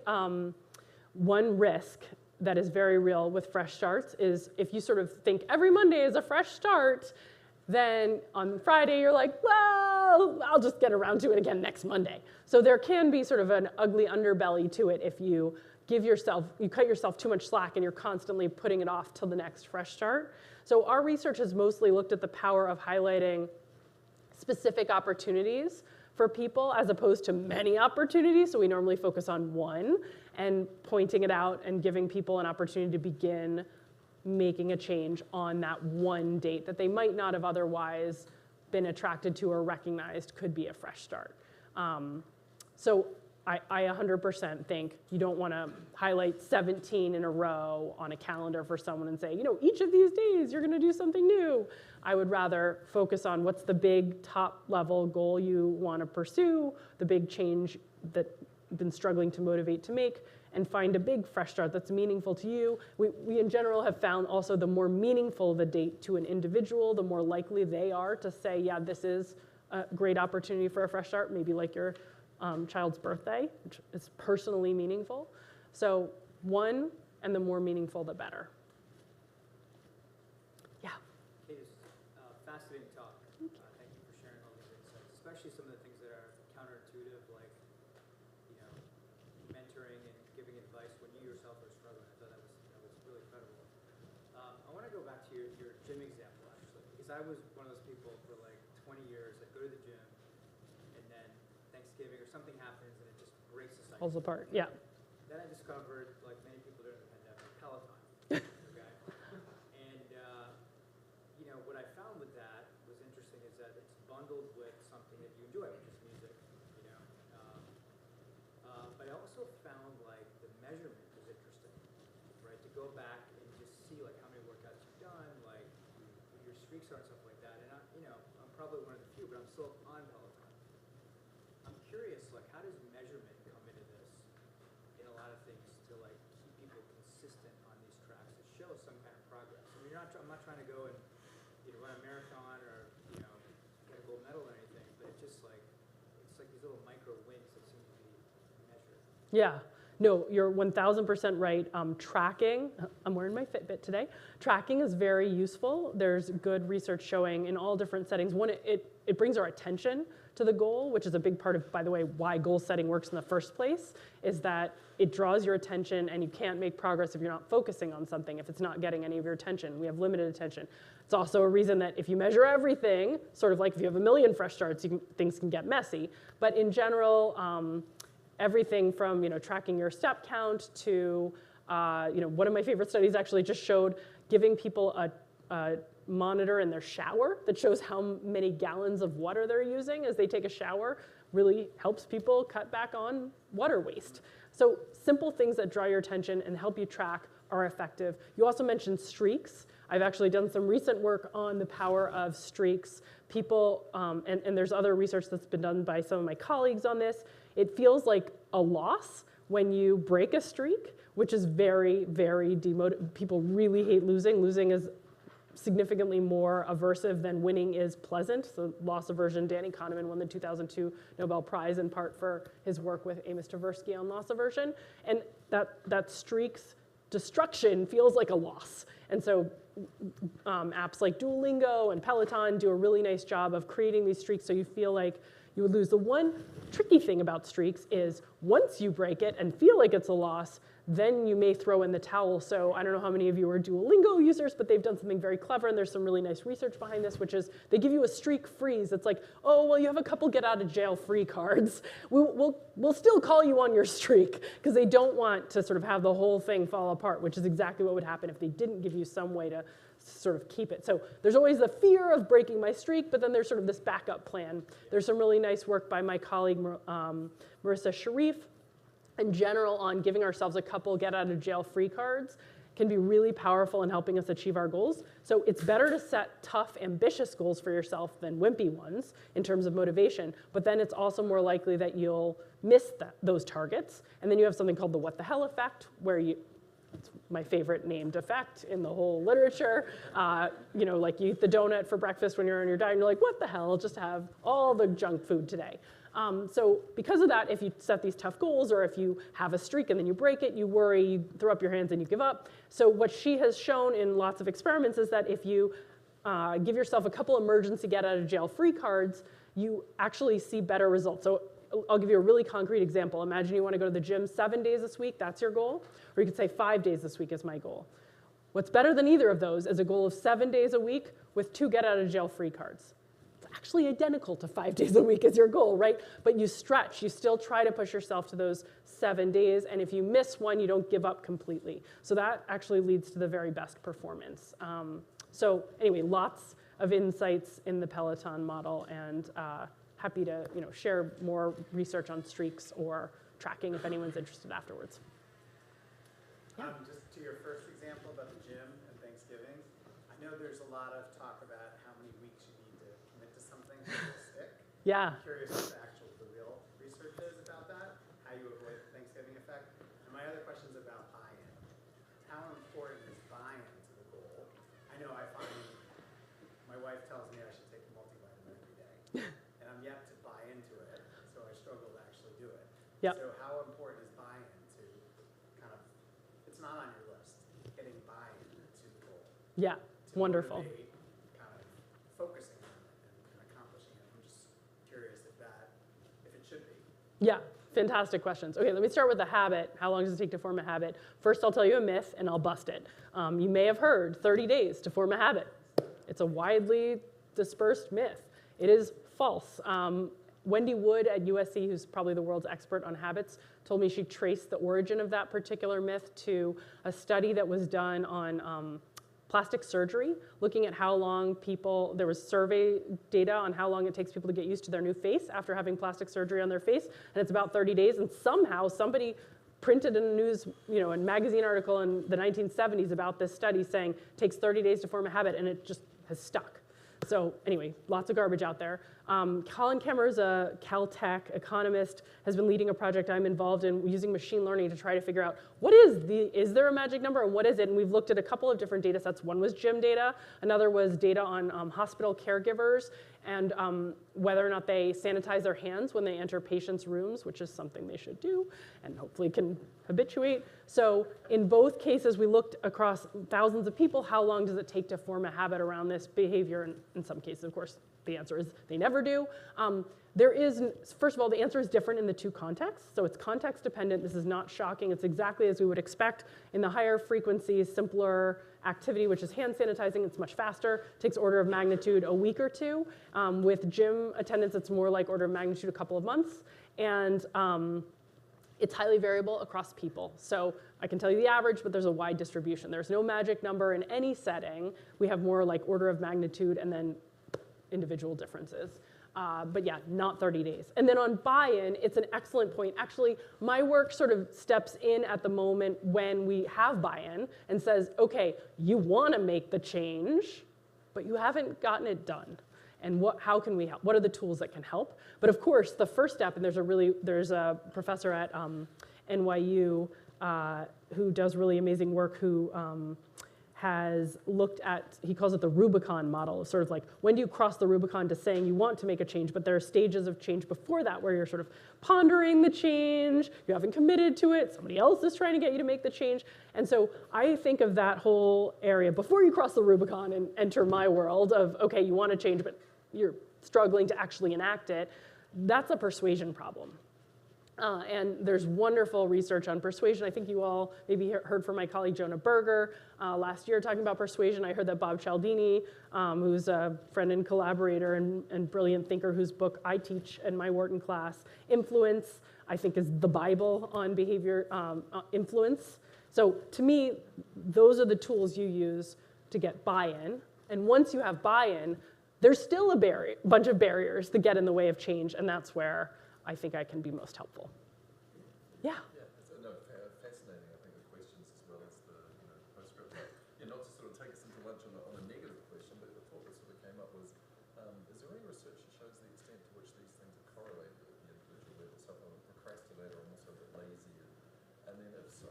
one risk that is very real with fresh starts is if you sort of think every Monday is a fresh start, then on Friday you're like, well, I'll just get around to it again next Monday. So there can be sort of an ugly underbelly to it if you cut yourself too much slack and you're constantly putting it off till the next fresh start. So our research has mostly looked at the power of highlighting specific opportunities for people as opposed to many opportunities. So we normally focus on one and pointing it out and giving people an opportunity to begin making a change on that one date that they might not have otherwise been attracted to or recognized could be a fresh start. So I 100% think you don't want to highlight 17 in a row on a calendar for someone and say, you know, each of these days you're going to do something new. I would rather focus on what's the big top level goal you want to pursue, the big change that you've been struggling to motivate to make, and find a big fresh start that's meaningful to you. We in general have found also the more meaningful the date to an individual, the more likely they are to say, yeah, this is a great opportunity for a fresh start, maybe like your child's birthday, which is personally meaningful. So one, and the more meaningful, the better. Yeah. Katy, fascinating talk. Thank you for sharing all these insights, especially some of the things that are counterintuitive, like, you know, mentoring and giving advice when you yourself are struggling. I thought that was really credible. I want to go back to your gym example, actually, because I was one of those people for like 20 years that go to the gym, and then Thanksgiving or something happens and it just breaks the cycle. Falls apart, yeah. Then I discovered, like many people during the pandemic, Peloton. Okay? And, you know, what I found with that was interesting is that it's bundled with something that you enjoy, which is music, you know. But I also found, like, the measurement was interesting, right? To go back and just see, like, how many workouts you've done, like, what your streaks are and stuff like that. And, you know, I'm probably one of the few, but I'm still on Peloton. I'm curious, like, how does measurement come into this in a lot of things to, like, keep people consistent on these tracks to show some kind of progress? I mean, I'm not trying to go and, you know, run a marathon or, you know, get a gold medal or anything, but it's just like, it's like these little micro wins that seem to be measured. Yeah. No, you're 1,000% right. Tracking, I'm wearing my Fitbit today. Tracking is very useful. There's good research showing in all different settings. One, it brings our attention to the goal, which is a big part of, by the way, why goal setting works in the first place, is that it draws your attention and you can't make progress if you're not focusing on something, if it's not getting any of your attention. We have limited attention. It's also a reason that if you measure everything, sort of like if you have a million fresh starts, things can get messy. But in general, everything from, you know, tracking your step count to, you know, one of my favorite studies actually just showed giving people a monitor in their shower that shows how many gallons of water they're using as they take a shower really helps people cut back on water waste. So simple things that draw your attention and help you track are effective. You also mentioned streaks. I've actually done some recent work on the power of streaks. People, and there's other research that's been done by some of my colleagues on this. It feels like a loss when you break a streak, which is very, very demotivating. People really hate losing. Losing is significantly more aversive than winning is pleasant. So loss aversion, Danny Kahneman won the 2002 Nobel Prize in part for his work with Amos Tversky on loss aversion. And that streak's destruction feels like a loss. And so apps like Duolingo and Peloton do a really nice job of creating these streaks so you feel like you would lose. The one tricky thing about streaks is once you break it and feel like it's a loss, then you may throw in the towel. So I don't know how many of you are Duolingo users, but they've done something very clever, and there's some really nice research behind this, which is they give you a streak freeze. It's like, oh, well, you have a couple get out of jail free cards. We'll still call you on your streak, because they don't want to sort of have the whole thing fall apart, which is exactly what would happen if they didn't give you some way to sort of keep it. So there's always the fear of breaking my streak, but then there's sort of this backup plan. There's some really nice work by my colleague, Marissa Sharif, in general on giving ourselves a couple get out of jail free cards can be really powerful in helping us achieve our goals. So it's better to set tough, ambitious goals for yourself than wimpy ones in terms of motivation, but then it's also more likely that you'll miss those targets. And then you have something called the what the hell effect, where it's my favorite named effect in the whole literature. Like you eat the donut for breakfast when you're on your diet, and you're like, what the hell, just have all the junk food today. So because of that, if you set these tough goals, or if you have a streak and then you break it, you worry, you throw up your hands and you give up. So what she has shown in lots of experiments is that if you give yourself a couple emergency get out of jail free cards, you actually see better results. So I'll give you a really concrete example. Imagine you want to go to the gym 7 days this week, that's your goal. Or you could say 5 days this week is my goal. What's better than either of those is a goal of 7 days a week with 2 get out of jail free cards. Actually identical to 5 days a week as your goal, right? But you stretch, you still try to push yourself to those 7 days, and if you miss one, you don't give up completely. So that actually leads to the very best performance. So anyway, lots of insights in the Peloton model, and happy to share more research on streaks or tracking if anyone's interested afterwards. Just to your first example about the gym and Thanksgiving, I know there's a lot of talk about how many weeks you need to commit to something to stick. Yeah. I'm curious what the real research is about that, how you avoid the Thanksgiving effect. And my other question is about buy-in. How important is buy-in to the goal? I know I find my wife tells me I should take a multivitamin every day, and I'm yet to buy into it, so I struggle to actually do it. Yep. So how important is buy-in to kind of, it's not on your list, getting buy-in to the goal? Yeah, To wonderful. motivate, kind of focusing on it and accomplishing it. I'm just curious if it should be. Yeah, fantastic questions. Okay, let me start with the habit. How long does it take to form a habit? First, I'll tell you a myth, and I'll bust it. You may have heard 30 days to form a habit. It's a widely dispersed myth. It is false. Wendy Wood at USC, who's probably the world's expert on habits, told me she traced the origin of that particular myth to a study that was done on plastic surgery, looking at how long there was survey data on how long it takes people to get used to their new face after having plastic surgery on their face, and it's about 30 days, and somehow somebody printed in a news, a magazine article in the 1970s about this study saying it takes 30 days to form a habit, and it just has stuck. So anyway, lots of garbage out there. Colin Kemmer's a Caltech economist, has been leading a project I'm involved in using machine learning to try to figure out is there a magic number and what is it? And we've looked at a couple of different data sets. One was gym data, another was data on hospital caregivers and whether or not they sanitize their hands when they enter patients' rooms, which is something they should do and hopefully can habituate. So in both cases, we looked across thousands of people, how long does it take to form a habit around this behavior? And in some cases, of course, the answer is they never do. First of all, the answer is different in the two contexts. So it's context dependent. This is not shocking. It's exactly as we would expect. In the higher frequency, simpler activity, which is hand sanitizing, it's much faster. It takes order of magnitude a week or two. With gym attendance, it's more like order of magnitude a couple of months. And it's highly variable across people. So I can tell you the average, but there's a wide distribution. There's no magic number in any setting. We have more like order of magnitude and then individual differences. But yeah, not 30 days. And then on buy-in, it's an excellent point. Actually, my work sort of steps in at the moment when we have buy-in and says, okay, you want to make the change, but you haven't gotten it done. And how can we help? What are the tools that can help? But of course, the first step, and there's a professor at NYU who does really amazing work who has looked at, he calls it the Rubicon model, sort of like when do you cross the Rubicon to saying you want to make a change, but there are stages of change before that where you're sort of pondering the change, you haven't committed to it, somebody else is trying to get you to make the change. And so I think of that whole area before you cross the Rubicon and enter my world of, okay, you want to change, but you're struggling to actually enact it. That's a persuasion problem. And there's wonderful research on persuasion. I think you all maybe heard from my colleague Jonah Berger last year talking about persuasion. I heard that Bob Cialdini, who's a friend and collaborator and brilliant thinker whose book I teach in my Wharton class, Influence, I think is the Bible on behavior influence. So to me, those are the tools you use to get buy-in. And once you have buy-in, there's still a bunch of barriers that get in the way of change, and that's where I think I can be most helpful. Yeah. Fascinating, I think, the questions as well as the postscript. Not to sort of take us into lunch on a negative question, but the thought that sort of came up was, is there any research that shows the extent to which these things are correlated at the individual level? So if I'm a procrastinator, I'm also a bit lazy. And then if so,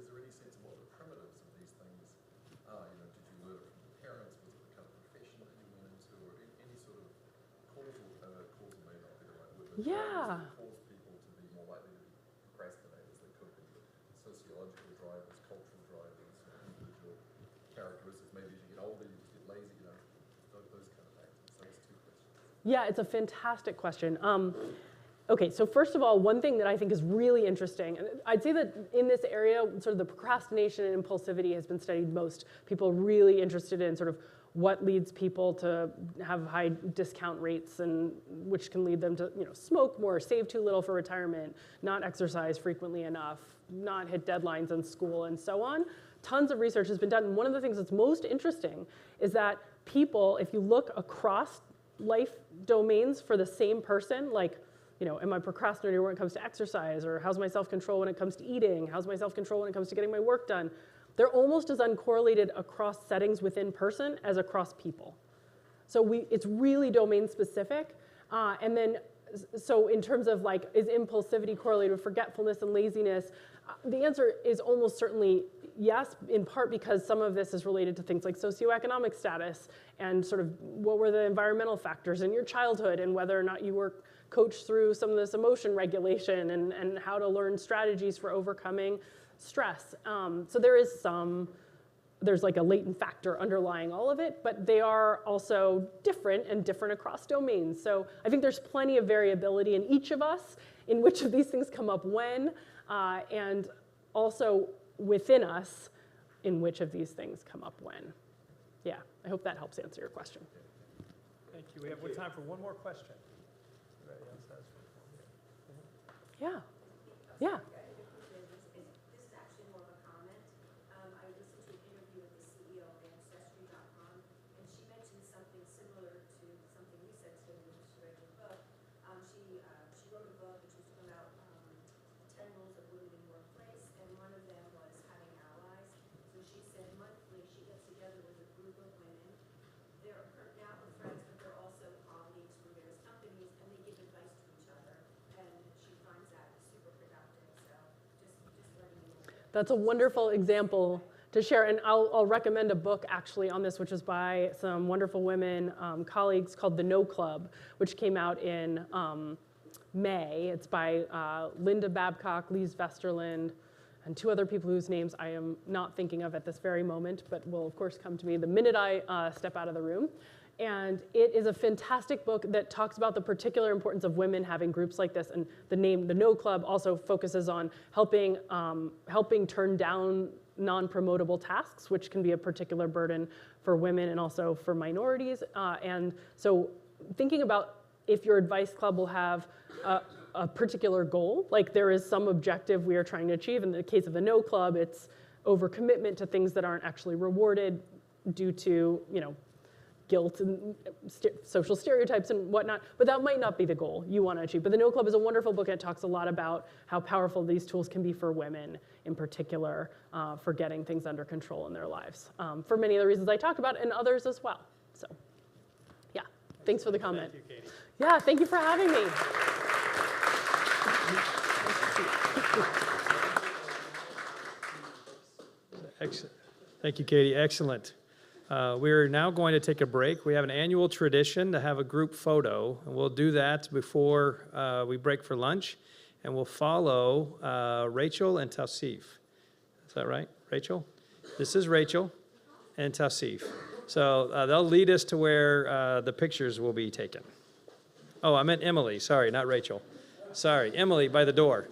is there any sense of what the primitives of these things are? Did you learn it from the parents? Was it the kind of profession that you went into? Or any sort of causal may not be the right word. Yeah. Cause people to be more likely to be procrastinators. They could be sociological drivers, cultural drivers, individual characteristics. Maybe as you get older, you get lazy, those kind of factors. So that's two questions. Yeah, it's a fantastic question. Okay, so first of all, one thing that I think is really interesting, and I'd say that in this area, sort of the procrastination and impulsivity has been studied most. People are really interested in sort of what leads people to have high discount rates and which can lead them to smoke more, save too little for retirement, not exercise frequently enough, not hit deadlines in school, and so on. Tons of research has been done, and one of the things that's most interesting is that people, if you look across life domains for the same person, like, am I procrastinating when it comes to exercise, or how's my self-control when it comes to eating, how's my self-control when it comes to getting my work done, they're almost as uncorrelated across settings within person as across people. So it's really domain specific. And then, so in terms of is impulsivity correlated with forgetfulness and laziness? The answer is almost certainly yes, in part because some of this is related to things like socioeconomic status and sort of what were the environmental factors in your childhood and whether or not you were coached through some of this emotion regulation and how to learn strategies for overcoming stress. So there's like a latent factor underlying all of it, but they are also different and different across domains. So I think there's plenty of variability in each of us in which of these things come up when, and also within us in which of these things come up when. Yeah, I hope that helps answer your question. Thank you. We have time for one more question. Anybody else has one? Yeah. Yeah. This is actually more of a comment. I listened to an interview with the CEO of Ancestry.com, and she mentioned something similar to something you said to me when she read your book. She wrote a book which was about 10 rules of women in the workplace, and one of them was having allies. So she said monthly she gets together with a group of women. They're now her friends, but they're also colleagues from various companies, and they give advice to each other. And she finds that super productive. So just letting you know. That's a wonderful example to share, and I'll recommend a book actually on this, which is by some wonderful women colleagues called The No Club, which came out in May. It's by Linda Babcock, Lise Vesterland, and two other people whose names I am not thinking of at this very moment, but will of course come to me the minute I step out of the room. And it is a fantastic book that talks about the particular importance of women having groups like this. And the name, The No Club, also focuses on helping turn down non-promotable tasks, which can be a particular burden for women and also for minorities. And so thinking about if your advice club will have a particular goal, like there is some objective we are trying to achieve. In the case of the No Club, it's overcommitment to things that aren't actually rewarded due to, guilt and social stereotypes and whatnot, but that might not be the goal you want to achieve. But The No Club is a wonderful book, and it talks a lot about how powerful these tools can be for women in particular, for getting things under control in their lives, for many of the reasons I talked about and others as well. So, yeah, thanks for the comment. Thank you, Katy. Yeah, thank you for having me. Excellent. Thank you, Katy. Excellent. We're now going to take a break. We have an annual tradition to have a group photo, and we'll do that before we break for lunch, and we'll follow Rachel and Tausif. Is that right, Rachel? This is Rachel and Tausif. So they'll lead us to where the pictures will be taken. Oh, I meant Emily. Sorry, not Rachel. Sorry, Emily by the door.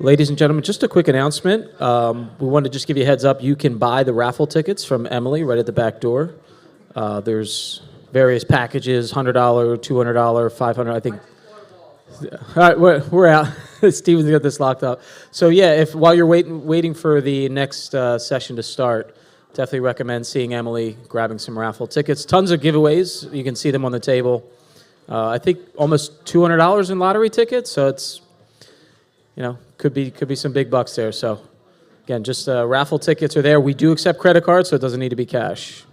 Ladies and gentlemen, just a quick announcement. We wanted to just give you a heads up. You can buy the raffle tickets from Emily right at the back door. There's various packages, $100, $200, $500, I think. All right, we're out. Steven's got this locked up. So yeah, if while you're waiting for the next session to start, definitely recommend seeing Emily, grabbing some raffle tickets. Tons of giveaways. You can see them on the table. I think almost $200 in lottery tickets. So it's, could be some big bucks there. So again, just raffle tickets are there. We do accept credit cards, so it doesn't need to be cash.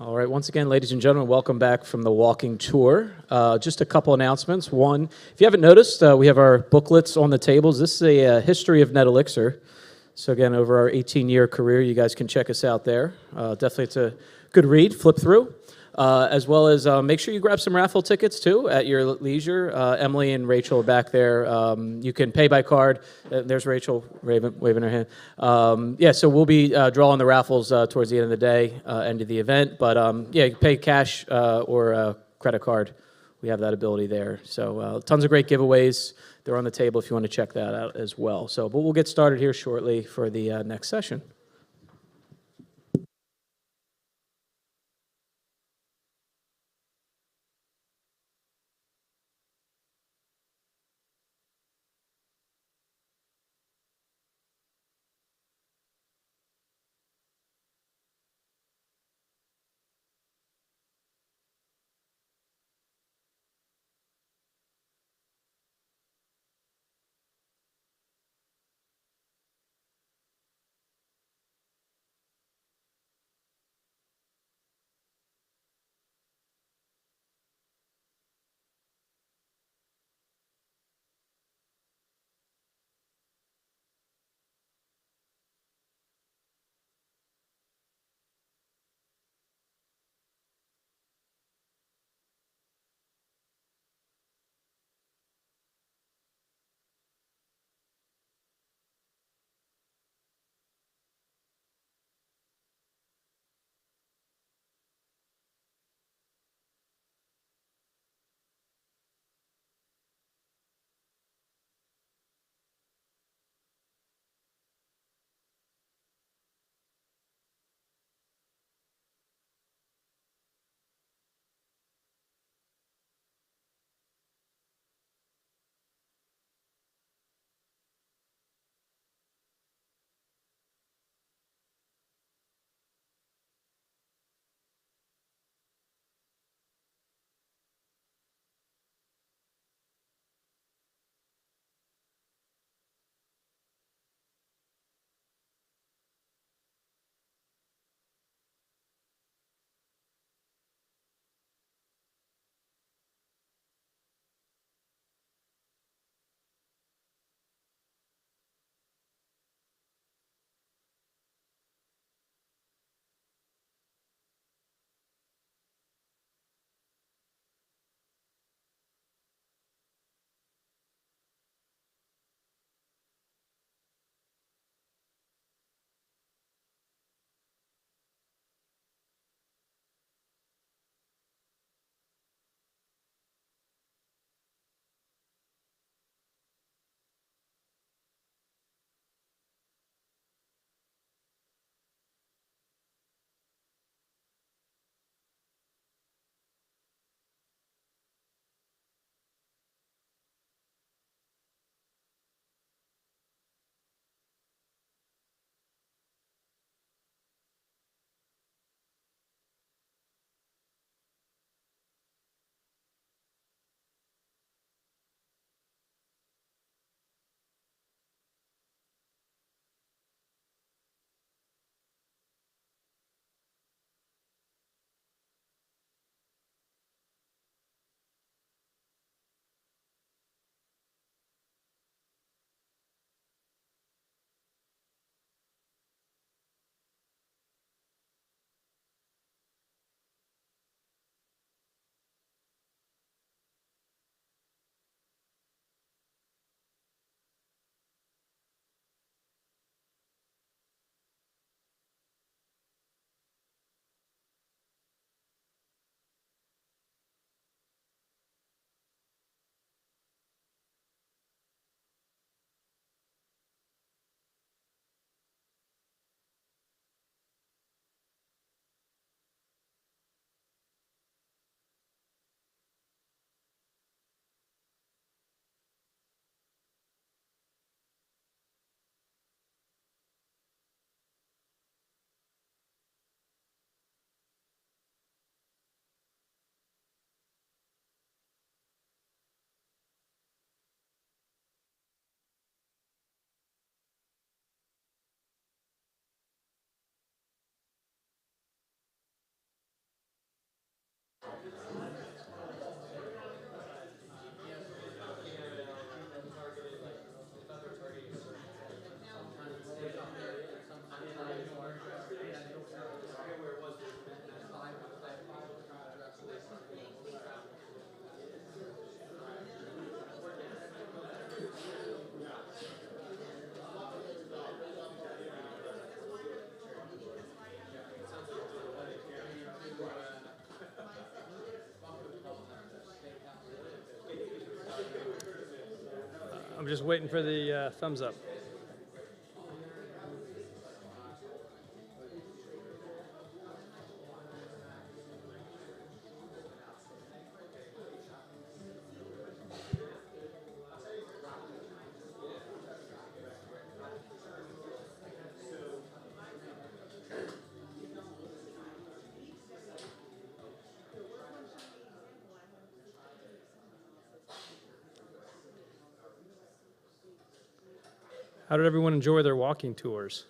All right, once again, ladies and gentlemen, welcome back from the walking tour. Just a couple announcements. One, if you haven't noticed, we have our booklets on the tables. This is a history of NetElixir. So again, over our 18-year career, you guys can check us out there. Definitely it's a good read, flip through. As well as make sure you grab some raffle tickets too at your leisure. Emily and Rachel are back there. You can pay by card. There's Rachel waving her hand. Yeah, so we'll be drawing the raffles towards the end of the day, end of the event. But yeah, you can pay cash or credit card. We have that ability there. So tons of great giveaways. They're on the table if you want to check that out as well. So, but we'll get started here shortly for the next session. I'm just waiting for the thumbs up. How did everyone enjoy their walking tours?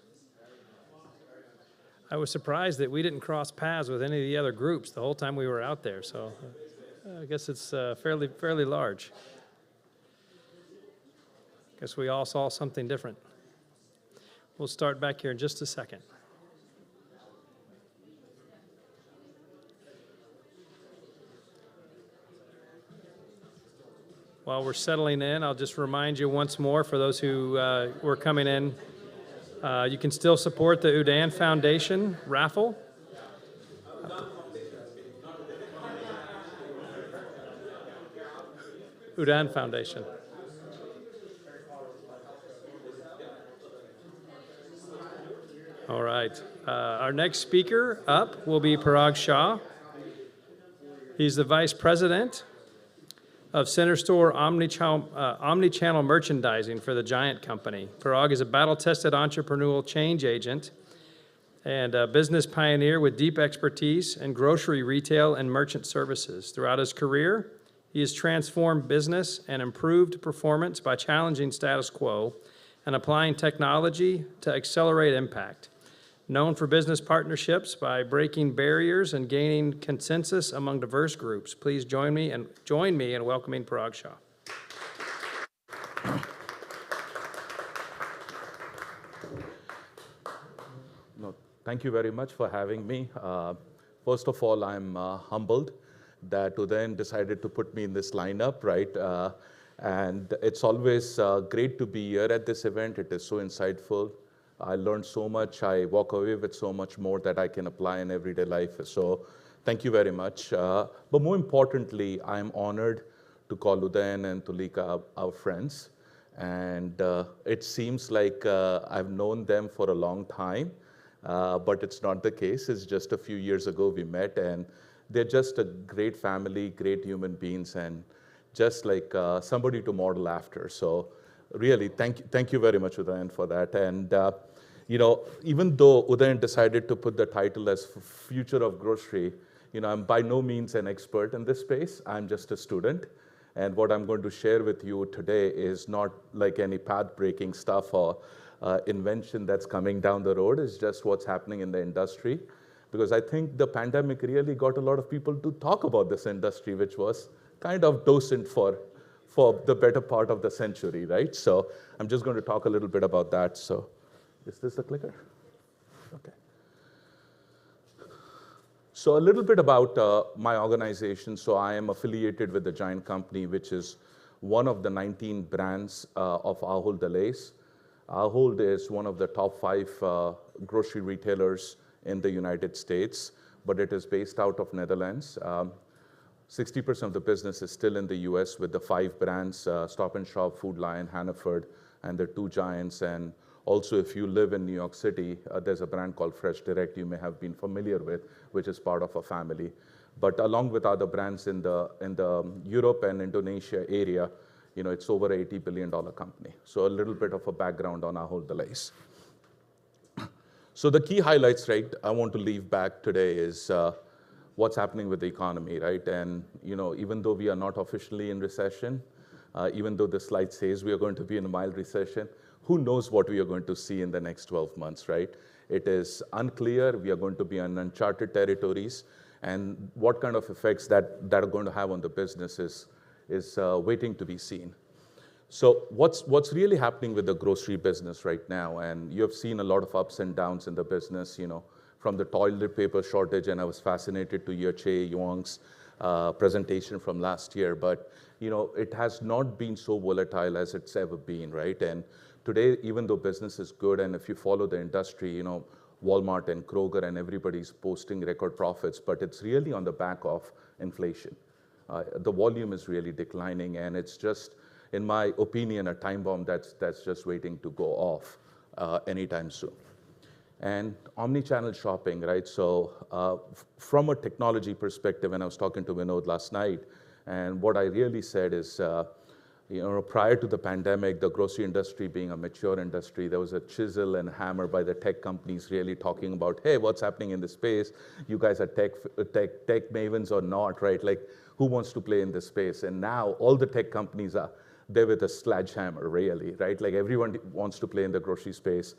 I was surprised that we didn't cross paths with any of the other groups the whole time we were out there, so I guess it's fairly large. Guess we all saw something different. We'll start back here in just a second. While we're settling in, I'll just remind you once more, for those who were coming in, you can still support the Udayan Foundation raffle. Udayan Foundation. All right. Our next speaker up will be Parag Shah. He's the Vice President of Center Store Omnichannel Merchandising for the Giant Company. Parag is a battle-tested entrepreneurial change agent and a business pioneer with deep expertise in grocery retail and merchant services. Throughout his career, he has transformed business and improved performance by challenging status quo and applying technology to accelerate impact. Known for business partnerships by breaking barriers and gaining consensus among diverse groups. Please join me in welcoming Parag Shah. No, thank you very much for having me. First of all, I'm humbled that Udayan decided to put me in this lineup, right? And it's always great to be here at this event. It is so insightful. I learned so much. I walk away with so much more that I can apply in everyday life. So thank you very much. But more importantly, I'm honored to call Udayan and Tulika our friends. And it seems like I've known them for a long time, but it's not the case. It's just a few years ago we met, and they're just a great family, great human beings, and just like somebody to model after. So really, thank you very much, Udayan, for that. And you know, even though Udayan decided to put the title as Future of Grocery, you know, I'm by no means an expert in this space. I'm just a student. And what I'm going to share with you today is not like any path-breaking stuff or invention that's coming down the road. It's just what's happening in the industry. Because I think the pandemic really got a lot of people to talk about this industry, which was kind of docent for the better part of the century, right? So I'm just going to talk a little bit about that. So is this the clicker? Okay. So a little bit about my organization. So I am affiliated with the Giant Company, which is one of the 19 brands of Ahold Delhaize. Ahold is one of the top 5 grocery retailers in the United States, but it is based out of Netherlands. 60% of the business is still in the US with the 5 brands, Stop & Shop, Food Lion, Hannaford, and the 2 giants. And also, if you live in New York City, there's a brand called Fresh Direct you may have been familiar with, which is part of a family. But along with other brands in the Europe and Indonesia area, you know, it's over an $80 billion company. So a little bit of a background on Ahold Delhaize. So the key highlights, right, I want to leave back today is what's happening with the economy, right? And, you know, even though we are not officially in recession, even though the slide says we are going to be in a mild recession, who knows what we are going to see in the next 12 months, right? It is unclear. We are going to be in uncharted territories. And what kind of effects that are going to have on the business is waiting to be seen. So what's really happening with the grocery business right now? And you have seen a lot of ups and downs in the business, you know, from the toilet paper shortage, and I was fascinated to hear Che Yuang's presentation from last year. But, you know, it has not been so volatile as it's ever been, right? And today, even though business is good, and if you follow the industry, you know, Walmart and Kroger and everybody's posting record profits, but it's really on the back of inflation. The volume is really declining, and it's just, in my opinion, a time bomb that's just waiting to go off anytime soon. And omni-channel shopping, right? So from a technology perspective, and I was talking to Vinod last night, and what I really said is, prior to the pandemic, the grocery industry being a mature industry, there was a chisel and hammer by the tech companies really talking about, hey, what's happening in this space? You guys are tech mavens or not, right? Like, who wants to play in this space? And now all the tech companies are there with a sledgehammer, really, right? Like, everyone wants to play in the grocery space,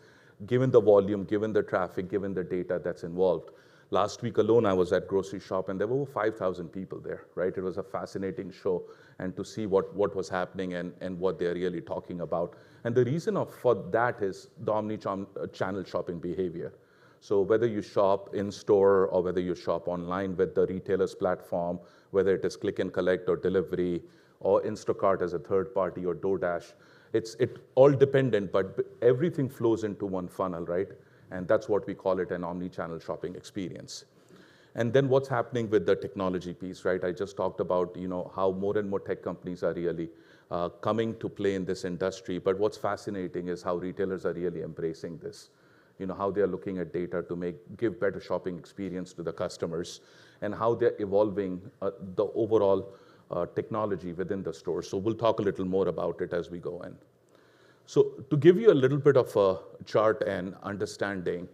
given the volume, given the traffic, given the data that's involved. Last week alone, I was at Grocery Shop, and there were over 5,000 people there, right? It was a fascinating show, and to see what was happening and what they're really talking about. And the reason for that is the omni-channel shopping behavior. So whether you shop in-store or whether you shop online with the retailer's platform, whether it is click and collect or delivery, or Instacart as a third party or DoorDash, it's all dependent, but everything flows into one funnel, right? And that's what we call it, an omni-channel shopping experience. And then what's happening with the technology piece, right? I just talked about, how more and more tech companies are really coming to play in this industry. But what's fascinating is how retailers are really embracing this. How they're looking at data to give better shopping experience to the customers, and how they're evolving the overall technology within the store. So we'll talk a little more about it as we go in. So to give you a little bit of a chart and understanding,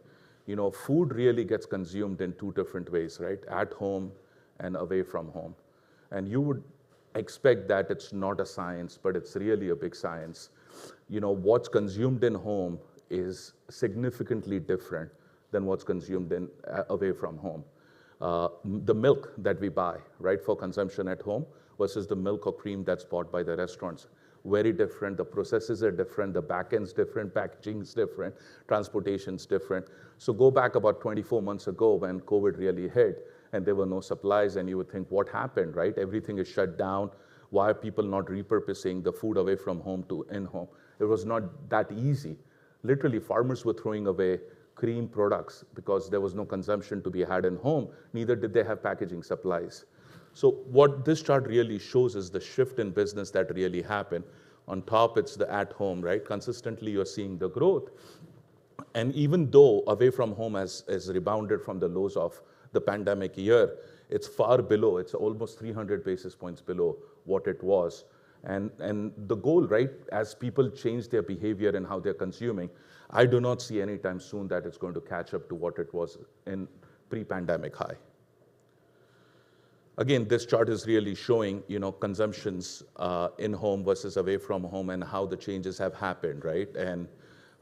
food really gets consumed in two different ways, right? At home and away from home. And you would expect that it's not a science, but it's really a big science. What's consumed in home is significantly different than what's consumed away from home. The milk that we buy, right, for consumption at home versus the milk or cream that's bought by the restaurants. Very different. The processes are different. The back end's different. Packaging's different. Transportation's different. So go back about 24 months ago when COVID really hit and there were no supplies, and you would think, what happened, right? Everything is shut down. Why are people not repurposing the food away from home to in-home? It was not that easy. Literally, farmers were throwing away cream products because there was no consumption to be had in home. Neither did they have packaging supplies. So what this chart really shows is the shift in business that really happened. On top, it's the at-home, right? Consistently, you're seeing the growth. And even though away from home has rebounded from the lows of the pandemic year, it's far below. It's almost 300 basis points below what it was. And the goal, right, as people change their behavior and how they're consuming, I do not see anytime soon that it's going to catch up to what it was in pre-pandemic high. Again, this chart is really showing, consumptions in home versus away from home and how the changes have happened, right? And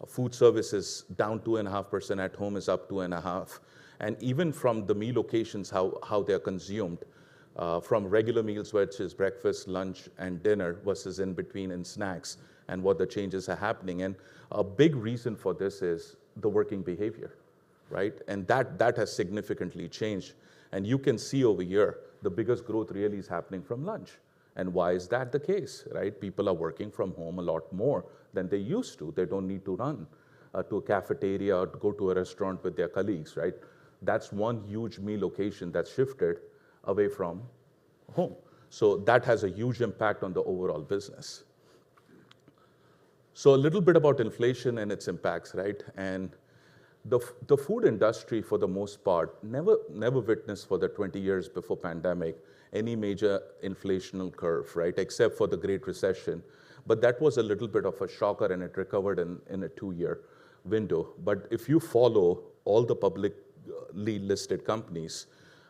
food service is down 2.5%, at home is up 2.5%. And even from the meal occasions, how they're consumed, from regular meals, which is breakfast, lunch, and dinner, versus in between and snacks, and what the changes are happening. And a big reason for this is the working behavior, right? And that has significantly changed. And you can see over here, the biggest growth really is happening from lunch. And why is that the case, right? People are working from home a lot more than they used to. They don't need to run to a cafeteria or go to a restaurant with their colleagues, right? That's one huge meal occasion that's shifted away from home. So that has a huge impact on the overall business. So a little bit about inflation and its impacts, right? And the food industry, for the most part, never witnessed for the 20 years before pandemic any major inflational curve, right? Except for the Great Recession. But that was a little bit of a shocker, and it recovered in a 2-year window. But if you follow all the publicly listed companies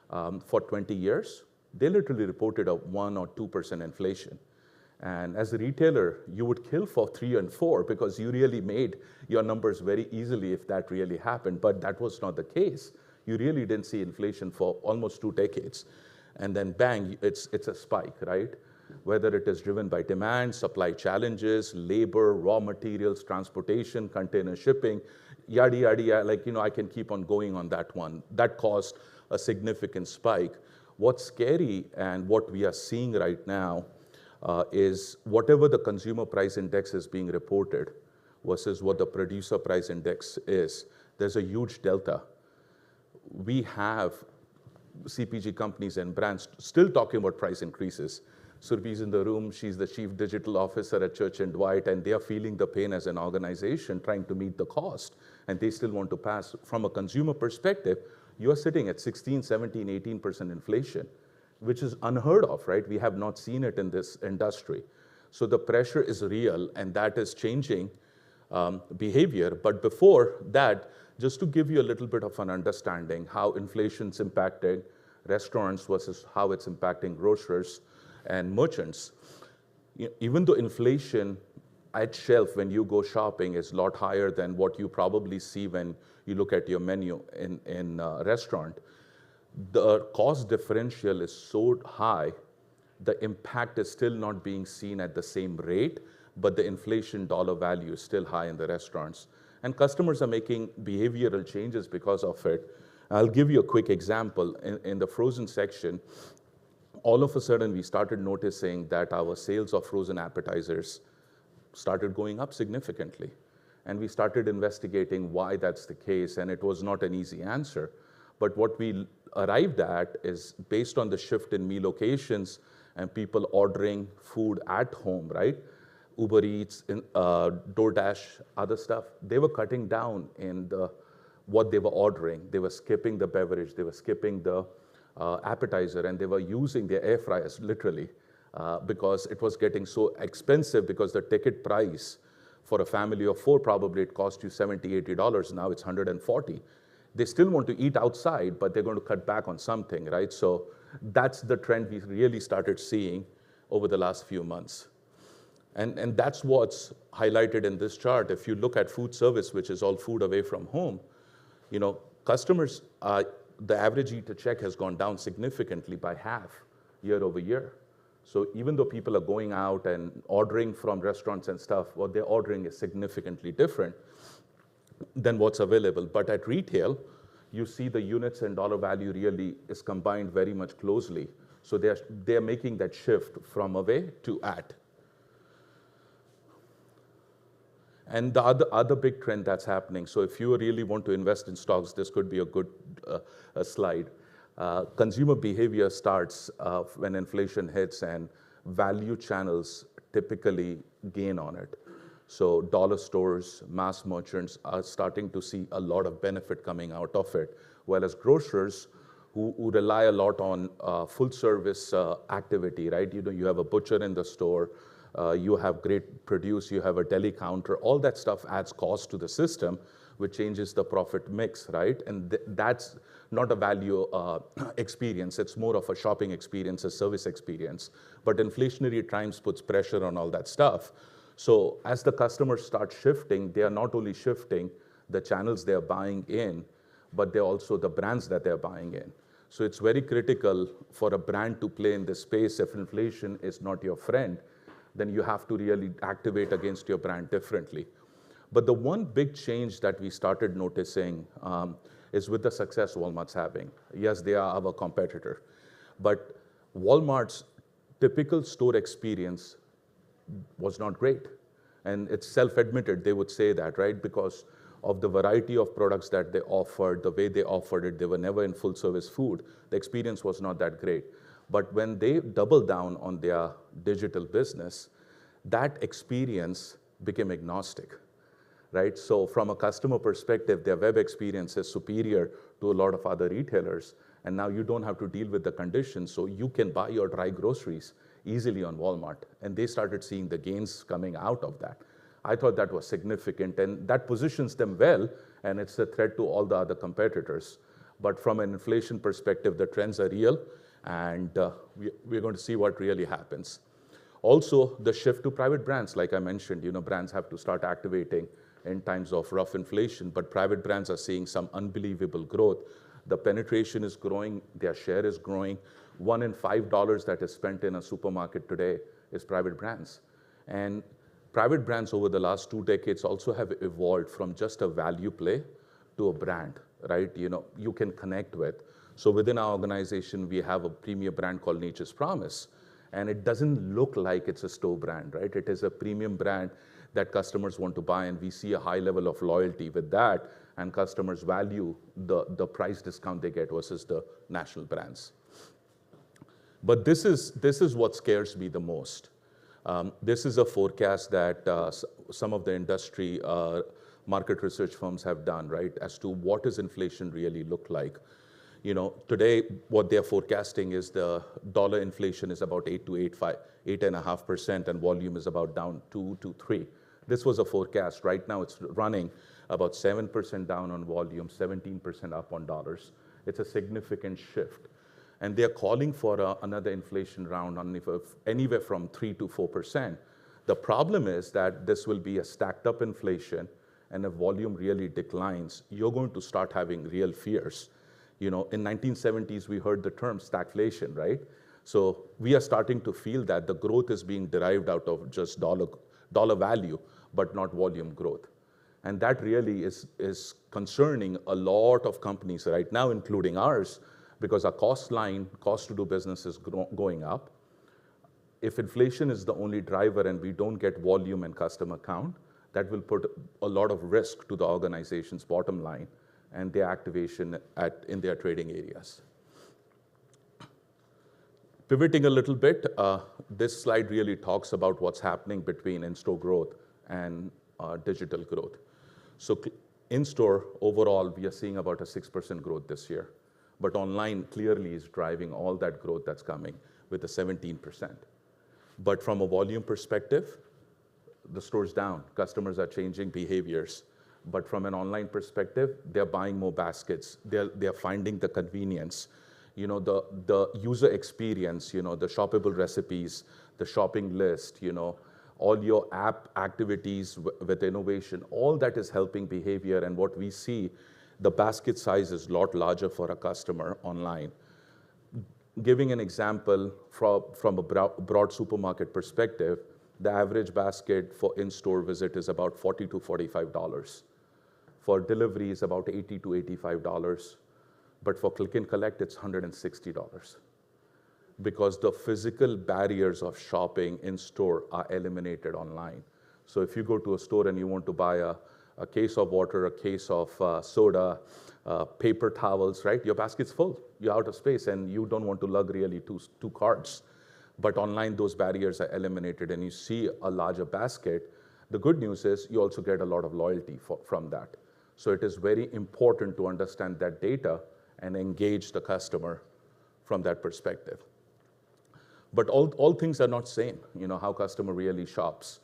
for 20 years, they literally reported a 1 or 2% inflation. And as a retailer, you would kill for 3 and 4 because you really made your numbers very easily if that really happened. But that was not the case. You really didn't see inflation for almost 2 decades. And then bang, it's a spike, right? Whether it is driven by demand, supply challenges, labor, raw materials, transportation, container shipping, yada, yada, yada. Like, I can keep on going on that one. That caused a significant spike. What's scary and what we are seeing right now is whatever the consumer price index is being reported versus what the producer price index is, there's a huge delta. We have CPG companies and brands still talking about price increases, Surbhi's in the room. She's the chief digital officer at Church and Dwight, and they are feeling the pain as an organization trying to meet the cost, and they still want to pass. From a consumer perspective, you're sitting at 16, 17, 18% inflation, which is unheard of, right? We have not seen it in this industry. So the pressure is real, and that is changing behavior. But before that, just to give you a little bit of an understanding how inflation's impacting restaurants versus how it's impacting grocers and merchants. Even though inflation at shelf when you go shopping is a lot higher than what you probably see when you look at your menu in a restaurant, the cost differential is so high, the impact is still not being seen at the same rate, but the inflation dollar value is still high in the restaurants. And customers are making behavioral changes because of it. I'll give you a quick example. In the frozen section, all of a sudden we started noticing that our sales of frozen appetizers started going up significantly. And we started investigating why that's the case, and it was not an easy answer. But what we arrived at is based on the shift in meal locations and people ordering food at home, right? Uber Eats, DoorDash, other stuff, they were cutting down in what they were ordering. They were skipping the beverage, they were skipping the appetizer, and they were using their air fryers literally because it was getting so expensive because the ticket price for a family of 4, probably it cost you $70, $80. Now it's $140. They still want to eat outside, but they're going to cut back on something, right? So that's the trend we really started seeing over the last few months. And that's what's highlighted in this chart. If you look at food service, which is all food away from home, customers, the average eater check has gone down significantly by half year over year. So even though people are going out and ordering from restaurants and stuff, what they're ordering is significantly different than what's available. But at retail, you see the units and dollar value really is combined very much closely. So they're making that shift from away to at. And the other big trend that's happening, so if you really want to invest in stocks, this could be a good slide. Consumer behavior starts when inflation hits, and value channels typically gain on it. So dollar stores, mass merchants are starting to see a lot of benefit coming out of it, whereas grocers who rely a lot on full service activity, right? You have a butcher in the store, you have great produce, you have a deli counter, all that stuff adds cost to the system, which changes the profit mix, right? And that's not a value experience, it's more of a shopping experience, a service experience. But inflationary times puts pressure on all that stuff. So as the customers start shifting, they are not only shifting the channels they're buying in, but they're also the brands that they're buying in. So it's very critical for a brand to play in this space. If inflation is not your friend, then you have to really activate against your brand differently. But the one big change that we started noticing is with the success Walmart's having. Yes, they are our competitor, but Walmart's typical store experience was not great. And it's self-admitted, they would say that, right? Because of the variety of products that they offered, the way they offered it, they were never in full service food. The experience was not that great. But when they doubled down on their digital business, that experience became agnostic, right? So from a customer perspective, their web experience is superior to a lot of other retailers. And now you don't have to deal with the conditions, so you can buy your dry groceries easily on Walmart. And they started seeing the gains coming out of that. I thought that was significant, and that positions them well, and it's a threat to all the other competitors. But from an inflation perspective, the trends are real, and we're going to see what really happens. Also, the shift to private brands, like I mentioned, brands have to start activating in times of rough inflation, but private brands are seeing some unbelievable growth. The penetration is growing, their share is growing. $1 in $5 that is spent in a supermarket today is private brands. And private brands over the last 2 decades also have evolved from just a value play to a brand, right? You can connect with. So within our organization, we have a premier brand called Nature's Promise. And it doesn't look like it's a store brand, right? It is a premium brand that customers want to buy, and we see a high level of loyalty with that, and customers value the price discount they get versus the national brands. But this is what scares me the most. This is a forecast that some of the industry market research firms have done, right, as to what does inflation really look like. Today, what they're forecasting is the dollar inflation is about 8.5%, and volume is about down 2 to 3. This was a forecast. Right now, it's running about 7% down on volume, 17% up on dollars. It's a significant shift. And they're calling for another inflation round on anywhere from 3 to 4%. The problem is that this will be a stacked up inflation, and if volume really declines, you're going to start having real fears. In 1970s, we heard the term stagflation, right? So we are starting to feel that the growth is being derived out of just dollar value, but not volume growth. And that really is concerning a lot of companies right now, including ours, because our cost to do business is going up. If inflation is the only driver and we don't get volume and customer count, that will put a lot of risk to the organization's bottom line and their activation in their trading areas. Pivoting a little bit, this slide really talks about what's happening between in-store growth and digital growth. So in-store, overall, we are seeing about a 6% growth this year. But online clearly is driving all that growth that's coming with a 17%. But from a volume perspective, the store's down. Customers are changing behaviors. But from an online perspective, they're buying more baskets. They're finding the convenience. The user experience, the shoppable recipes, the shopping list, all your app activities with innovation, all that is helping behavior. And what we see, the basket size is a lot larger for a customer online. Giving an example from a broad supermarket perspective, the average basket for in-store visit is about $40 to $45. For delivery is about $80 to $85. But for click and collect, it's $160. Because the physical barriers of shopping in-store are eliminated online. So if you go to a store and you want to buy a case of water, a case of soda, paper towels, right? Your basket's full. You're out of space, and you don't want to lug really two carts. But online, those barriers are eliminated, and you see a larger basket. The good news is you also get a lot of loyalty from that. So it is very important to understand that data and engage the customer from that perspective. But all things are not same, how customer really shops.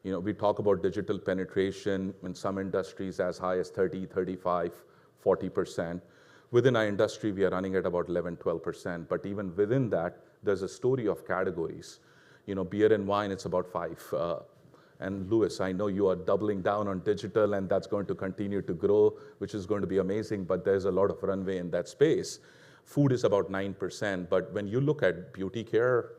We talk about digital penetration in some industries as high as 30, 35, 40%. Within our industry, we are running at about 11, 12%. But even within that, there's a story of categories. Beer and wine, it's about 5. And Louis, I know you are doubling down on digital, and that's going to continue to grow, which is going to be amazing, but there's a lot of runway in that space. Food is about 9%, but when you look at beauty care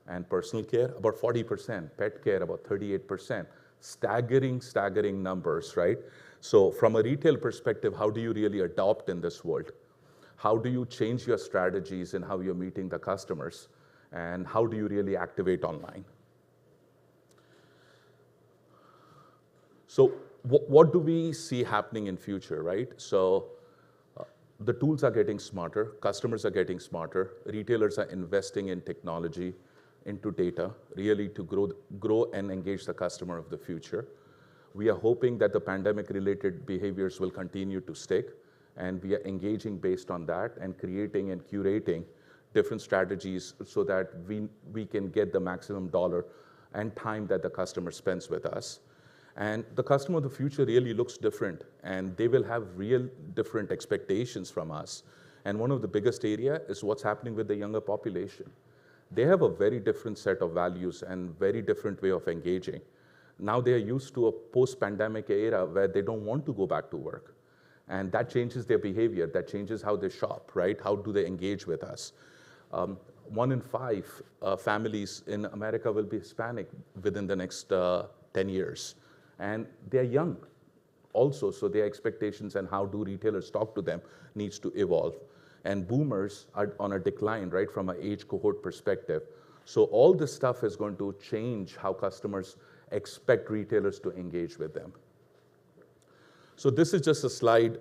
and personal care, about 40%, pet care, about 38%. Staggering numbers, right? So from a retail perspective, how do you really adopt in this world? How do you change your strategies in how you're meeting the customers? And how do you really activate online? So what do we see happening in future, right? So the tools are getting smarter, customers are getting smarter, retailers are investing in technology, into data, really to grow and engage the customer of the future. We are hoping that the pandemic-related behaviors will continue to stick, and we are engaging based on that and creating and curating different strategies so that we can get the maximum dollar and time that the customer spends with us. And the customer of the future really looks different, and they will have real different expectations from us. And one of the biggest area is what's happening with the younger population. They have a very different set of values and very different way of engaging. Now they are used to a post-pandemic era where they don't want to go back to work. And that changes their behavior, that changes how they shop, right? How do they engage with us? 1 in 5 families in America will be Hispanic within the next 10 years. And they're young also, so their expectations and how do retailers talk to them needs to evolve. And boomers are on a decline, right, from an age cohort perspective. So all this stuff is going to change how customers expect retailers to engage with them. So this is just a slide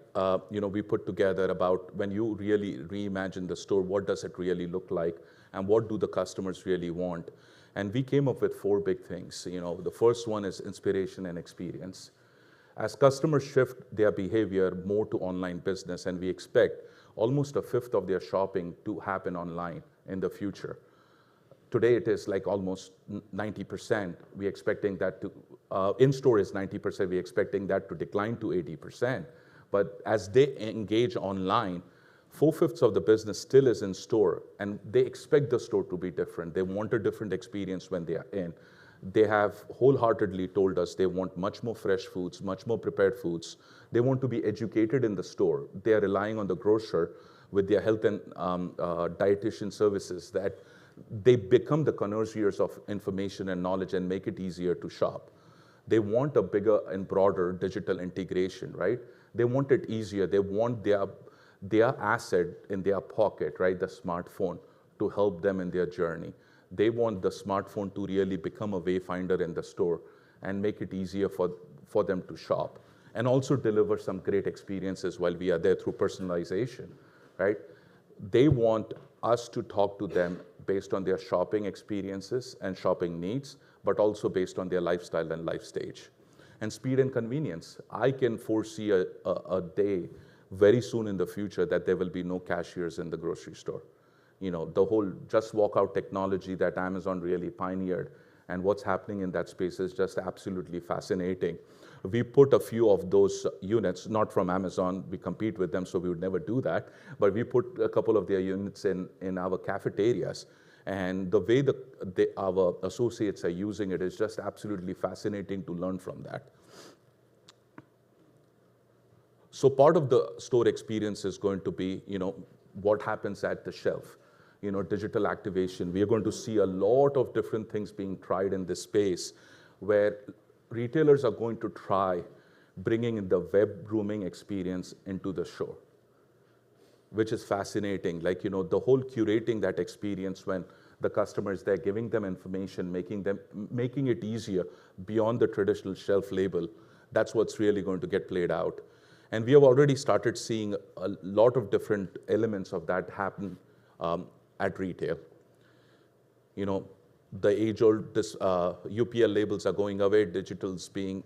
we put together about when you really reimagine the store, what does it really look like? and what do the customers really want. And we came up with 4 big things. The first one is inspiration and experience. As customers shift their behavior more to online business, and we expect almost a fifth of their shopping to happen online in the future. Today it is like almost 90%. We're expecting that to, in-store is 90%, we're expecting that to decline to 80%. But as they engage online, 4/5 of the business still is in store, and they expect the store to be different. They want a different experience when they are in. They have wholeheartedly told us they want much more fresh foods, much more prepared foods. They want to be educated in the store. They are relying on the grocer with their health and dietitian services, that they become the connoisseurs of information and knowledge and make it easier to shop. They want a bigger and broader digital integration, right? They want it easier. They want their asset in their pocket, right? The smartphone, to help them in their journey. They want the smartphone to really become a wayfinder in the store and make it easier for them to shop, and also deliver some great experiences while we are there through personalization, right? They want us to talk to them based on their shopping experiences and shopping needs, but also based on their lifestyle and life stage. And speed and convenience. I can foresee a day very soon in the future that there will be no cashiers in the grocery store. The whole just walk out technology that Amazon really pioneered, and what's happening in that space is just absolutely fascinating. We put a few of those units, not from Amazon, we compete with them, so we would never do that, but we put a couple of their units in our cafeterias. And the way our associates are using it is just absolutely fascinating to learn from that. So part of the store experience is going to be, what happens at the shelf, digital activation. We are going to see a lot of different things being tried in this space, where retailers are going to try bringing in the web grooming experience into the store, which is fascinating. Like, the whole curating that experience when the customer is there, giving them information, making it easier beyond the traditional shelf label. That's what's really going to get played out. And we have already started seeing a lot of different elements of that happen at retail. The age-old UPL labels are going away, digital's being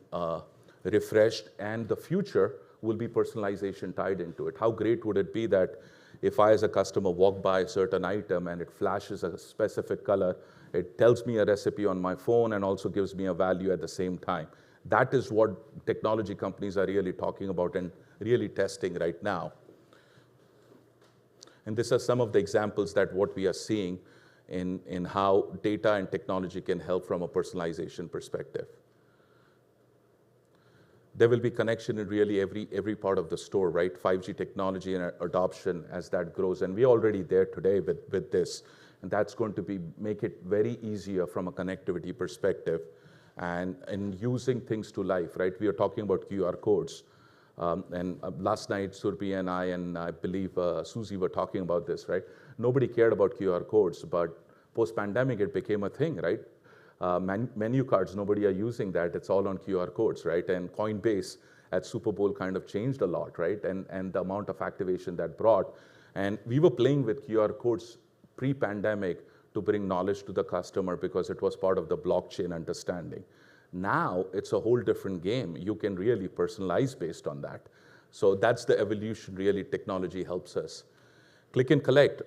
refreshed, and the future will be personalization tied into it. How great would it be that if I, as a customer, walk by a certain item and it flashes a specific color, it tells me a recipe on my phone and also gives me a value at the same time. That is what technology companies are really talking about and really testing right now. And these are some of the examples that what we are seeing in how data and technology can help from a personalization perspective. There will be connection in really every part of the store, right? 5G technology and adoption as that grows. And we're already there today with this. And that's going to make it very easier from a connectivity perspective and using things to life, right? We are talking about QR codes. And last night, Surbi and I believe Susie were talking about this, right? Nobody cared about QR codes, but post-pandemic, it became a thing, right? Menu cards, nobody are using that. It's all on QR codes, right? And Coinbase at Super Bowl kind of changed a lot, right? And the amount of activation that brought. And we were playing with QR codes pre-pandemic to bring knowledge to the customer because it was part of the blockchain understanding. Now, it's a whole different game. You can really personalize based on that. So that's the evolution, really, technology helps us. Click and collect,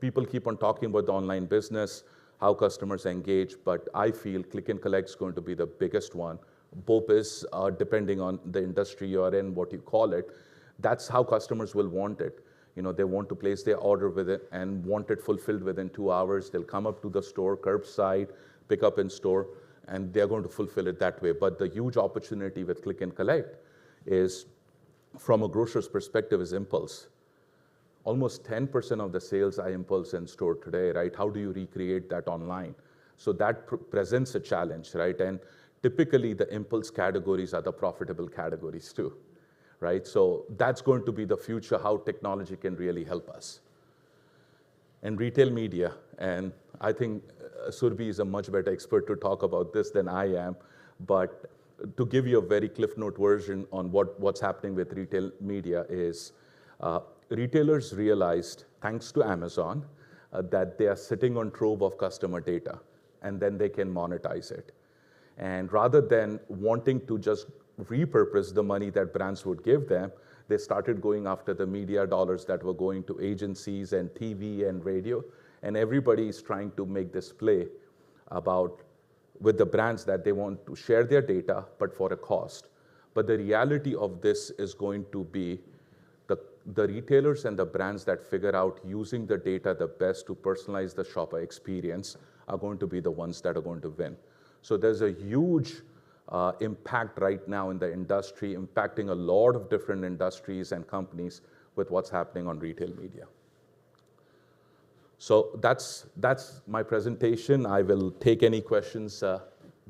people keep on talking about the online business, how customers engage, but I feel click and collect is going to be the biggest one. BOPIS, depending on the industry you're in, what you call it, that's how customers will want it. They want to place their order with it and want it fulfilled within 2 hours. They'll come up to the store, curbside, pick up in store, and they're going to fulfill it that way. But the huge opportunity with click and collect is, from a grocer's perspective, is impulse. Almost 10% of the sales are impulse in store today, right? How do you recreate that online? So that presents a challenge, right? And typically the impulse categories are the profitable categories too, right? So that's going to be the future, how technology can really help us. And retail media, and I think Surbi is a much better expert to talk about this than I am, but to give you a very Cliff Note version on what's happening with retail media is, retailers realized, thanks to Amazon, that they are sitting on trove of customer data, and then they can monetize it. And rather than wanting to just repurpose the money that brands would give them, they started going after the media dollars that were going to agencies and TV and radio. And everybody is trying to make this play about with the brands that they want to share their data, but for a cost. But the reality of this is going to be the retailers and the brands that figure out using the data the best to personalize the shopper experience are going to be the ones that are going to win. So there's a huge impact right now in the industry, impacting a lot of different industries and companies with what's happening on retail media. So that's my presentation. I will take any questions the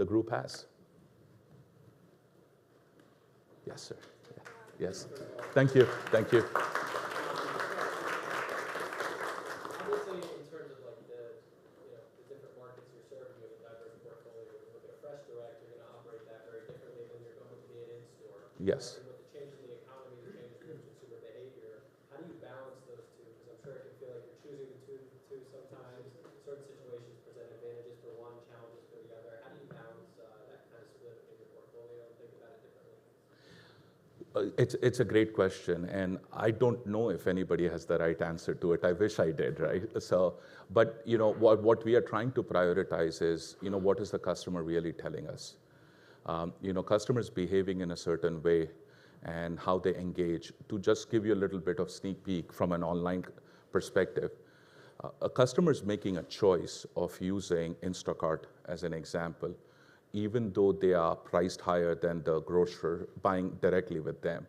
group has. Yes, sir. Yeah. Yes. Thank you. Thank you. Obviously, in terms of like the different markets you're serving with a diverse portfolio, when you look at a Fresh Direct, you're going to operate that very differently than you're going to be an in-store. Yes. And with the change in the economy, the change in consumer behavior, how do you balance those two? Because I'm sure it can feel like you're choosing the two sometimes. Certain situations present advantages for one, challenges for the other. How do you balance that kind of split in your portfolio and think about it differently? It's a great question, and I don't know if anybody has the right answer to it. I wish I did, right? So, but what we are trying to prioritize is, what is the customer really telling us? Customers behaving in a certain way and how they engage. To just give you a little bit of sneak peek from an online perspective, a customer is making a choice of using Instacart as an example, even though they are priced higher than the grocer buying directly with them.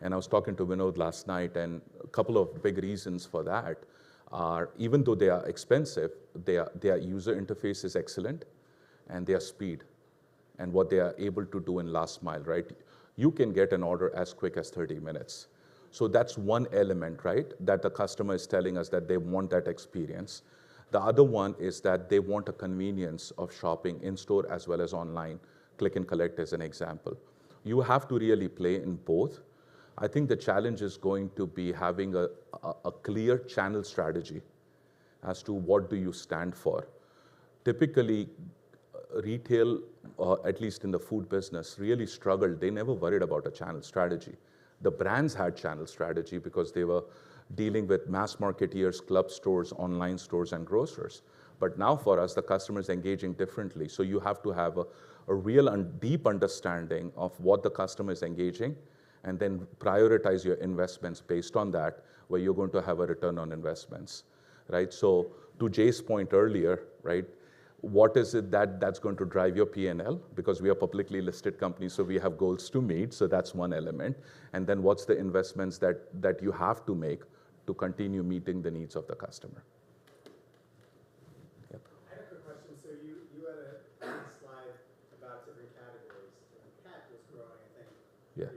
And I was talking to Vinod last night, and a couple of big reasons for that are, even though they are expensive, their user interface is excellent, and their speed, and what they are able to do in last mile, right? You can get an order as quick as 30 minutes. So that's one element, right, that the customer is telling us that they want that experience. The other one is that they want a convenience of shopping in-store as well as online, click and collect as an example. You have to really play in both. I think the challenge is going to be having a clear channel strategy as to what do you stand for. Typically, retail, at least in the food business, really struggled. They never worried about a channel strategy. The brands had channel strategy because they were dealing with mass marketeers, club stores, online stores, and grocers. But now for us, the customer is engaging differently. So you have to have a real and deep understanding of what the customer is engaging, and then prioritize your investments based on that, where you're going to have a return on investments, right? So to Jay's point earlier, right, what is it that's going to drive your P&L? Because we are publicly listed companies, so we have goals to meet, so that's one element. And then what's the investments that you have to make to continue meeting the needs of the customer? Yep. I have a quick question. So you had a slide about different categories. Pet was growing, I think, 38%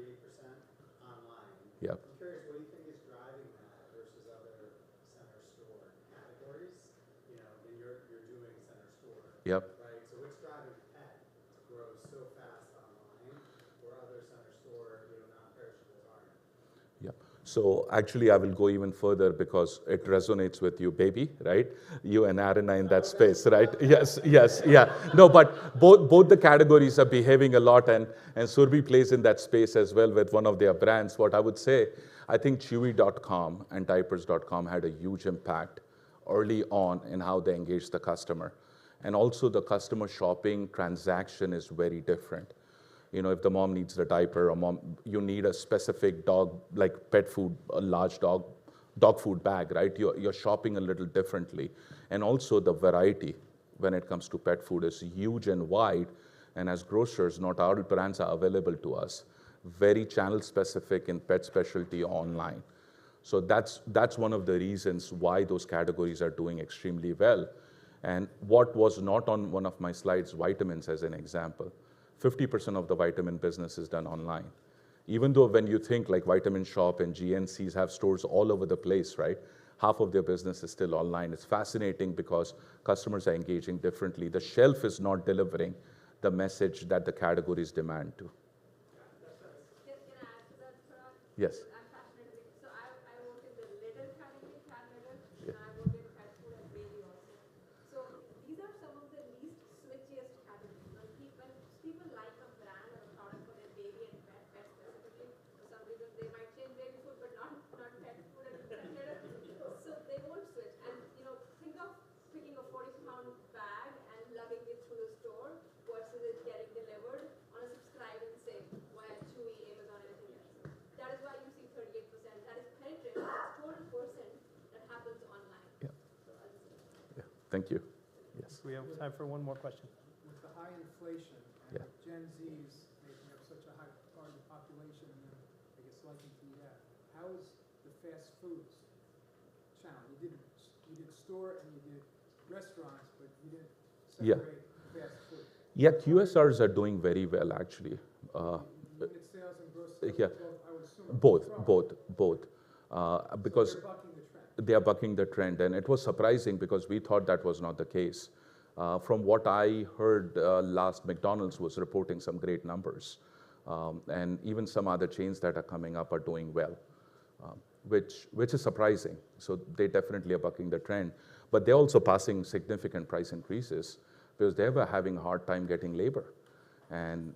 online. Yep. I'm curious, what do you think is driving that versus other center store categories? And you're doing center store. Yep. Right? So what's driving pet to grow so fast online where other center store, non-perishables aren't? Yep. So actually, I will go even further because it resonates with you, baby, right? You and Aaron are in that space, right? Yes, yeah. No, but both the categories are behaving a lot, and Surbi plays in that space as well with one of their brands. What I would say, I think Chewy.com and Diapers.com had a huge impact early on in how they engage the customer. And also the customer shopping transaction is very different. If the mom needs the diaper, or you need a specific dog, like pet food, a large dog food bag, right? You're shopping a little differently. And also the variety when it comes to pet food is huge and wide. And as grocers, not all brands are available to us. Very channel specific in pet specialty online. So that's one of the reasons why those categories are doing extremely well. And what was not on one of my slides, vitamins as an example. 50% of the vitamin business is done online. Even though when you think like Vitamin Shop and GNCs have stores all over the place, right? Half of their business is still online. It's fascinating because customers are engaging differently. The shelf is not delivering the message that the categories demand to. Can I add to that, Parag? Yes. I'm fascinated. So I work in the litter category, cat litter, and I work in pet food and Thank you. Yes. We have time for one more question. With the high inflation and Yeah. Gen Zs making up such a high part of the population and then I guess liking to eat out, how is the fast foods channel? You did store and you did restaurants, but you didn't Yeah. separate fast food. Yeah, QSRs are doing very well, actually. Unit sales and gross sales, Yeah. I would assume. Both. Because They're bucking the trend. they are bucking the trend, and it was surprising because we thought that was not the case. From what I heard last, McDonald's was reporting some great numbers, and even some other chains that are coming up are doing well, which is surprising. So they definitely are bucking the trend, but they're also passing significant price increases because they were having a hard time getting labor, and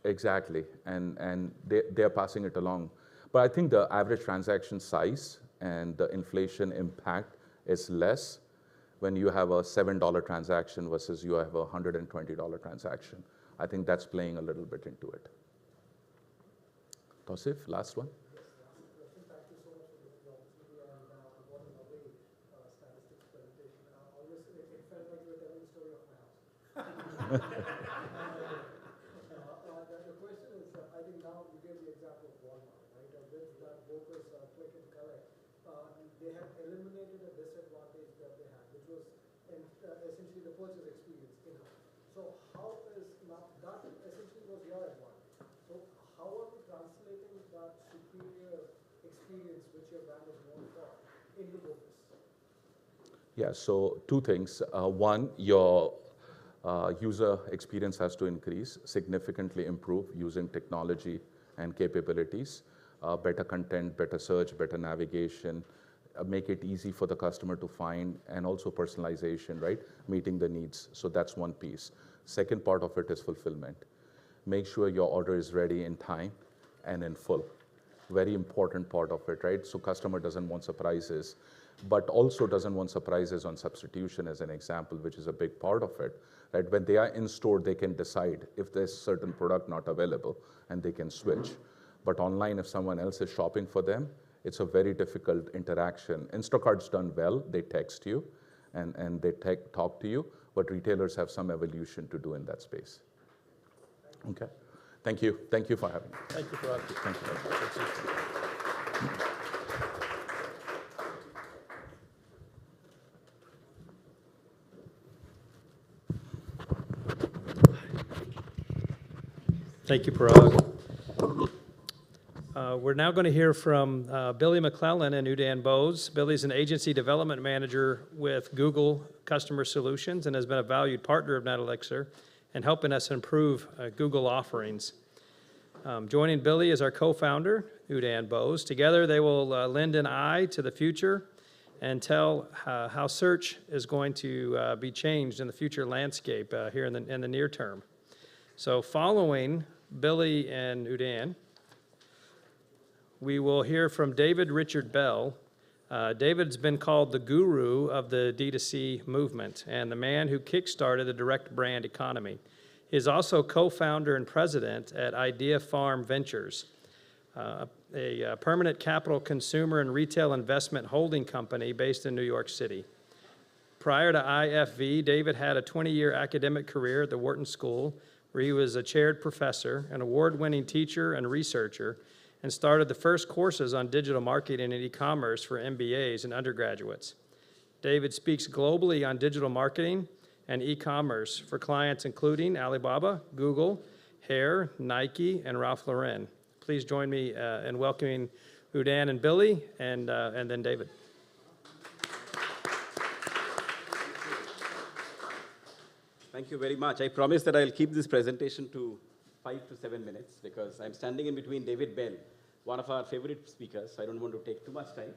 exactly, and they are passing it along. But I think the average transaction size and the inflation impact is less when you have a $7 transaction versus you have a $120 transaction. I think that's playing a little bit into it. Tausif, last one. Thank you so much for the opportunity and what an away statistics presentation. Always, it felt like you were telling the story of my house. The question is, I think now you gave the example of Walmart, right? With that Vocus click and collect, they have eliminated a disadvantage that they had, which was essentially the purchase experience in-house. So how is now that essentially was your advantage? So how are we translating that superior experience which your brand is known for into Vocus? Yeah, so two things. One, your user experience has to increase, significantly improve using technology and capabilities, better content, better search, better navigation, make it easy for the customer to find, and also personalization, right? Meeting the needs. So that's one piece. Second part of it is fulfillment. Make sure your order is ready in time and in full. Very important part of it, right? So customer doesn't want surprises, but also doesn't want surprises on substitution as an example, which is a big part of it, right? When they are in store, they can decide if there's certain product not available and they can switch. But online, if someone else is shopping for them, it's a very difficult interaction. Instacart's done well, they text you and they talk to you, but retailers have some evolution to do in that space. Okay, thank you for having me. Thank you, Parag. Thank you. Thank you, Parag. We're now going to hear from Billy McLellan and Udayan Bose. Billy's an agency development manager with Google Customer Solutions and has been a valued partner of NetElixir and helping us improve Google offerings. Joining Billy is our co-founder, Udayan Bose. Together, they will lend an eye to the future and tell how search is going to be changed in the future landscape here in the near term. So following Billy and Udayan, we will hear from David Richard Bell. David's been called the guru of the D2C movement and the man who kickstarted the direct brand economy. He is also co-founder and president at Idea Farm Ventures, a permanent capital consumer and retail investment holding company based in New York City. Prior to IFV, David had a 20-year academic career at the Wharton School, where he was a chaired professor, an award-winning teacher and researcher, and started the first courses on digital marketing and e-commerce for MBAs and undergraduates. David speaks globally on digital marketing and e-commerce for clients including Alibaba, Google, Hair, Nike, and Ralph Lauren. Please join me in welcoming Udayan and Billy, and then David. Thank you very much. I promise that I'll keep this presentation to 5 to 7 minutes because I'm standing in between David Bell, one of our favorite speakers, so I don't want to take too much time.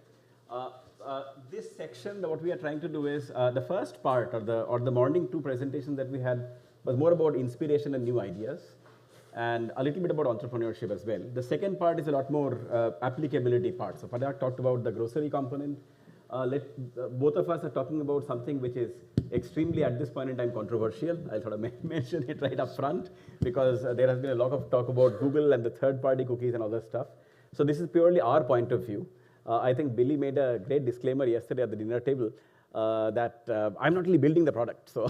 This section, what we are trying to do is, the first part or the morning 2 presentation that we had was more about inspiration and new ideas and a little bit about entrepreneurship as well. The second part is a lot more applicability part. So Parag talked about the grocery component. Both of us are talking about something which is extremely, at this point in time, controversial. I'll sort of mention it right up front because there has been a lot of talk about Google and the third-party cookies and all that stuff. So this is purely our point of view. I think Billy made a great disclaimer yesterday at the dinner table. that I'm not really building the product, so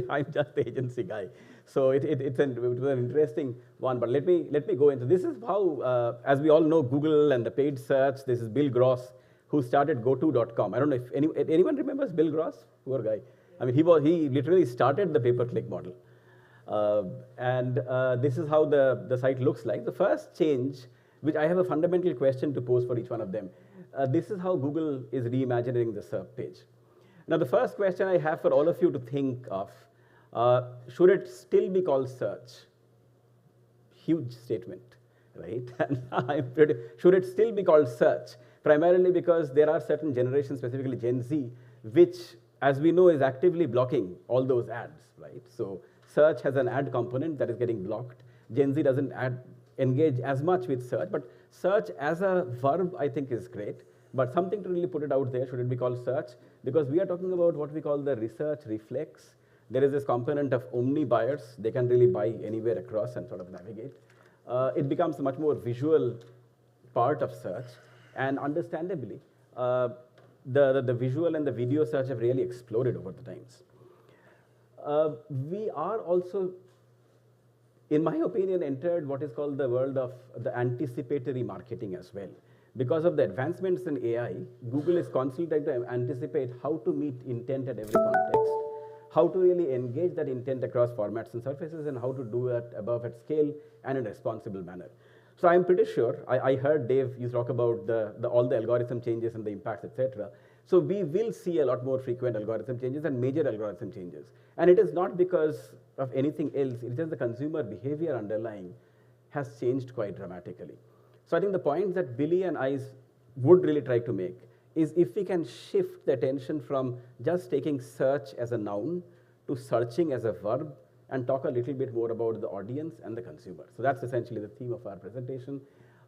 I'm just the agency guy. So it was an interesting one, but let me go into this. Is how, as we all know, Google and the paid search. This is Bill Gross, who started GoTo.com. I don't know if anyone remembers Bill Gross. Poor guy. I mean, he literally started the pay-per-click model, and this is how the site looks like. The first change, which I have a fundamental question to pose for each one of them. This is how Google is reimagining the SERP page. Now, the first question I have for all of you to think of, should it still be called search? Huge statement, right? And should it still be called search? Primarily because there are certain generations, specifically Gen Z, which, as we know, is actively blocking all those ads, right? So search has an ad component that is getting blocked. Gen Z doesn't engage as much with search, but search as a verb, I think, is great. But something to really put it out there, should it be called search? Because we are talking about what we call the research reflex. There is this component of omni buyers. They can really buy anywhere across and sort of navigate. It becomes a much more visual part of search. And understandably, the visual and the video search have really exploded over the times. We are also, in my opinion, entered what is called the world of the anticipatory marketing as well. Because of the advancements in AI, Google is constantly trying to anticipate how to meet intent at every context, how to really engage that intent across formats and surfaces, and how to do that above at scale and in a responsible manner. So I'm pretty sure, I heard Dave, you talk about all the algorithm changes and the impacts, etc. So we will see a lot more frequent algorithm changes and major algorithm changes. And it is not because of anything else, it's just the consumer behavior underlying has changed quite dramatically. So I think the point that Billy and I would really try to make is if we can shift the attention from just taking search as a noun to searching as a verb, and talk a little bit more about the audience and the consumer. So that's essentially the theme of our presentation.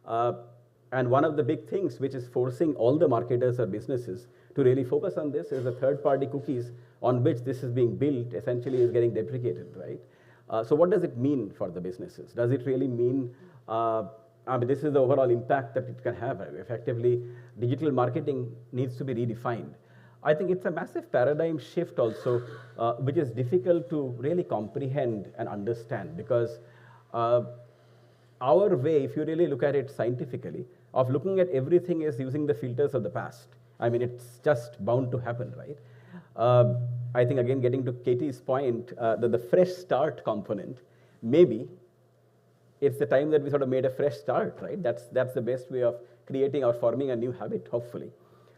And one of the big things which is forcing all the marketers or businesses to really focus on this is the third-party cookies on which this is being built essentially is getting deprecated, right? So what does it mean for the businesses? Does it really mean, I mean, this is the overall impact that it can have. Effectively, digital marketing needs to be redefined. I think it's a massive paradigm shift also, which is difficult to really comprehend and understand, because our way, if you really look at it scientifically, of looking at everything is using the filters of the past. I mean, it's just bound to happen, right? I think, again, getting to Katy's point, that the fresh start component, maybe it's the time that we sort of made a fresh start, right? That's the best way of creating or forming a new habit, hopefully.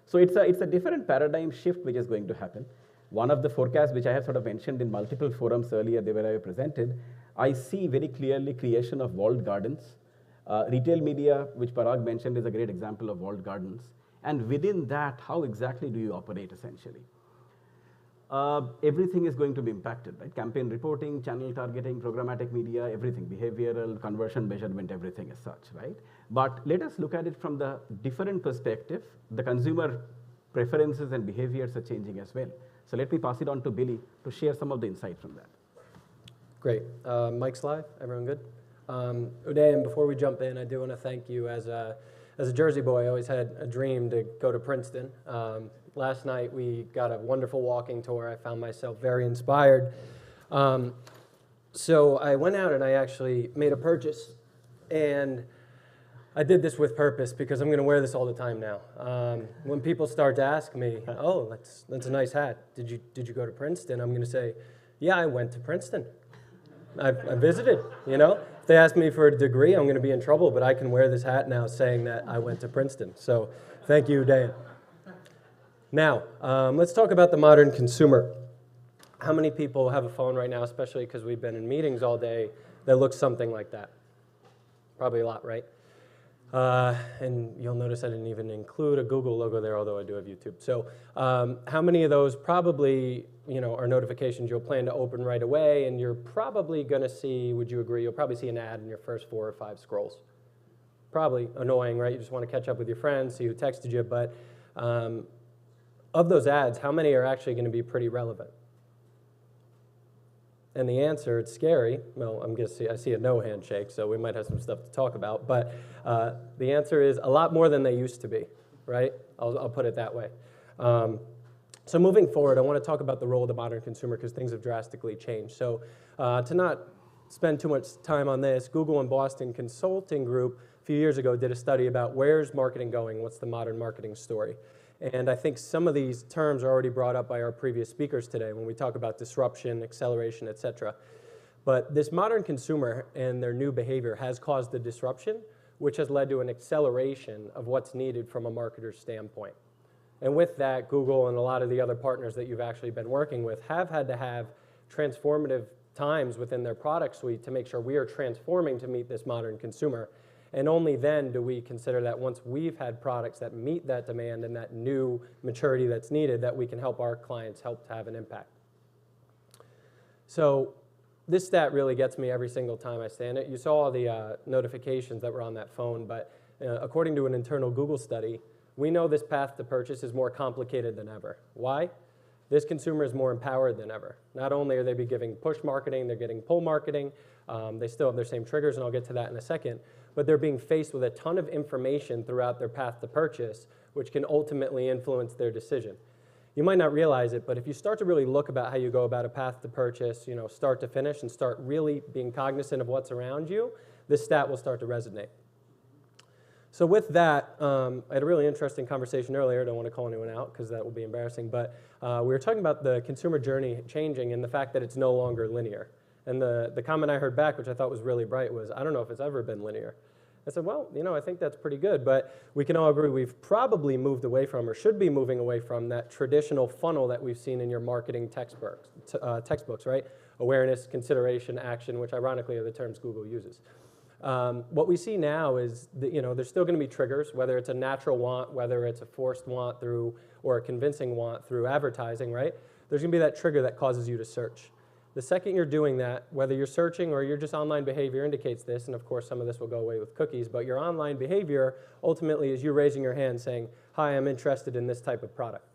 So it's a different paradigm shift which is going to happen. One of the forecasts which I have sort of mentioned in multiple forums earlier, they were presented, I see very clearly creation of walled gardens. Retail media, which Parag mentioned, is a great example of walled gardens. And within that, how exactly do you operate essentially? Everything is going to be impacted, right? Campaign reporting, channel targeting, programmatic media, everything, behavioral, conversion measurement, everything as such, right? But let us look at it from the different perspective. The consumer preferences and behaviors are changing as well. So let me pass it on to Billy to share some of the insight from that. Great. Mic's live. Everyone good? Udayan, before we jump in, I do want to thank you. As a Jersey boy, I always had a dream to go to Princeton. Last night, we got a wonderful walking tour. I found myself very inspired. So I went out and I actually made a purchase. And I did this with purpose because I'm going to wear this all the time now. When people start to ask me, oh, that's a nice hat. Did you go to Princeton? I'm going to say, yeah, I went to Princeton. I visited, you know. If they ask me for a degree, I'm going to be in trouble, but I can wear this hat now saying that I went to Princeton. So thank you, Dan. Now, let's talk about the modern consumer. How many people have a phone right now, especially because we've been in meetings all day, that looks something like that? Probably a lot, right? And you'll notice I didn't even include a Google logo there, although I do have YouTube. So how many of those probably, are notifications you'll plan to open right away, and you're probably going to see, would you agree, you'll probably see an ad in your first 4 or 5 scrolls. Probably annoying, right? You just want to catch up with your friends, see who texted you, but of those ads, how many are actually going to be pretty relevant? And the answer, it's scary. Well, I see a no handshake, so we might have some stuff to talk about. But the answer is a lot more than they used to be, right? I'll put it that way. So moving forward, I want to talk about the role of the modern consumer because things have drastically changed. So to not spend too much time on this, Google and Boston Consulting Group a few years ago did a study about where's marketing going, what's the modern marketing story. And I think some of these terms are already brought up by our previous speakers today when we talk about disruption, acceleration, et cetera. But this modern consumer and their new behavior has caused the disruption, which has led to an acceleration of what's needed from a marketer's standpoint. And with that, Google and a lot of the other partners that you've actually been working with have had to have transformative times within their product suite to make sure we are transforming to meet this modern consumer. And only then do we consider that once we've had products that meet that demand and that new maturity that's needed, that we can help our clients help to have an impact. So this stat really gets me every single time I stand it. You saw all the notifications that were on that phone, but according to an internal Google study, we know this path to purchase is more complicated than ever. Why? This consumer is more empowered than ever. Not only are they giving push marketing, they're getting pull marketing. They still have their same triggers, and I'll get to that in a second. But they're being faced with a ton of information throughout their path to purchase, which can ultimately influence their decision. You might not realize it, but if you start to really look about how you go about a path to purchase, start to finish, and start really being cognizant of what's around you, this stat will start to resonate. So with that, I had a really interesting conversation earlier. I don't want to call anyone out because that will be embarrassing. But we were talking about the consumer journey changing and the fact that it's no longer linear. And the comment I heard back, which I thought was really bright, was, I don't know if it's ever been linear. I said, well, I think that's pretty good. But we can all agree we've probably moved away from or should be moving away from that traditional funnel that we've seen in your marketing textbooks, right? Awareness, consideration, action, which ironically are the terms Google uses. What we see now is that, there's still going to be triggers, whether it's a natural want, whether it's a forced want through, or a convincing want through advertising, right? There's going to be that trigger that causes you to search. The second you're doing that, whether you're searching or your just online behavior indicates this, and of course some of this will go away with cookies, but your online behavior ultimately is you raising your hand saying, hi, I'm interested in this type of product.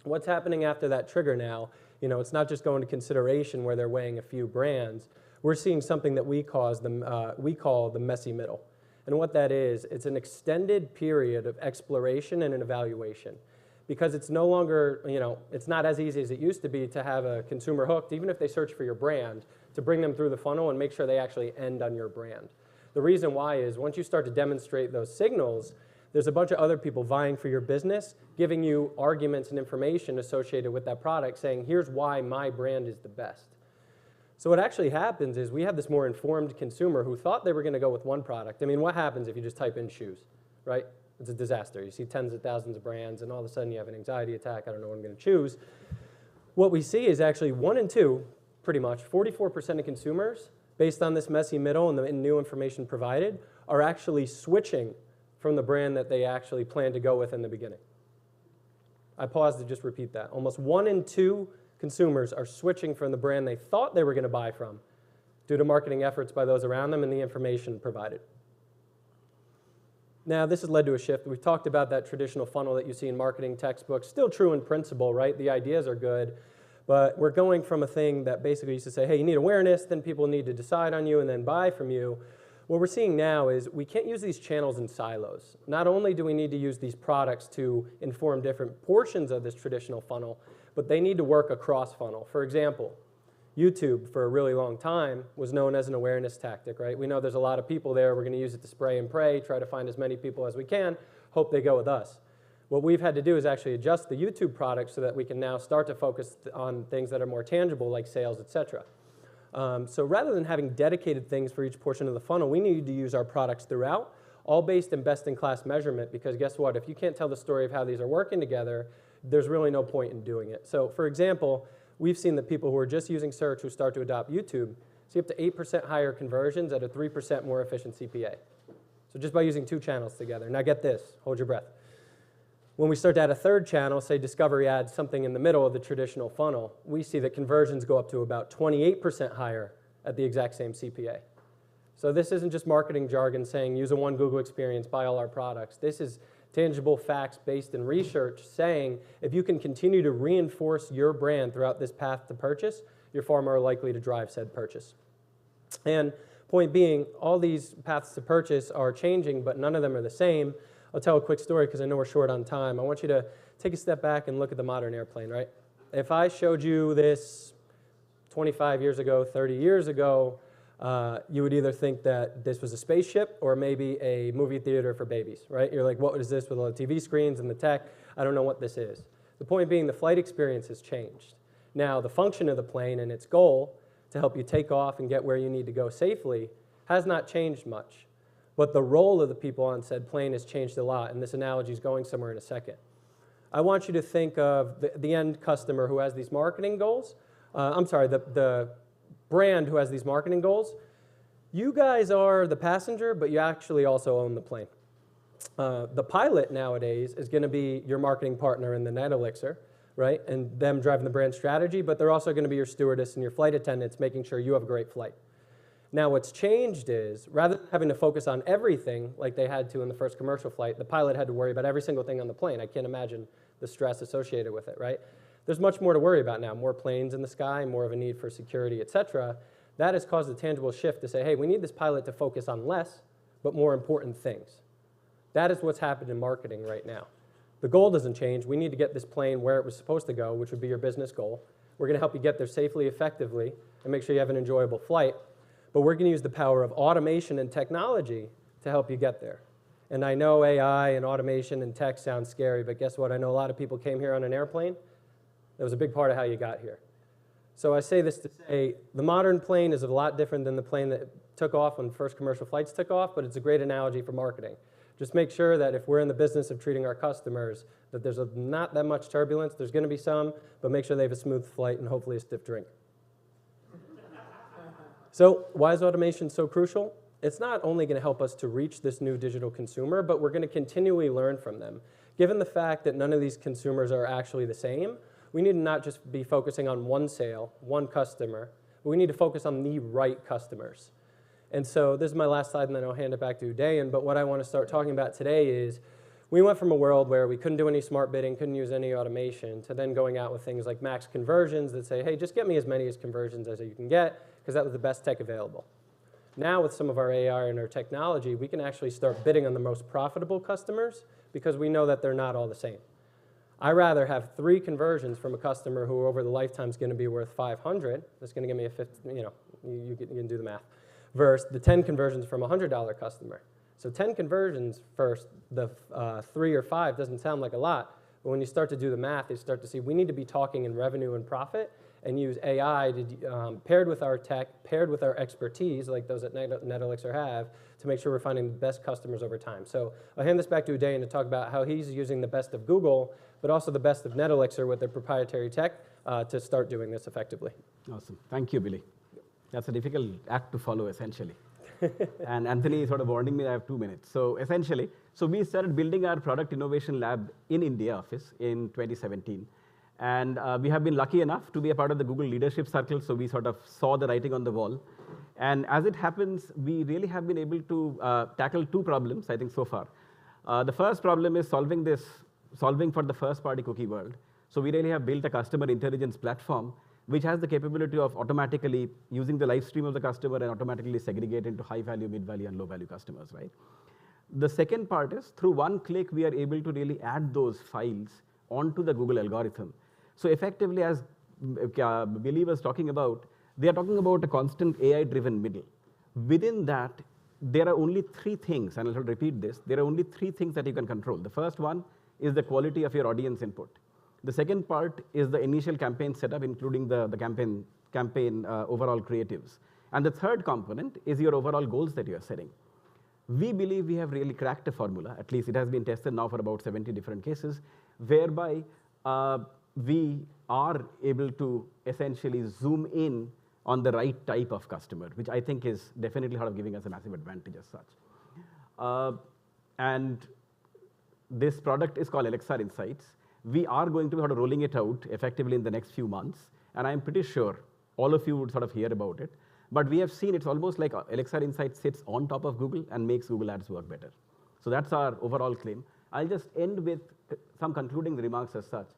What's happening after that trigger now, it's not just going to consideration where they're weighing a few brands. We're seeing something that we call the messy middle. And what that is, it's an extended period of exploration and an evaluation. Because it's no longer, it's not as easy as it used to be to have a consumer hooked, even if they search for your brand, to bring them through the funnel and make sure they actually end on your brand. The reason why is once you start to demonstrate those signals, there's a bunch of other people vying for your business, giving you arguments and information associated with that product, saying, here's why my brand is the best. So what actually happens is we have this more informed consumer who thought they were going to go with one product. I mean, what happens if you just type in shoes, right? It's a disaster. You see tens of thousands of brands, and all of a sudden you have an anxiety attack. I don't know what I'm going to choose. What we see is actually 1 in 2, pretty much, 44% of consumers, based on this messy middle and the new information provided, are actually switching from the brand that they actually planned to go with in the beginning. I paused to just repeat that. Almost 1 in 2 consumers are switching from the brand they thought they were going to buy from due to marketing efforts by those around them and the information provided. Now, this has led to a shift. We've talked about that traditional funnel that you see in marketing textbooks. Still true in principle, right? The ideas are good. But we're going from a thing that basically used to say, hey, you need awareness, then people need to decide on you and then buy from you. What we're seeing now is we can't use these channels in silos. Not only do we need to use these products to inform different portions of this traditional funnel, but they need to work across funnel. For example, YouTube, for a really long time, was known as an awareness tactic, right? We know there's a lot of people there. We're going to use it to spray and pray, try to find as many people as we can, hope they go with us. What we've had to do is actually adjust the YouTube product so that we can now start to focus on things that are more tangible, like sales, et cetera. So rather than having dedicated things for each portion of the funnel, we need to use our products throughout, all based in best-in-class measurement, because guess what? If you can't tell the story of how these are working together, there's really no point in doing it. So for example, we've seen that people who are just using search who start to adopt YouTube see up to 8% higher conversions at a 3% more efficient CPA. So just by using 2 channels together. Now get this, hold your breath. When we start to add a third channel, say discovery ads, something in the middle of the traditional funnel, we see that conversions go up to about 28% higher at the exact same CPA. So this isn't just marketing jargon saying use a one Google experience, buy all our products. This is tangible facts based in research saying if you can continue to reinforce your brand throughout this path to purchase, you're far more likely to drive said purchase. And point being, all these paths to purchase are changing, but none of them are the same. I'll tell a quick story because I know we're short on time. I want you to take a step back and look at the modern airplane, right? If I showed you this 25 years ago, 30 years ago, you would either think that this was a spaceship or maybe a movie theater for babies, right? You're like, what is this with all the TV screens and the tech? I don't know what this is. The point being, the flight experience has changed. Now, the function of the plane and its goal to help you take off and get where you need to go safely has not changed much. But the role of the people on said plane has changed a lot, and this analogy is going somewhere in a second. I want you to think of the end customer who has these marketing goals. The brand who has these marketing goals. You guys are the passenger, but you actually also own the plane. The pilot nowadays is going to be your marketing partner in the NetElixir, right? And them driving the brand strategy, but they're also going to be your stewardess and your flight attendants, making sure you have a great flight. Now, what's changed is, rather than having to focus on everything like they had to in the first commercial flight, the pilot had to worry about every single thing on the plane. I can't imagine the stress associated with it, right? There's much more to worry about now, more planes in the sky, more of a need for security, et cetera. That has caused a tangible shift to say, hey, we need this pilot to focus on less, but more important things. That is what's happened in marketing right now. The goal doesn't change. We need to get this plane where it was supposed to go, which would be your business goal. We're going to help you get there safely, effectively, and make sure you have an enjoyable flight. But we're going to use the power of automation and technology to help you get there. And I know AI and automation and tech sound scary, but guess what? I know a lot of people came here on an airplane. That was a big part of how you got here. So I say this to say, the modern plane is a lot different than the plane that took off when first commercial flights took off, but it's a great analogy for marketing. Just make sure that if we're in the business of treating our customers, that there's not that much turbulence. There's going to be some, but make sure they have a smooth flight and hopefully a stiff drink. So why is automation so crucial? It's not only going to help us to reach this new digital consumer, but we're going to continually learn from them. Given the fact that none of these consumers are actually the same, we need to not just be focusing on one sale, one customer, but we need to focus on the right customers. And so this is my last slide, and then I'll hand it back to Udayan. But what I want to start talking about today is we went from a world where we couldn't do any smart bidding, couldn't use any automation, to then going out with things like max conversions that say, hey, just get me as many conversions as you can get, because that was the best tech available. Now with some of our AI and our technology, we can actually start bidding on the most profitable customers because we know that they're not all the same. I'd rather have 3 conversions from a customer who over the lifetime is going to be worth 500. That's going to give me a 50, you can do the math, versus the 10 conversions from a $100 customer. So 10 conversions first, the 3 or 5 doesn't sound like a lot, but when you start to do the math, you start to see we need to be talking in revenue and profit and use AI to, paired with our tech, paired with our expertise, like those that NetElixir have, to make sure we're finding the best customers over time. So I'll hand this back to Udayan to talk about how he's using the best of Google, but also the best of NetElixir with their proprietary tech to start doing this effectively. Awesome. Thank you, Billy. That's a difficult act to follow, essentially. And Anthony is sort of warning me I have 2 minutes. So essentially, we started building our product innovation lab in India office in 2017. And we have been lucky enough to be a part of the Google leadership circle, so we sort of saw the writing on the wall. And as it happens, we really have been able to tackle 2 problems, I think, so far. The first problem is solving for the first-party cookie world. So we really have built a customer intelligence platform which has the capability of automatically using the live stream of the customer and automatically segregate into high-value, mid-value, and low-value customers, right? The second part is, through one click, we are able to really add those files onto the Google algorithm. So effectively, as Billy was talking about, they are talking about a constant AI-driven middle. Within that, there are only 3 things, and I'll repeat this, there are only 3 things that you can control. The first one is the quality of your audience input. The second part is the initial campaign setup, including the campaign overall creatives. And the third component is your overall goals that you are setting. We believe we have really cracked a formula, at least it has been tested now for about 70 different cases, whereby we are able to essentially zoom in on the right type of customer, which I think is definitely sort of giving us a massive advantage as such. And this product is called Elixir Insights. We are going to be sort of rolling it out effectively in the next few months, and I'm pretty sure all of you would sort of hear about it. But we have seen it's almost like Elixir Insights sits on top of Google and makes Google Ads work better. So that's our overall claim. I'll just end with some concluding remarks as such.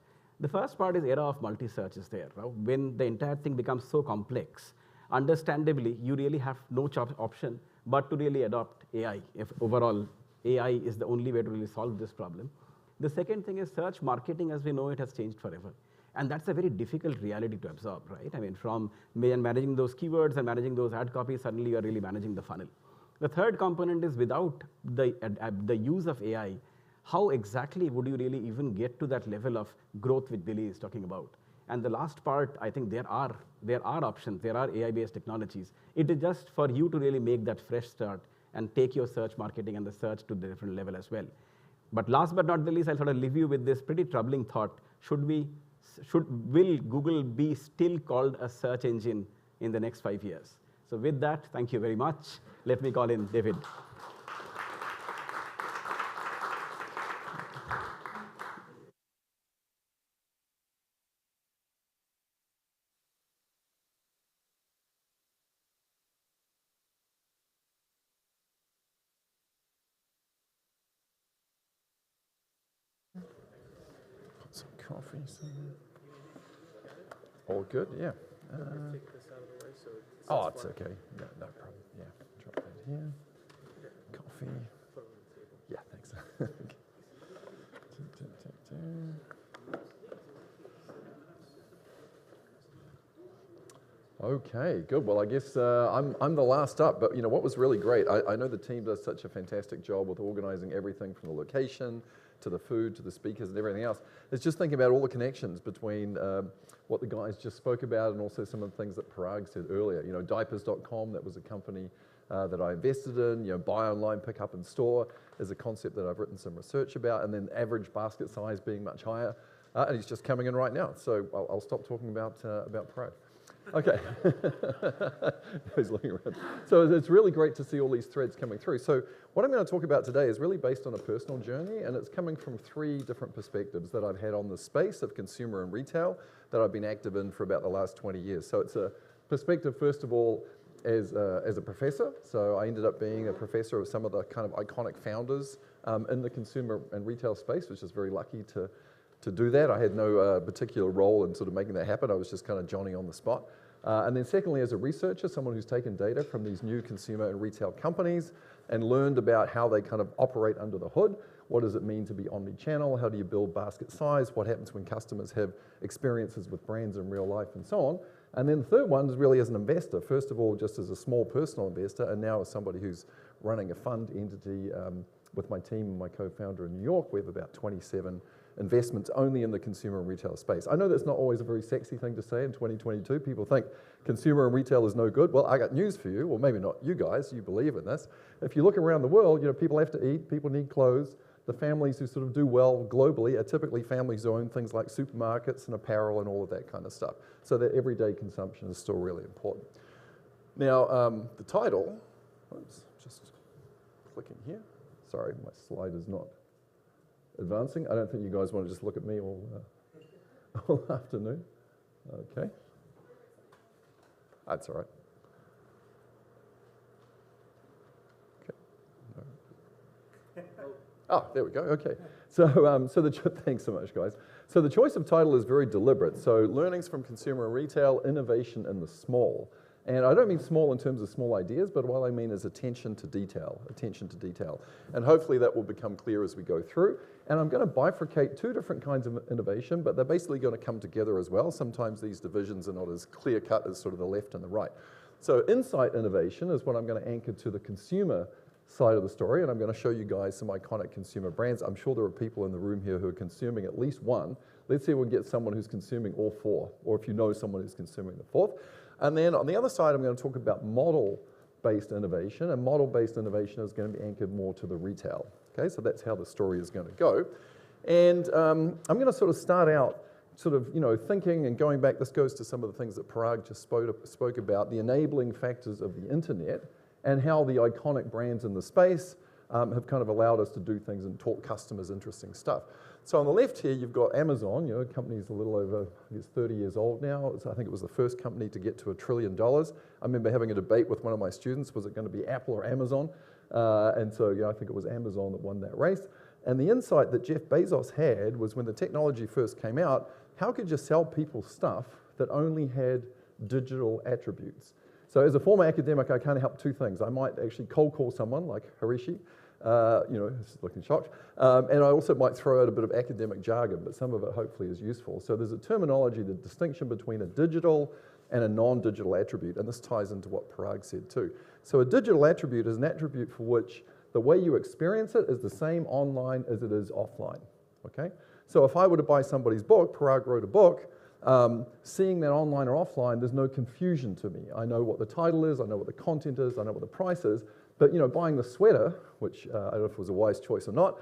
The first part is era of multi-search is there. Right? When the entire thing becomes so complex, understandably, you really have no option but to really adopt AI overall AI is the only way to really solve this problem. The second thing is search marketing, as we know it, has changed forever. And that's a very difficult reality to absorb, right? I mean, from managing those keywords and managing those ad copies, suddenly you're really managing the funnel. The third component is without the use of AI, how exactly would you really even get to that level of growth which Billy is talking about? And the last part, I think there are options, there are AI-based technologies. It is just for you to really make that fresh start and take your search marketing and the search to the different level as well. But last but not the least, I'll sort of leave you with this pretty troubling thought. Will Google be still called a search engine in the next 5 years? So with that, thank you very much. Let me call in David. Some coffee somewhere. All good, yeah. Oh, it's okay. No problem. Yeah, drop that here. Coffee. Yeah, thanks. Okay, good. Well, I guess I'm the last up, but what was really great, I know the team does such a fantastic job with organizing everything from the location to the food, to the speakers and everything else. It's just thinking about all the connections between what the guys just spoke about and also some of the things that Parag said earlier. Diapers.com, that was a company that I invested in. Buy online, pick up in store is a concept that I've written some research about, and then average basket size being much higher. And he's just coming in right now, so I'll stop talking about Parag. Okay. He's looking around. So it's really great to see all these threads coming through. So what I'm going to talk about today is really based on a personal journey, and it's coming from 3 different perspectives that I've had on the space of consumer and retail that I've been active in for about the last 20 years. So it's a perspective, first of all, as a professor. So I ended up being a professor of some of the kind of iconic founders in the consumer and retail space, which is very lucky to do that. I had no particular role in sort of making that happen. I was just kind of Johnny on the spot. And then secondly, as a researcher, someone who's taken data from these new consumer and retail companies and learned about how they kind of operate under the hood. What does it mean to be omni-channel? How do you build basket size? What happens when customers have experiences with brands in real life and so on? And then the third one is really as an investor. First of all, just as a small personal investor, and now as somebody who's running a fund entity with my team and my co-founder in New York. We have about 27 investments only in the consumer and retail space. I know that's not always a very sexy thing to say in 2022. People think consumer and retail is no good. Well, I got news for you. Well, maybe not you guys, you believe in this. If you look around the world, people have to eat, people need clothes. The families who sort of do well globally are typically families who own things like supermarkets and apparel and all of that kind of stuff. So that everyday consumption is still really important. Now, the title, oops, just clicking here. Sorry, my slide is not advancing. I don't think you guys want to just look at me all afternoon. Okay. That's all right. Okay. Oh, there we go. Okay. So, thanks so much, guys. So the choice of title is very deliberate. So learnings from consumer and retail, innovation in the small. And I don't mean small in terms of small ideas, but what I mean is attention to detail. And hopefully that will become clear as we go through. And I'm going to bifurcate 2 different kinds of innovation, but they're basically going to come together as well. Sometimes these divisions are not as clear-cut as sort of the left and the right. So insight innovation is what I'm going to anchor to the consumer side of the story, and I'm going to show you guys some iconic consumer brands. I'm sure there are people in the room here who are consuming at least one. Let's see if we can get someone who's consuming all 4, or if you know someone who's consuming the 4th. And then on the other side, I'm going to talk about model-based innovation, and model-based innovation is going to be anchored more to the retail. Okay, so that's how the story is going to go. And I'm going to sort of start out thinking and going back. This goes to some of the things that Parag just spoke about, the enabling factors of the internet and how the iconic brands in the space have kind of allowed us to do things and taught customers interesting stuff. So on the left here, you've got Amazon. The company's a little over, I guess, 30 years old now. I think it was the first company to get to $1 trillion. I remember having a debate with one of my students, was it going to be Apple or Amazon? And so I think it was Amazon that won that race. And the insight that Jeff Bezos had was when the technology first came out, how could you sell people stuff that only had digital attributes? So as a former academic, I can't help 2 things. I might actually cold call someone like Harishi, It's looking shocked. And I also might throw out a bit of academic jargon, but some of it hopefully is useful. So there's a terminology, the distinction between a digital and a non-digital attribute, and this ties into what Parag said too. So a digital attribute is an attribute for which the way you experience it is the same online as it is offline, okay? So if I were to buy somebody's book, Parag wrote a book, seeing that online or offline, there's no confusion to me. I know what the title is, I know what the content is, I know what the price is, but buying the sweater, which I don't know if it was a wise choice or not,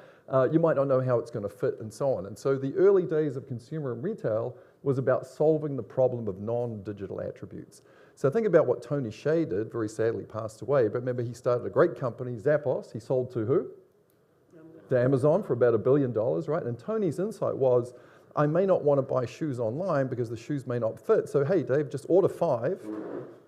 you might not know how it's going to fit and so on. And so the early days of consumer and retail was about solving the problem of non-digital attributes. So think about what Tony Shea did, very sadly passed away, but remember he started a great company, Zappos. He sold to who? To Amazon for about $1 billion, right? And Tony's insight was, I may not want to buy shoes online because the shoes may not fit. So hey, Dave, just order 5,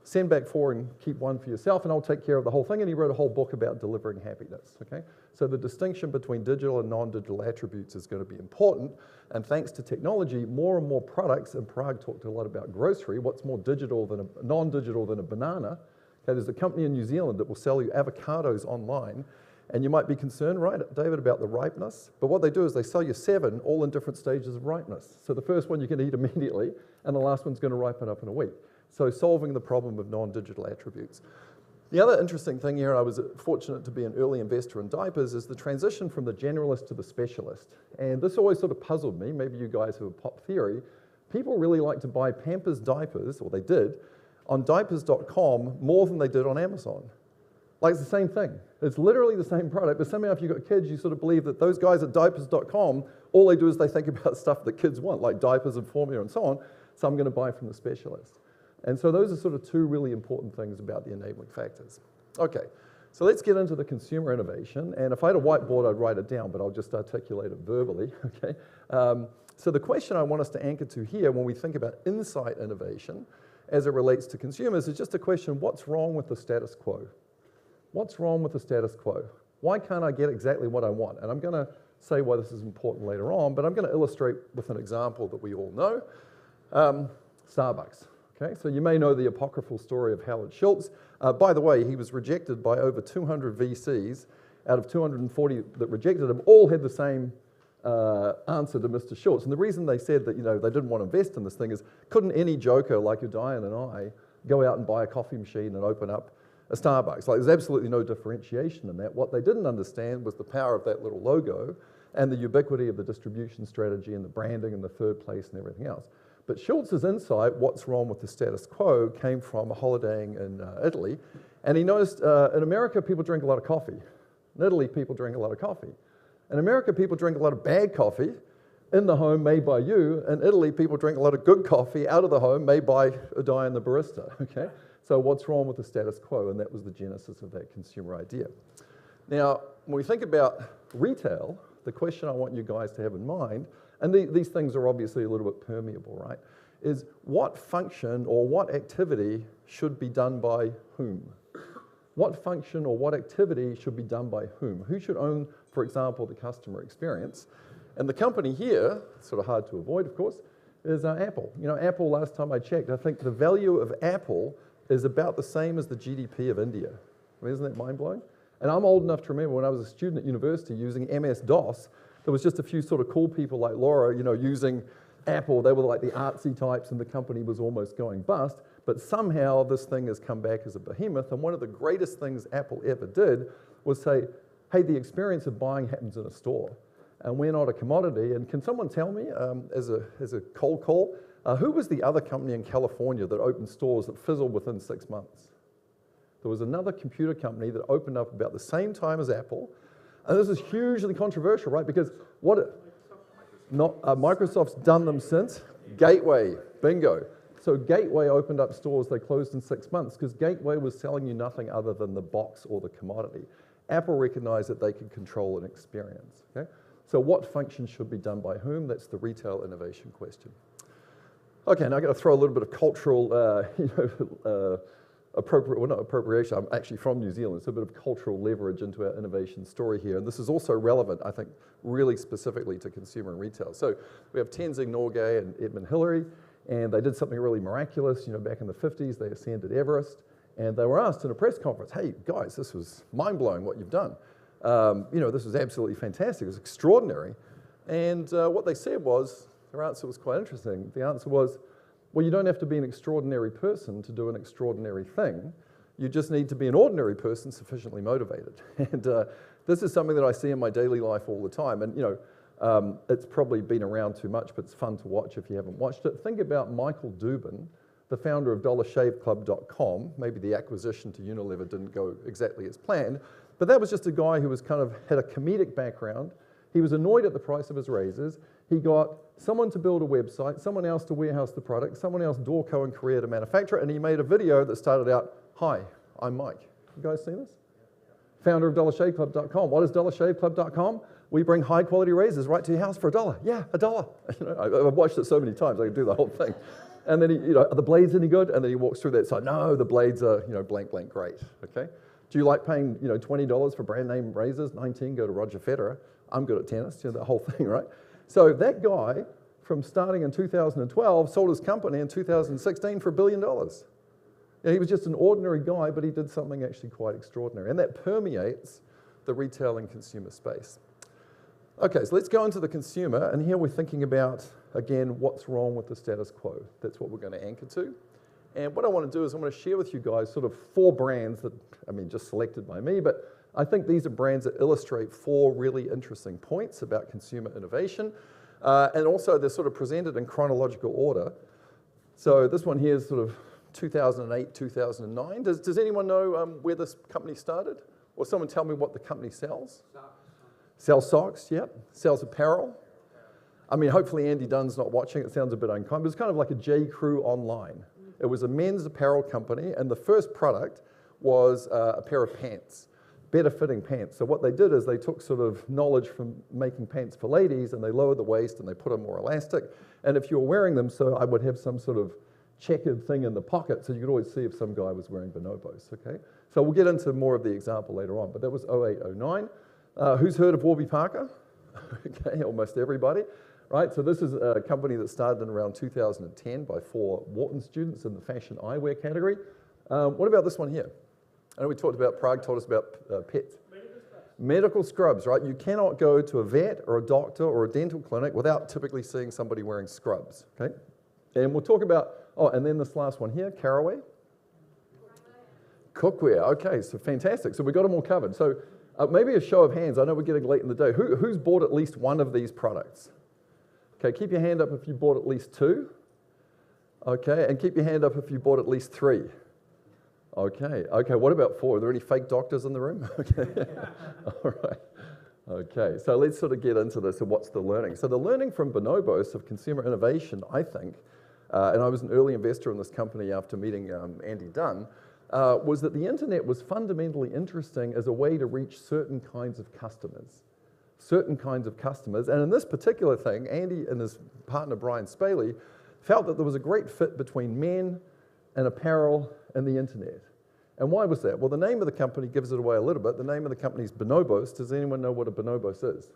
send back 4 and keep 1 for yourself, and I'll take care of the whole thing. And he wrote a whole book about delivering happiness, okay? So the distinction between digital and non-digital attributes is going to be important. And thanks to technology, more and more products, and Parag talked a lot about grocery, what's more digital than non-digital than a banana? Okay, there's a company in New Zealand that will sell you avocados online. And you might be concerned, right, David, about the ripeness. But what they do is they sell you 7, all in different stages of ripeness. So the first one you can eat immediately, and the last one's going to ripen up in a week. So solving the problem of non-digital attributes. The other interesting thing here, and I was fortunate to be an early investor in diapers, is the transition from the generalist to the specialist. And this always sort of puzzled me. Maybe you guys have a pop theory. People really like to buy Pampers diapers, or they did, on diapers.com more than they did on Amazon. Like it's the same thing. It's literally the same product, but somehow if you've got kids, you sort of believe that those guys at diapers.com, all they do is they think about stuff that kids want, like diapers and formula and so on, so I'm going to buy from the specialist. And so those are sort of 2 really important things about the enabling factors. Okay, so let's get into the consumer innovation, and if I had a whiteboard, I'd write it down, but I'll just articulate it verbally, okay? So the question I want us to anchor to here when we think about insight innovation as it relates to consumers is just a question, what's wrong with the status quo? What's wrong with the status quo? Why can't I get exactly what I want? And I'm going to say why this is important later on, but I'm going to illustrate with an example that we all know. Starbucks. Okay, so you may know the apocryphal story of Howard Schultz. By the way, he was rejected by over 200 VCs. Out of 240 that rejected him, all had the same answer to Mr. Schultz. And the reason they said that they didn't want to invest in this thing is, couldn't any joker like Udayan and I go out and buy a coffee machine and open up a Starbucks? Like, there's absolutely no differentiation in that. What they didn't understand was the power of that little logo and the ubiquity of the distribution strategy and the branding and the third place and everything else. But Schultz's insight, what's wrong with the status quo, came from holidaying in Italy. And he noticed in America, people drink a lot of coffee. In Italy, people drink a lot of coffee. In America, people drink a lot of bad coffee in the home made by you. In Italy, people drink a lot of good coffee out of the home made by Udayan the barista, okay? So what's wrong with the status quo? And that was the genesis of that consumer idea. Now, when we think about retail, the question I want you guys to have in mind, and these things are obviously a little bit permeable, right, is what function or what activity should be done by whom? What function or what activity should be done by whom? Who should own, for example, the customer experience? And the company here, sort of hard to avoid, of course, is Apple. Apple, last time I checked, I think the value of Apple is about the same as the GDP of India. I mean, isn't that mind-blowing? And I'm old enough to remember when I was a student at university using MS-DOS, there was just a few sort of cool people like Laura, using Apple. They were like the artsy types, and the company was almost going bust. But somehow this thing has come back as a behemoth. And one of the greatest things Apple ever did was say, hey, the experience of buying happens in a store. And we're not a commodity. And can someone tell me, as a cold call, who was the other company in California that opened stores that fizzled within 6 months? There was another computer company that opened up about the same time as Apple. And this is hugely controversial, right? Because Microsoft's done them since. Gateway, bingo. So Gateway opened up stores, they closed in 6 months because Gateway was selling you nothing other than the box or the commodity. Apple recognized that they could control an experience, okay? So what function should be done by whom? That's the retail innovation question. Okay, now I've got to throw a little bit of cultural, not appropriation, I'm actually from New Zealand, so a bit of cultural leverage into our innovation story here. And this is also relevant, I think, really specifically to consumer and retail. So we have Tenzing Norgay and Edmund Hillary, and they did something really miraculous. Back in the 50s, they ascended Everest, and they were asked in a press conference, hey, guys, this was mind-blowing what you've done. This was absolutely fantastic. It was extraordinary. And what they said was, their answer was quite interesting. The answer was, well, you don't have to be an extraordinary person to do an extraordinary thing. You just need to be an ordinary person sufficiently motivated. And this is something that I see in my daily life all the time. And, it's probably been around too much, but it's fun to watch if you haven't watched it. Think about Michael Dubin, the founder of DollarShaveClub.com. Maybe the acquisition to Unilever didn't go exactly as planned, but that was just a guy who was had a comedic background. He was annoyed at the price of his razors. He got someone to build a website, someone else to warehouse the product, someone else Dorco in Korea to manufacture it, and he made a video that started out, "Hi, I'm Mike." You guys seen this? Founder of DollarShaveClub.com. What is DollarShaveClub.com? We bring high quality razors right to your house for $1. Yeah, $1. I've watched it so many times, I can do the whole thing. And then, are the blades any good? And then he walks through that side. No, the blades are, blank, blank, great. Okay. Do you like paying, $20 for brand name razors? 19, go to Roger Federer. I'm good at tennis, the whole thing, right? So that guy, from starting in 2012, sold his company in 2016 for $1 billion. He was just an ordinary guy, but he did something actually quite extraordinary. And that permeates the retail and consumer space. Okay, so let's go into the consumer, and here we're thinking about, again, what's wrong with the status quo. That's what we're going to anchor to. And what I want to do is I'm going to share with you guys sort of 4 brands that, just selected by me, but I think these are brands that illustrate 4 really interesting points about consumer innovation. And also they're sort of presented in chronological order. So this one here is sort of 2008, 2009. Does anyone know where this company started? Or someone tell me what the company sells? Sells socks, yep. Sells apparel. Hopefully Andy Dunn's not watching. It sounds a bit unkind, but it's kind of like a J. Crew online. It was a men's apparel company, and the first product was a pair of pants, better fitting pants. So what they did is they took sort of knowledge from making pants for ladies, and they lowered the waist, and they put them more elastic. And if you're wearing them, so I would have some sort of checkered thing in the pocket, so you could always see if some guy was wearing bonobos, okay? So we'll get into more of the example later on, but that was 08, 09. Who's heard of Warby Parker? Okay, almost everybody. Right, so this is a company that started in around 2010 by 4 Wharton students in the fashion eyewear category. What about this one here? I know we talked about, Parag told us about pets. Medical scrubs, right? You cannot go to a vet or a doctor or a dental clinic without typically seeing somebody wearing scrubs, okay? And we'll talk about, and then this last one here, Caraway. Cookware, okay, so fantastic. So we got them all covered. So maybe a show of hands. I know we're getting late in the day. Who's bought at least one of these products? Okay, keep your hand up if you bought at least 2. Okay, and keep your hand up if you bought at least 3. Okay, what about 4? Are there any fake doctors in the room? Okay, all right. Okay, so let's sort of get into this and what's the learning. So the learning from Bonobos of consumer innovation, I think, and I was an early investor in this company after meeting Andy Dunn, was that the internet was fundamentally interesting as a way to reach certain kinds of customers. And in this particular thing, Andy and his partner Brian Spaley felt that there was a great fit between men and apparel and the internet. And why was that? Well, the name of the company gives it away a little bit. The name of the company is Bonobos. Does anyone know what a bonobos is?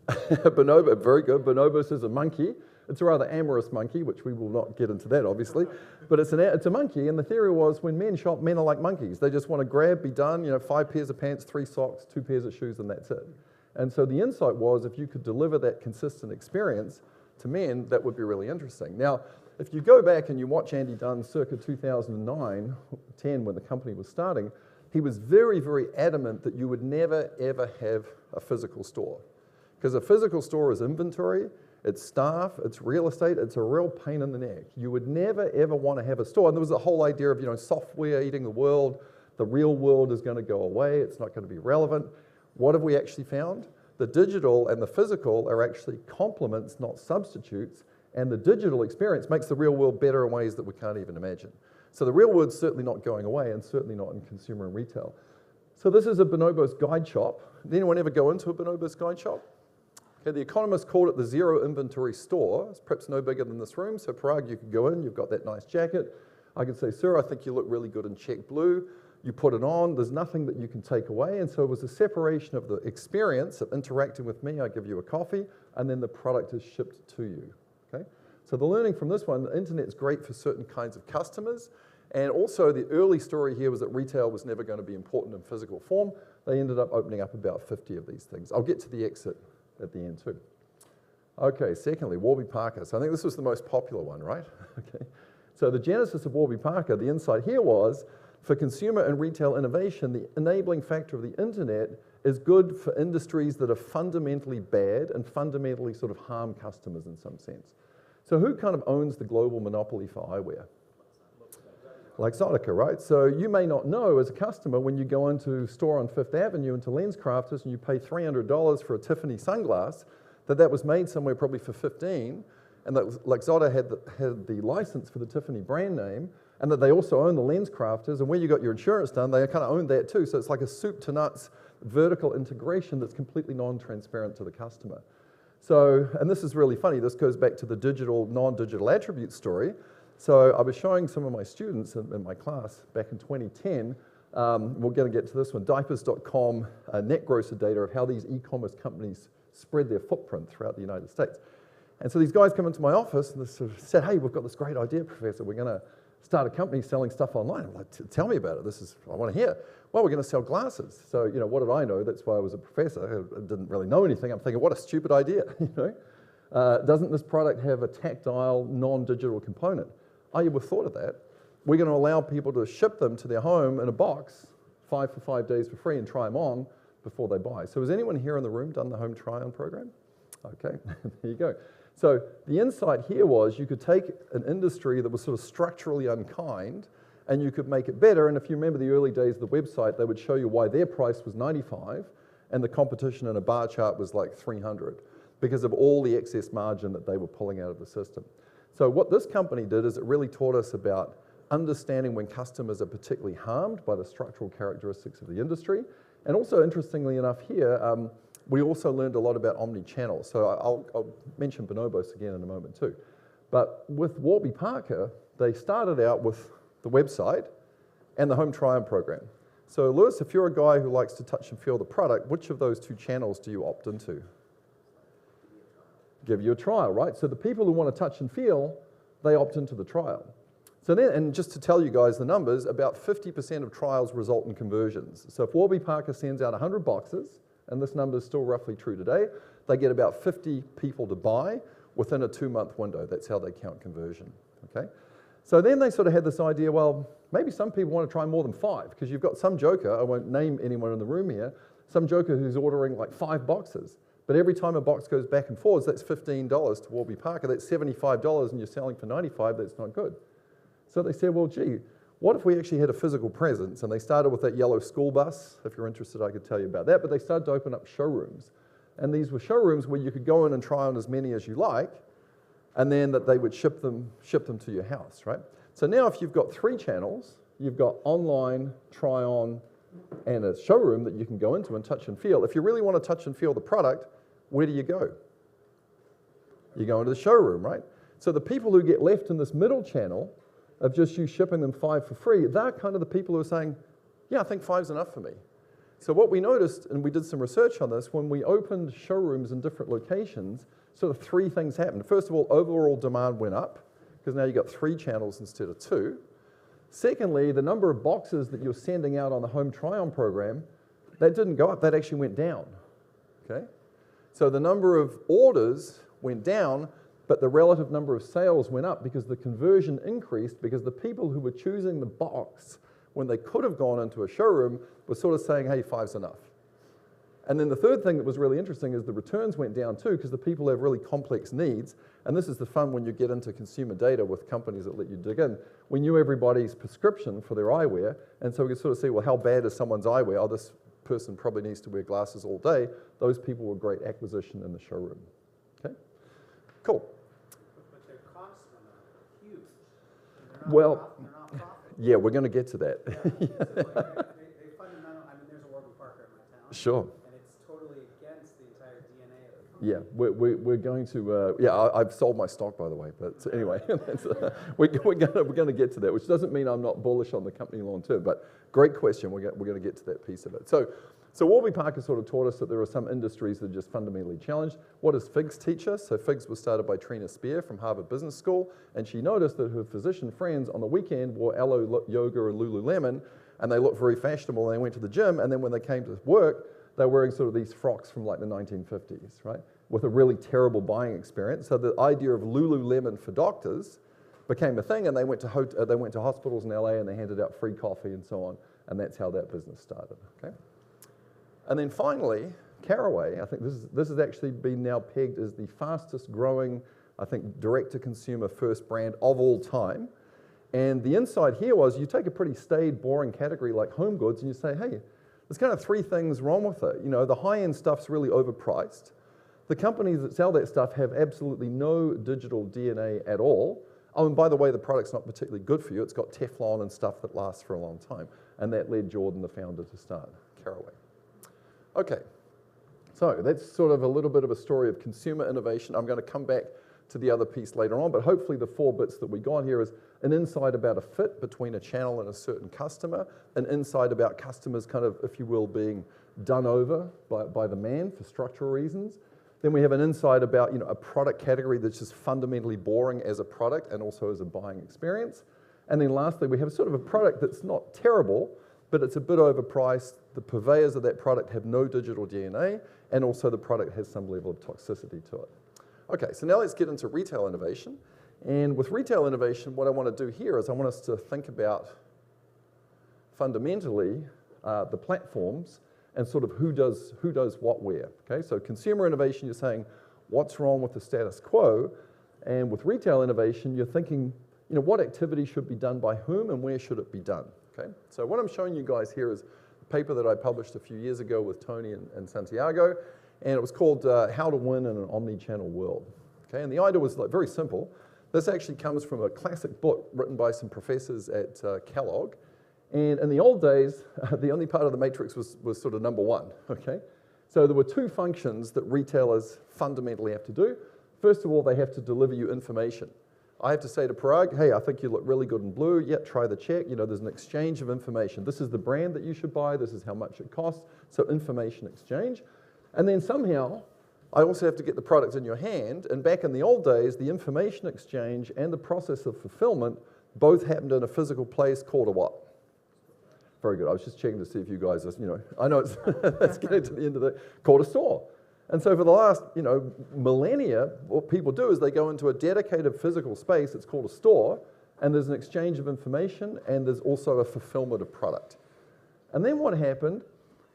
Bonobo, very good. Bonobos is a monkey. It's a rather amorous monkey, which we will not get into that, obviously. But it's a monkey, and the theory was when men shop, men are like monkeys. They just want to grab, be done, 5 pairs of pants, 3 socks, 2 pairs of shoes, and that's it. And so the insight was if you could deliver that consistent experience to men, that would be really interesting. Now, if you go back and you watch Andy Dunn circa 2009, 10, when the company was starting, he was very, very adamant that you would never, ever have a physical store. Because a physical store is inventory, it's staff, it's real estate, it's a real pain in the neck. You would never, ever want to have a store. And there was a whole idea of, software eating the world, the real world is going to go away, it's not going to be relevant. What have we actually found? The digital and the physical are actually complements, not substitutes, and the digital experience makes the real world better in ways that we can't even imagine. So the real world's certainly not going away, and certainly not in consumer and retail. So this is a Bonobos guide shop. Did anyone ever go into a Bonobos guide shop? Okay, the economists called it the zero inventory store. It's perhaps no bigger than this room. So Parag, you could go in, you've got that nice jacket. I could say, sir, I think you look really good in check blue. You put it on, there's nothing that you can take away. And so it was a separation of the experience of interacting with me. I give you a coffee, and then the product is shipped to you. Okay? So the learning from this one, the internet's great for certain kinds of customers. And also the early story here was that retail was never going to be important in physical form. they ended up opening up about 50 of these things. I'll get to the exit at the end too. Okay, secondly, Warby Parker. So I think this was the most popular one, right? Okay. So the genesis of Warby Parker, the insight here was, for consumer and retail innovation, the enabling factor of the internet is good for industries that are fundamentally bad and fundamentally sort of harm customers in some sense. So who kind of owns the global monopoly for eyewear? Luxottica, right? So you may not know as a customer when you go into a store on Fifth Avenue into LensCrafters and you pay $300 for a Tiffany sunglass, that was made somewhere probably for 15, and that Luxottica had the license for the Tiffany brand name, and that they also own the LensCrafters, and where you got your insurance done, they kind of owned that too. So it's like a soup to nuts vertical integration that's completely non-transparent to the customer. So, and this is really funny, this goes back to the digital, non-digital attribute story. So I was showing some of my students in my class back in 2010, we're going to get to this one, diapers.com net grosser data of how these e-commerce companies spread their footprint throughout the United States. And so these guys come into my office and they sort of said, hey, we've got this great idea, Professor, we're going to start a company selling stuff online. I'm like, tell me about it, I want to hear. Well, we're going to sell glasses. So, you know, what did I know? That's why I was a professor. I didn't really know anything. I'm thinking, what a stupid idea, you know? Doesn't this product have a tactile, non-digital component? Oh, you would have thought of that. We're going to allow people to ship them to their home in a box, 5 for 5 days for free, and try them on before they buy. So has anyone here in the room done the home try-on program? Okay, there you go. So the insight here was you could take an industry that was sort of structurally unkind and you could make it better. And if you remember the early days of the website, they would show you why their price was 95 and the competition in a bar chart was like 300 because of all the excess margin that they were pulling out of the system. So what this company did is it really taught us about understanding when customers are particularly harmed by the structural characteristics of the industry. And also, interestingly enough here, we also learned a lot about omni-channel. So I'll mention Bonobos again in a moment too. But with Warby Parker, they started out with the website and the home try-on program. So Lewis, if you're a guy who likes to touch and feel the product, which of those two channels do you opt into? Give you a trial, right? So the people who want to touch and feel, they opt into the trial. So then, and just to tell you guys the numbers, about 50% of trials result in conversions. So if Warby Parker sends out 100 boxes, and this number is still roughly true today, they get about 50 people to buy within a 2-month window. That's how they count conversion, okay? So then they sort of had this idea, well, maybe some people want to try more than 5, because you've got some joker, I won't name anyone in the room here, some joker who's ordering like 5 boxes. But every time a box goes back and forwards, that's $15 to Warby Parker, that's $75, and you're selling for $95, that's not good. So they said, well, gee, what if we actually had a physical presence? And they started with that yellow school bus. If you're interested, I could tell you about that. But they started to open up showrooms. And these were showrooms where you could go in and try on as many as you like, and then that they would ship them to your house, right? So now if you've got 3 channels, you've got online, try on, and a showroom that you can go into and touch and feel. If you really want to touch and feel the product, where do you go? You go into the showroom, right? So the people who get left in this middle channel of just you shipping them 5 for free, they're kind of the people who are saying, yeah, I think 5's enough for me. So what we noticed, and we did some research on this, when we opened showrooms in different locations, sort of 3 things happened. First of all, overall demand went up, because now you've got 3 channels instead of 2. Secondly, the number of boxes that you're sending out on the home try-on program, that didn't go up, that actually went down, okay? So the number of orders went down, but the relative number of sales went up because the conversion increased because the people who were choosing the box when they could have gone into a showroom were sort of saying, hey, 5's enough. And then the third thing that was really interesting is the returns went down too because the people have really complex needs. And this is the fun when you get into consumer data with companies that let you dig in. We knew everybody's prescription for their eyewear, and so we could sort of see, well, how bad is someone's eyewear? Oh, this person probably needs to wear glasses all day. Those people were great acquisition in the showroom. Okay, cool. But their costs are huge. Well, yeah, we're going to get to that. Yeah, they fundamental. I mean, there's a Warby Parker in my town. Sure. And it's totally against the entire DNA of the company. Yeah, we're going to. Yeah, I've sold my stock, by the way. But anyway, we're going to get to that, which doesn't mean I'm not bullish on the company long term. But great question. We're going to get to that piece of it. So Warby Parker sort of taught us that there are some industries that are just fundamentally challenged. What does FIGS teach us? So FIGS was started by Trina Spear from Harvard Business School, and she noticed that her physician friends on the weekend wore Aloe Yoga and Lululemon, and they looked very fashionable, and they went to the gym, and then when they came to work, they were wearing sort of these frocks from like the 1950s, right? With a really terrible buying experience. So the idea of Lululemon for doctors became a thing, and they went to hospitals in LA, and they handed out free coffee and so on, and that's how that business started, okay? And then finally, Caraway, I think this has actually been now pegged as the fastest growing, I think, direct-to-consumer first brand of all time. And the insight here was you take a pretty staid, boring category like home goods and you say, hey, there's kind of three things wrong with it. You know, the high-end stuff's really overpriced. The companies that sell that stuff have absolutely no digital DNA at all. Oh, and by the way, the product's not particularly good for you. It's got Teflon and stuff that lasts for a long time. And that led Jordan, the founder, to start Caraway. Okay, so that's sort of a little bit of a story of consumer innovation. I'm going to come back to the other piece later on, but hopefully the four bits that we got here is an insight about a fit between a channel and a certain customer, an insight about customers kind of, if you will, being done over by the man for structural reasons. Then we have an insight about, you know, a product category that's just fundamentally boring as a product and also as a buying experience. And then lastly, we have sort of a product that's not terrible, but it's a bit overpriced. The purveyors of that product have no digital DNA, and also the product has some level of toxicity to it. Okay, so now let's get into retail innovation. And with retail innovation, what I want to do here is I want us to think about fundamentally the platforms and sort of who does what where. Okay, so consumer innovation, you're saying what's wrong with the status quo, and with retail innovation, you're thinking, you know, what activity should be done by whom and where should it be done. Okay, so what I'm showing you guys here is a paper that I published a few years ago with Tony and Santiago, and it was called How to Win in an Omni-Channel World. Okay, and the idea was like very simple. This actually comes from a classic book written by some professors at Kellogg. And in the old days, the only part of the matrix was sort of number one, okay? So there were two functions that retailers fundamentally have to do. First of all, they have to deliver you information. I have to say to Parag, hey, I think you look really good in blue. Yeah, try the check. You know, there's an exchange of information. This is the brand that you should buy. This is how much it costs. So information exchange. And then somehow, I also have to get the product in your hand. And back in the old days, the information exchange and the process of fulfillment both happened in a physical place called a what? Very good. I was just checking to see if you guys, you know, I know it's getting to the end of the, called a store. And so for the last, you know, millennia, what people do is they go into a dedicated physical space, it's called a store, and there's an exchange of information, and there's also a fulfillment of product. And then what happened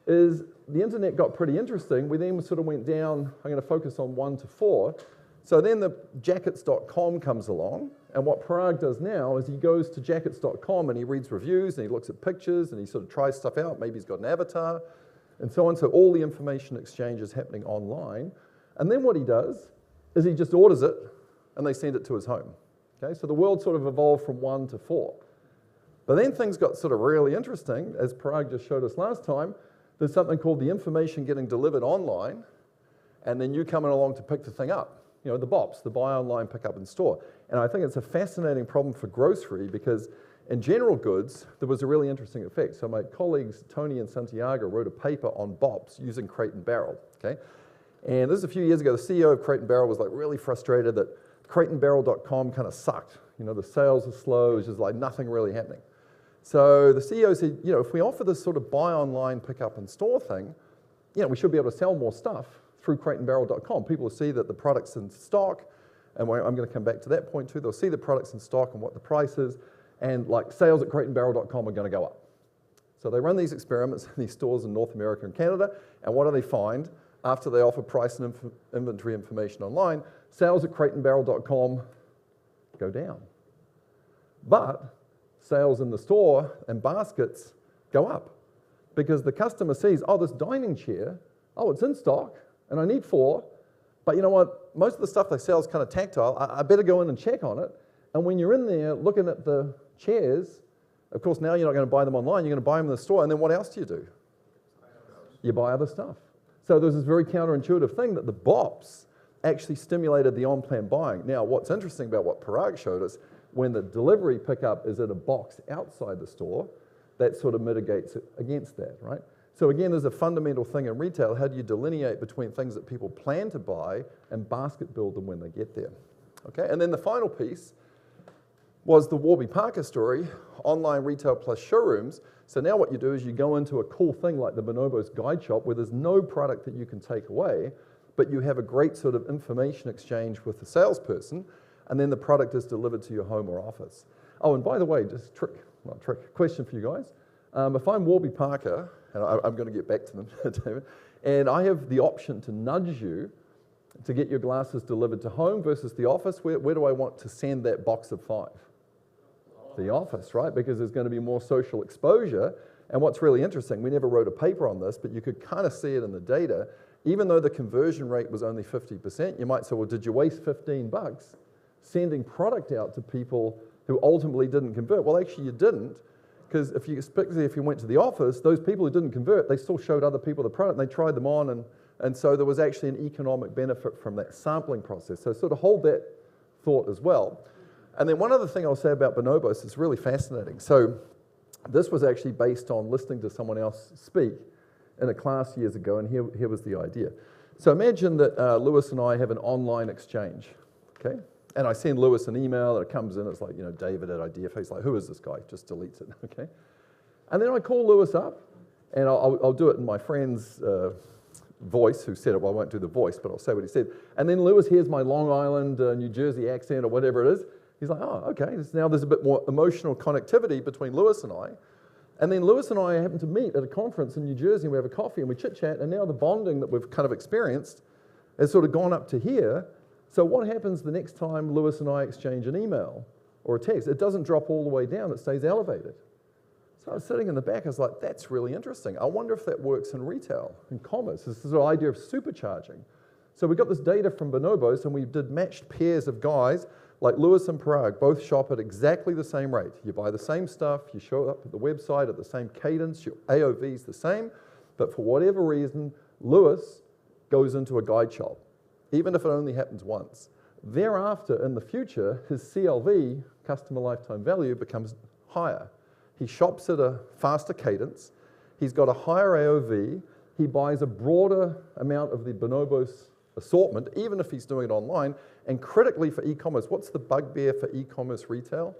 is the internet got pretty interesting. We then sort of went down, I'm going to focus on 1 to 4. So then the jackets.com comes along, and what Parag does now is he goes to jackets.com and he reads reviews and he looks at pictures and he sort of tries stuff out. Maybe he's got an avatar and so on. So all the information exchange is happening online. And then what he does is he just orders it and they send it to his home. Okay, so the world sort of evolved from 1 to 4. But then things got sort of really interesting. As Parag just showed us last time, there's something called the information getting delivered online, and then you coming along to pick the thing up. You know, the BOPs, the buy online, pick up in store. And I think it's a fascinating problem for grocery because in general goods, there was a really interesting effect. So my colleagues, Tony and Santiago, wrote a paper on BOPs using Crate and Barrel, okay? And this is a few years ago. The CEO of Crate and Barrel was like really frustrated that crateandbarrel.com kind of sucked. You know, the sales are slow, it was just like nothing really happening. So the CEO said, you know, if we offer this sort of buy online, pick up in store thing, you know, we should be able to sell more stuff through crateandbarrel.com. People will see that the product's in stock, and I'm going to come back to that point too. They'll see the product's in stock and what the price is, and like sales at crateandbarrel.com are going to go up. So they run these experiments in these stores in North America and Canada, and what do they find? After they offer price and inventory information online, sales at crateandbarrel.com go down. But sales in the store and baskets go up because the customer sees, oh, this dining chair, oh, it's in stock, and I need 4, but you know what? Most of the stuff they sell is kind of tactile. I better go in and check on it. And when you're in there looking at the chairs, of course, now you're not going to buy them online. You're going to buy them in the store. And then what else do you do? You buy other stuff. So there's this very counterintuitive thing that the BOPs actually stimulated the on-plan buying. Now, what's interesting about what Parag showed us, when the delivery pickup is in a box outside the store, that sort of mitigates against that, right? So again, there's a fundamental thing in retail. How do you delineate between things that people plan to buy and basket build them when they get there? Okay, and then the final piece was the Warby Parker story, online retail plus showrooms. So now what you do is you go into a cool thing like the Bonobos Guide Shop where there's no product that you can take away, but you have a great sort of information exchange with the salesperson, and then the product is delivered to your home or office. Oh, and by the way, just question for you guys. If I'm Warby Parker, and I'm going to get back to them, David, and I have the option to nudge you to get your glasses delivered to home versus the office, where do I want to send that box of 5? The office, right? Because there's going to be more social exposure. And what's really interesting, we never wrote a paper on this, but you could kind of see it in the data. Even though the conversion rate was only 50%, you might say, well, did you waste $15 sending product out to people who ultimately didn't convert? Well, actually, you didn't, because especially if you went to the office, those people who didn't convert, they still showed other people the product, and they tried them on, and so there was actually an economic benefit from that sampling process. So sort of hold that thought as well. And then one other thing I'll say about Bonobos is really fascinating. So this was actually based on listening to someone else speak in a class years ago, and here was the idea. So imagine that Lewis and I have an online exchange, okay? And I send Lewis an email, and it comes in, it's like, David at IdeaFace, he's like, who is this guy? Just deletes it, okay? And then I call Lewis up, and I'll do it in my friend's voice, who said it. Well, I won't do the voice, but I'll say what he said. And then Lewis hears my Long Island, New Jersey accent, or whatever it is. He's like, oh, okay, now there's a bit more emotional connectivity between Lewis and I. And then Lewis and I happen to meet at a conference in New Jersey, and we have a coffee, and we chit-chat, and now the bonding that we've kind of experienced has sort of gone up to here. So what happens the next time Lewis and I exchange an email or a text? It doesn't drop all the way down, it stays elevated. So I was sitting in the back, I was like, that's really interesting. I wonder if that works in retail, in commerce. This is the idea of supercharging. So we got this data from Bonobos, and we did matched pairs of guys like Lewis and Parag, both shop at exactly the same rate. You buy the same stuff, you show up at the website at the same cadence, your AOV is the same, but for whatever reason, Lewis goes into a guide shop, even if it only happens once. Thereafter, in the future, his CLV, customer lifetime value, becomes higher. He shops at a faster cadence, he's got a higher AOV, he buys a broader amount of the Bonobos assortment, even if he's doing it online. And critically for e-commerce, what's the bugbear for e-commerce retail?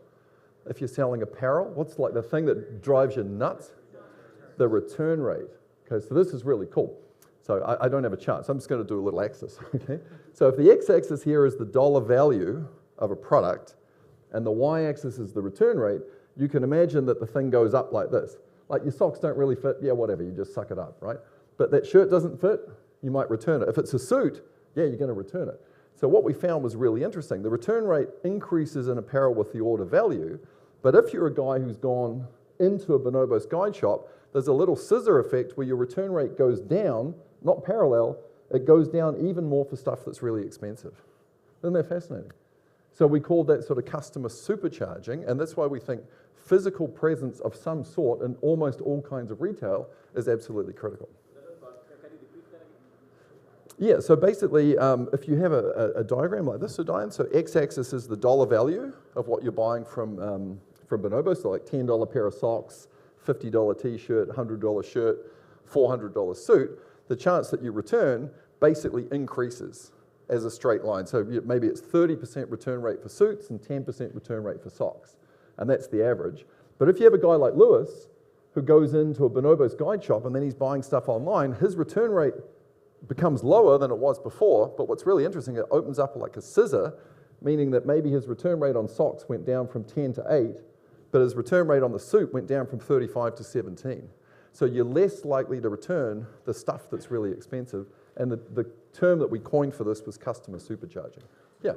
If you're selling apparel, what's like the thing that drives you nuts? The return rate. Okay, so this is really cool. So I don't have a chart, so I'm just going to do a little axis. Okay, so if the x-axis here is the dollar value of a product, and the y-axis is the return rate, you can imagine that the thing goes up like this. Like your socks don't really fit, yeah, whatever, you just suck it up, right? But that shirt doesn't fit, you might return it. If it's a suit, yeah, you're going to return it. So what we found was really interesting. The return rate increases in apparel with the order value, but if you're a guy who's gone into a Bonobos guide shop, there's a little scissor effect where your return rate goes down, not parallel, it goes down even more for stuff that's really expensive. Isn't that fascinating? So we called that sort of customer supercharging, and that's why we think physical presence of some sort in almost all kinds of retail is absolutely critical. Yeah, so basically, if you have a diagram like this, Udayan, so x-axis is the dollar value of what you're buying from Bonobos, so like $10 pair of socks, $50 t-shirt, $100 shirt, $400 suit. The chance that you return basically increases as a straight line. So maybe it's 30% return rate for suits and 10% return rate for socks, and that's the average. But if you have a guy like Lewis who goes into a Bonobos guide shop and then he's buying stuff online, his return rate becomes lower than it was before, but what's really interesting, it opens up like a scissor, meaning that maybe his return rate on socks went down from 10 to 8, but his return rate on the suit went down from 35 to 17. So you're less likely to return the stuff that's really expensive, and the term that we coined for this was customer supercharging. Yeah.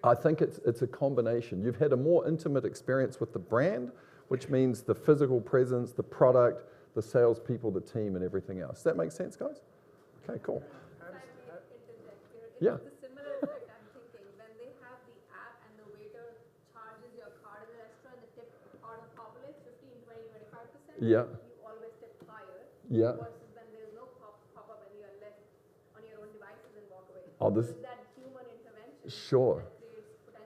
I think it's a combination. You've had a more intimate experience with the brand, which means the physical presence, the product, the salespeople, the team, and everything else. Does that make sense, guys? Okay, cool. Yeah. It's a similar effect, I'm thinking. When they have the app and the waiter charges your card in the restaurant, the tip out of populace, 15, 20, 25%. Yeah. You always tip higher. Yeah. Versus when there's no pop-up and you're left on your own devices and walk away. Oh, this. Is that human intervention? Sure.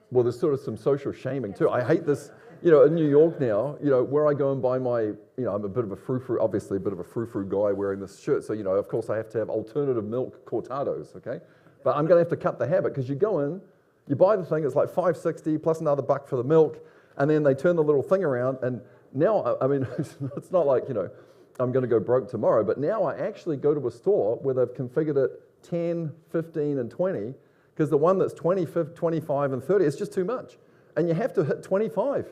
Well, there's sort of some social shaming too. I hate this. In New York now, where I go and buy my, I'm a bit of a frou-frou, obviously a bit of a frou-frou guy wearing this shirt. So, of course I have to have alternative milk cortados, okay? But I'm going to have to cut the habit, because you go in, you buy the thing, it's like $5.60 plus another $1 for the milk, and then they turn the little thing around, and now, I mean, it's not like, I'm going to go broke tomorrow, but now I actually go to a store where they've configured it 10, 15, and 20, because the one that's 20, 25, and 30 is just too much. And you have to hit 25,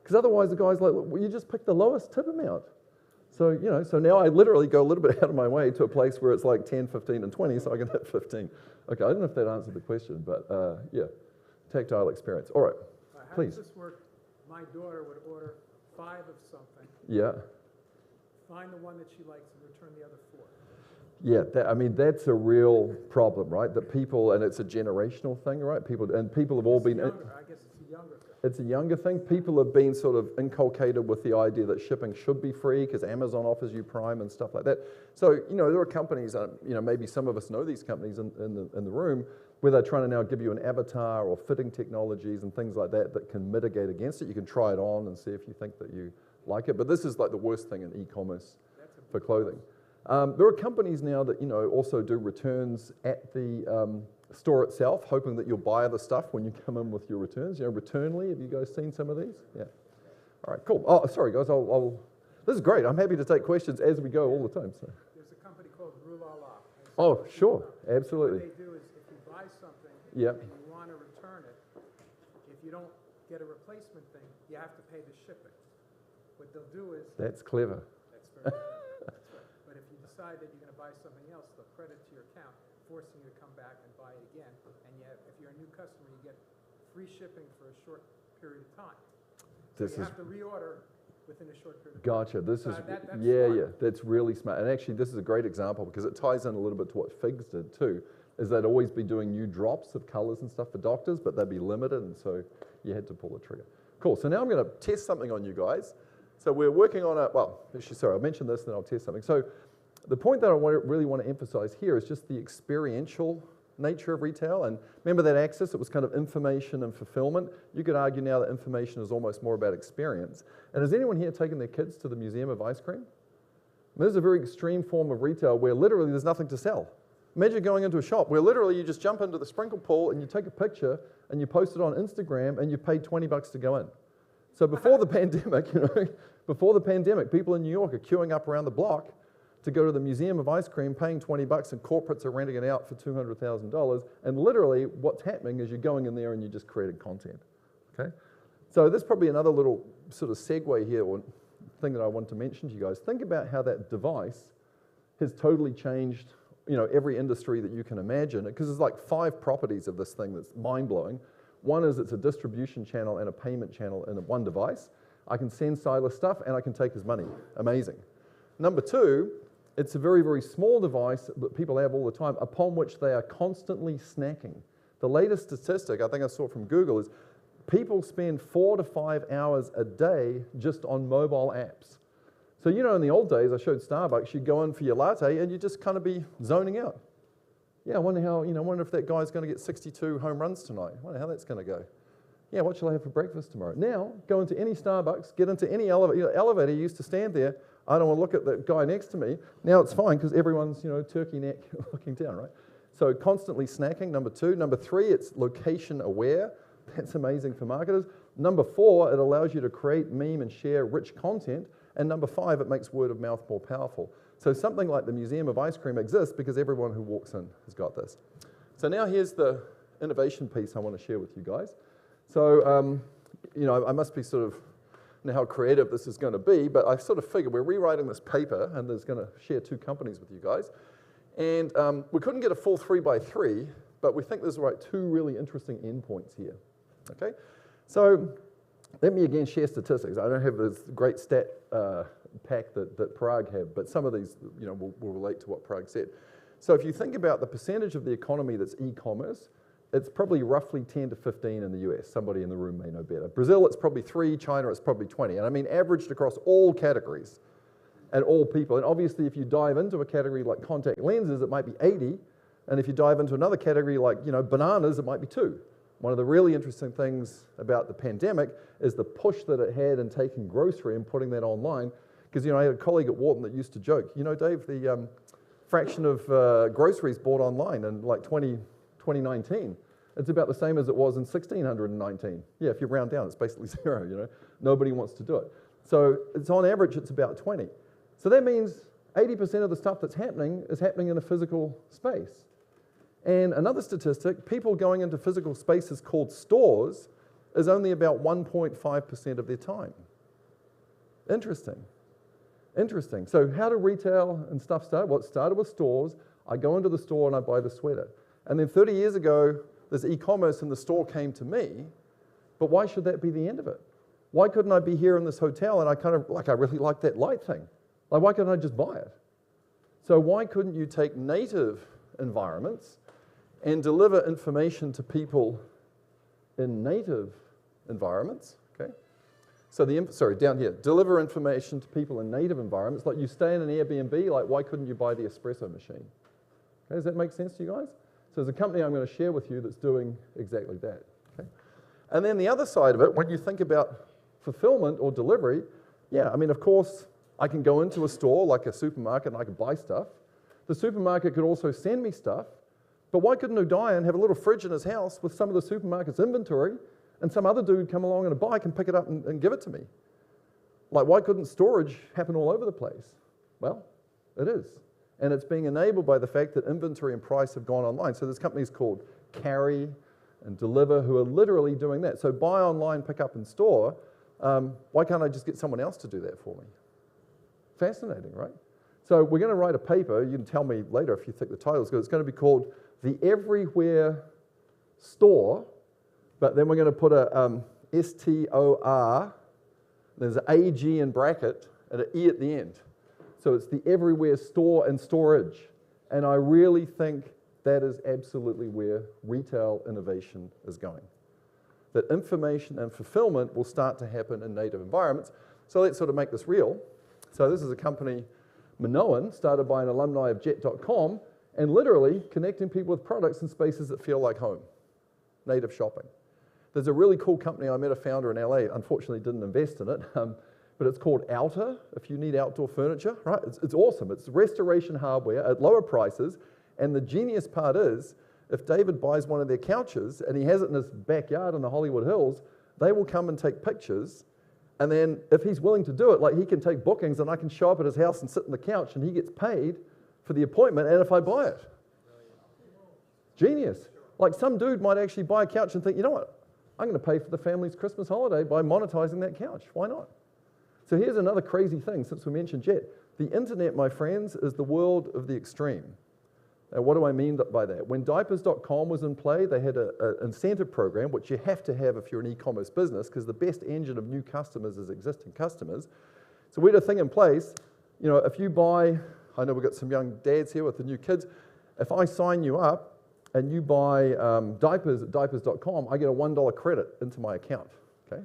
because otherwise the guy's like, well, you just picked the lowest tip amount. So, so now I literally go a little bit out of my way to a place where it's like 10, 15, and 20, so I can hit 15. Okay, I don't know if that answered the question, but yeah, tactile experience. All right, please. How does this work? My daughter would order 5 of something. Yeah. Find the one that she likes and return the other 4. Yeah, I mean, that's a real problem, right? That people, and it's a generational thing, right? People have all been... I guess it's a younger thing. It's a younger thing. People have been sort of inculcated with the idea that shipping should be free because Amazon offers you Prime and stuff like that. So, there are companies, maybe some of us know these companies in the room, where they're trying to now give you an avatar or fitting technologies and things like that that can mitigate against it. You can try it on and see if you think that you like it. But this is like the worst thing in e-commerce for clothing. There are companies now that, also do returns at the store itself, hoping that you'll buy the stuff when you come in with your returns. Returnly, have you guys seen some of these? Yeah. All right, cool. Oh, sorry, guys. This is great. I'm happy to take questions as we go all the time. So. There's a company called Rulala. Oh, sure. Absolutely. What they do is if you buy something yep. and you want to return it, if you don't get a replacement thing, you have to pay the shipping. What they'll do is... That's clever. That's very clever. That's right. But if you decide that you're going to buy something else, they'll credit to your account, forcing you to come back and buy it again. And if you're a new customer, you get free shipping for a short period of time. So you have to reorder within a short period of time. Gotcha. This is that's yeah, that's really smart. And actually, this is a great example because it ties in a little bit to what Figs did too. Is they'd always be doing new drops of colors and stuff for doctors, but they'd be limited, and so you had to pull the trigger. Cool. So now I'm going to test something on you guys. So we're working on I'll mention this, then I'll test something. So the point that I really want to emphasize here is just the experiential nature of retail. And remember that axis, it was kind of information and fulfillment. You could argue now that information is almost more about experience. And has anyone here taken their kids to the Museum of Ice Cream? This is a very extreme form of retail where literally there's nothing to sell. Imagine going into a shop where literally you just jump into the sprinkle pool and you take a picture and you post it on Instagram and you paid $20 to go in. So before the pandemic, people in New York are queuing up around the block to go to the Museum of Ice Cream, paying $20, and corporates are renting it out for $200,000. And literally, what's happening is you're going in there and you just created content. Okay, so there's probably another little sort of segue here, or thing that I want to mention to you guys. Think about how that device has totally changed, every industry that you can imagine. Because there's like 5 properties of this thing that's mind-blowing. One is it's a distribution channel and a payment channel in one device. I can send Silas stuff and I can take his money. Amazing. Number 2, it's a very, very small device that people have all the time, upon which they are constantly snacking. The latest statistic, I think I saw from Google, is people spend 4 to 5 hours a day just on mobile apps. So, in the old days, I showed Starbucks, you'd go in for your latte and you'd just kind of be zoning out. Yeah, I wonder wonder if that guy's going to get 62 home runs tonight. I wonder how that's going to go. Yeah, what shall I have for breakfast tomorrow? Now, go into any Starbucks, get into any elevator. Elevator used to stand there. I don't want to look at the guy next to me. Now it's fine because everyone's, turkey neck looking down, right? So constantly snacking, number 2. Number 3, it's location aware. That's amazing for marketers. Number 4, it allows you to create, meme, and share rich content. And number 5, it makes word of mouth more powerful. So something like the Museum of Ice Cream exists because everyone who walks in has got this. So now here's the innovation piece I want to share with you guys. So, I must be sort of know how creative this is going to be, but I sort of figured we're rewriting this paper and there's going to share 2 companies with you guys. And we couldn't get a full 3x3, but we think there's 2 really interesting endpoints here. Okay? So let me again share statistics. I don't have this great stat pack that Parag had, but some of these will relate to what Parag said. So if you think about the percentage of the economy that's e-commerce, it's probably roughly 10 to 15 in the US. Somebody in the room may know better. Brazil, it's probably 3. China, it's probably 20. And I mean averaged across all categories and all people. And obviously, if you dive into a category like contact lenses, it might be 80. And if you dive into another category like bananas, it might be 2. One of the really interesting things about the pandemic is the push that it had in taking grocery and putting that online. Because I had a colleague at Wharton that used to joke, Dave, the fraction of groceries bought online in like 20 2019. It's about the same as it was in 1619. Yeah, if you round down, it's basically 0, you know. Nobody wants to do it. So it's on average, it's about 20. So that means 80% of the stuff that's happening is happening in a physical space. And another statistic, people going into physical spaces called stores is only about 1.5% of their time. Interesting. Interesting. So how do retail and stuff start? Well, it started with stores. I go into the store and I buy the sweater. And then 30 years ago, this e-commerce and the store came to me, but why should that be the end of it? Why couldn't I be here in this hotel and I really like that light thing? Like, why couldn't I just buy it? So why couldn't you take native environments and deliver information to people in native environments, okay? So down here, deliver information to people in native environments. Like you stay in an Airbnb, like why couldn't you buy the espresso machine? Okay, does that make sense to you guys? So there's a company I'm going to share with you that's doing exactly that, okay? And then the other side of it, when you think about fulfillment or delivery, yeah, I mean, of course, I can go into a store like a supermarket and I can buy stuff. The supermarket could also send me stuff, but why couldn't Udayan have a little fridge in his house with some of the supermarket's inventory and some other dude come along on a bike and pick it up and give it to me? Like, why couldn't storage happen all over the place? Well, it is. And it's being enabled by the fact that inventory and price have gone online. So there's companies called Carry and Deliver who are literally doing that. So buy online, pick up in store. Why can't I just get someone else to do that for me? Fascinating, right? So we're going to write a paper. You can tell me later if you think the title's good. It's going to be called The Everywhere Store, but then we're going to put a S-T-O-R, there's an A-G in bracket, and an E at the end. So it's the everywhere store and storage. And I really think that is absolutely where retail innovation is going. That information and fulfillment will start to happen in native environments. So let's sort of make this real. So this is a company, McLellan, started by an alumni of Jet.com, and literally connecting people with products in spaces that feel like home, native shopping. There's a really cool company, I met a founder in LA, unfortunately didn't invest in it, but it's called Outer, if you need outdoor furniture, right? It's awesome. It's restoration hardware at lower prices, and the genius part is, if David buys one of their couches and he has it in his backyard in the Hollywood Hills, they will come and take pictures, and then if he's willing to do it, like he can take bookings and I can show up at his house and sit on the couch and he gets paid for the appointment and if I buy it. Genius. Like some dude might actually buy a couch and think, you know what, I'm going to pay for the family's Christmas holiday by monetizing that couch. Why not? So here's another crazy thing since we mentioned Jet. The internet, my friends, is the world of the extreme. Now, what do I mean by that? When diapers.com was in play, they had an incentive program, which you have to have if you're an e-commerce business, because the best engine of new customers is existing customers. So we had a thing in place, you know, if you buy, I know we've got some young dads here with the new kids, if I sign you up and you buy diapers at diapers.com, I get a $1 credit into my account, okay?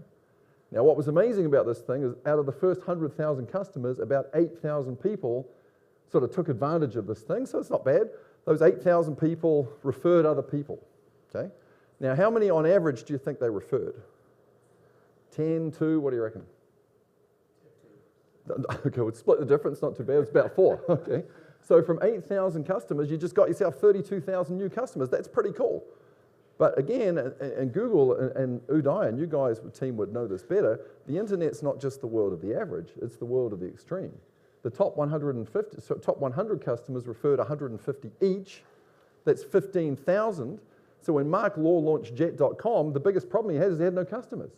Now, what was amazing about this thing is out of the first 100,000 customers, about 8,000 people sort of took advantage of this thing, so it's not bad. Those 8,000 people referred other people, okay? Now, how many on average do you think they referred? 10, 2, what do you reckon? Okay, we'll split the difference, not too bad, it's about 4, okay? So from 8,000 customers, you just got yourself 32,000 new customers. That's pretty cool. But again, and Google and Udayan, you guys, the team would know this better, the internet's not just the world of the average, it's the world of the extreme. The top 100 customers referred 150 each. That's 15,000. So when Mark Law launched Jet.com, the biggest problem he had is he had no customers.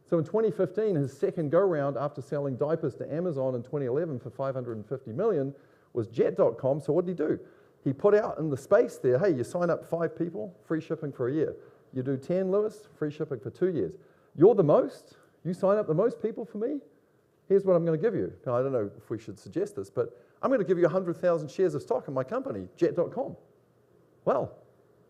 So in 2015, his second go-round after selling diapers to Amazon in 2011 for $550 million was Jet.com. So what did he do? He put out in the space there, hey, you sign up 5 people, free shipping for a year. You do 10, Lewis, free shipping for 2 years. You're the most, you sign up the most people for me, here's what I'm going to give you. Now, I don't know if we should suggest this, but I'm going to give you 100,000 shares of stock in my company, Jet.com. Well,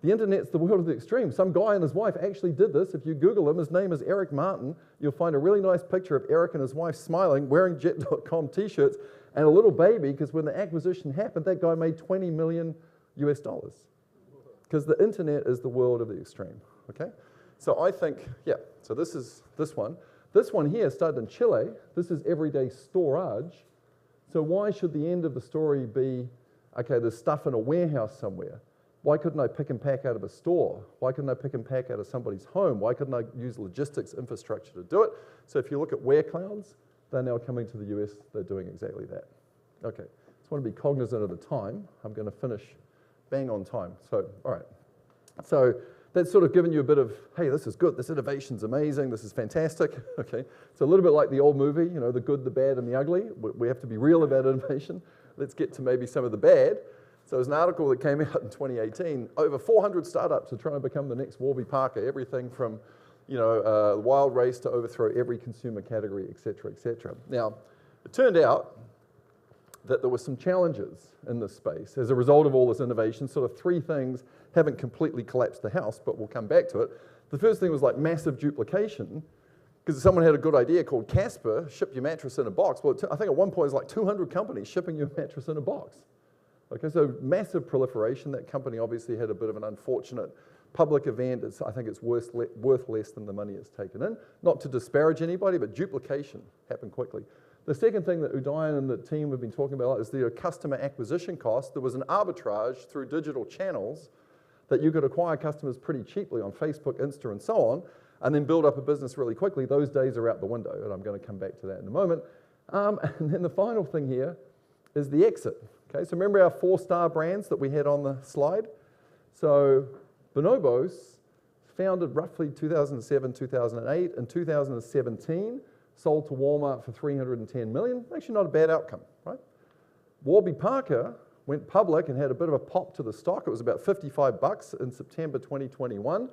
the internet's the world of the extreme. Some guy and his wife actually did this. If you Google him, his name is Eric Martin. You'll find a really nice picture of Eric and his wife smiling, wearing Jet.com t-shirts, and a little baby, because when the acquisition happened, that guy made $20 million US. Because the internet is the world of the extreme, okay? So I think, yeah, so this is this one. This one here started in Chile. This is everyday storage. So why should the end of the story be, okay, there's stuff in a warehouse somewhere? Why couldn't I pick and pack out of a store? Why couldn't I pick and pack out of somebody's home? Why couldn't I use logistics infrastructure to do it? So if you look at WearClouds, they're now coming to the US, they're doing exactly that. Okay, just want to be cognizant of the time. I'm going to finish bang on time. So, all right. So that's sort of given you a bit of, hey, this is good, this innovation's amazing, this is fantastic. Okay, it's a little bit like the old movie, you know, the good, the bad, and the ugly. We have to be real about innovation. Let's get to maybe some of the bad. So there's an article that came out in 2018. Over 400 startups are trying to become the next Warby Parker. Everything from, you know, wild race to overthrow every consumer category, et cetera, et cetera. Now, it turned out that there were some challenges in this space as a result of all this innovation. Sort of three things haven't completely collapsed the house, but we'll come back to it. The first thing was like massive duplication, because someone had a good idea called Casper, ship your mattress in a box. Well, I think at one point it was like 200 companies shipping your mattress in a box. Okay, so massive proliferation. That company obviously had a bit of an unfortunate public event. I think it's worth less than the money it's taken in. Not to disparage anybody, but duplication happened quickly. The second thing that Udayan and the team have been talking about is the customer acquisition cost. There was an arbitrage through digital channels that you could acquire customers pretty cheaply on Facebook, Insta, and so on, and then build up a business really quickly. Those days are out the window, and I'm going to come back to that in a moment. And then the final thing here is the exit. Okay, so remember our 4-star brands that we had on the slide? So Bonobos, founded roughly 2007, 2008. In 2017, sold to Walmart for $310 million. Actually not a bad outcome, right? Warby Parker went public and had a bit of a pop to the stock. It was about $55 in September 2021.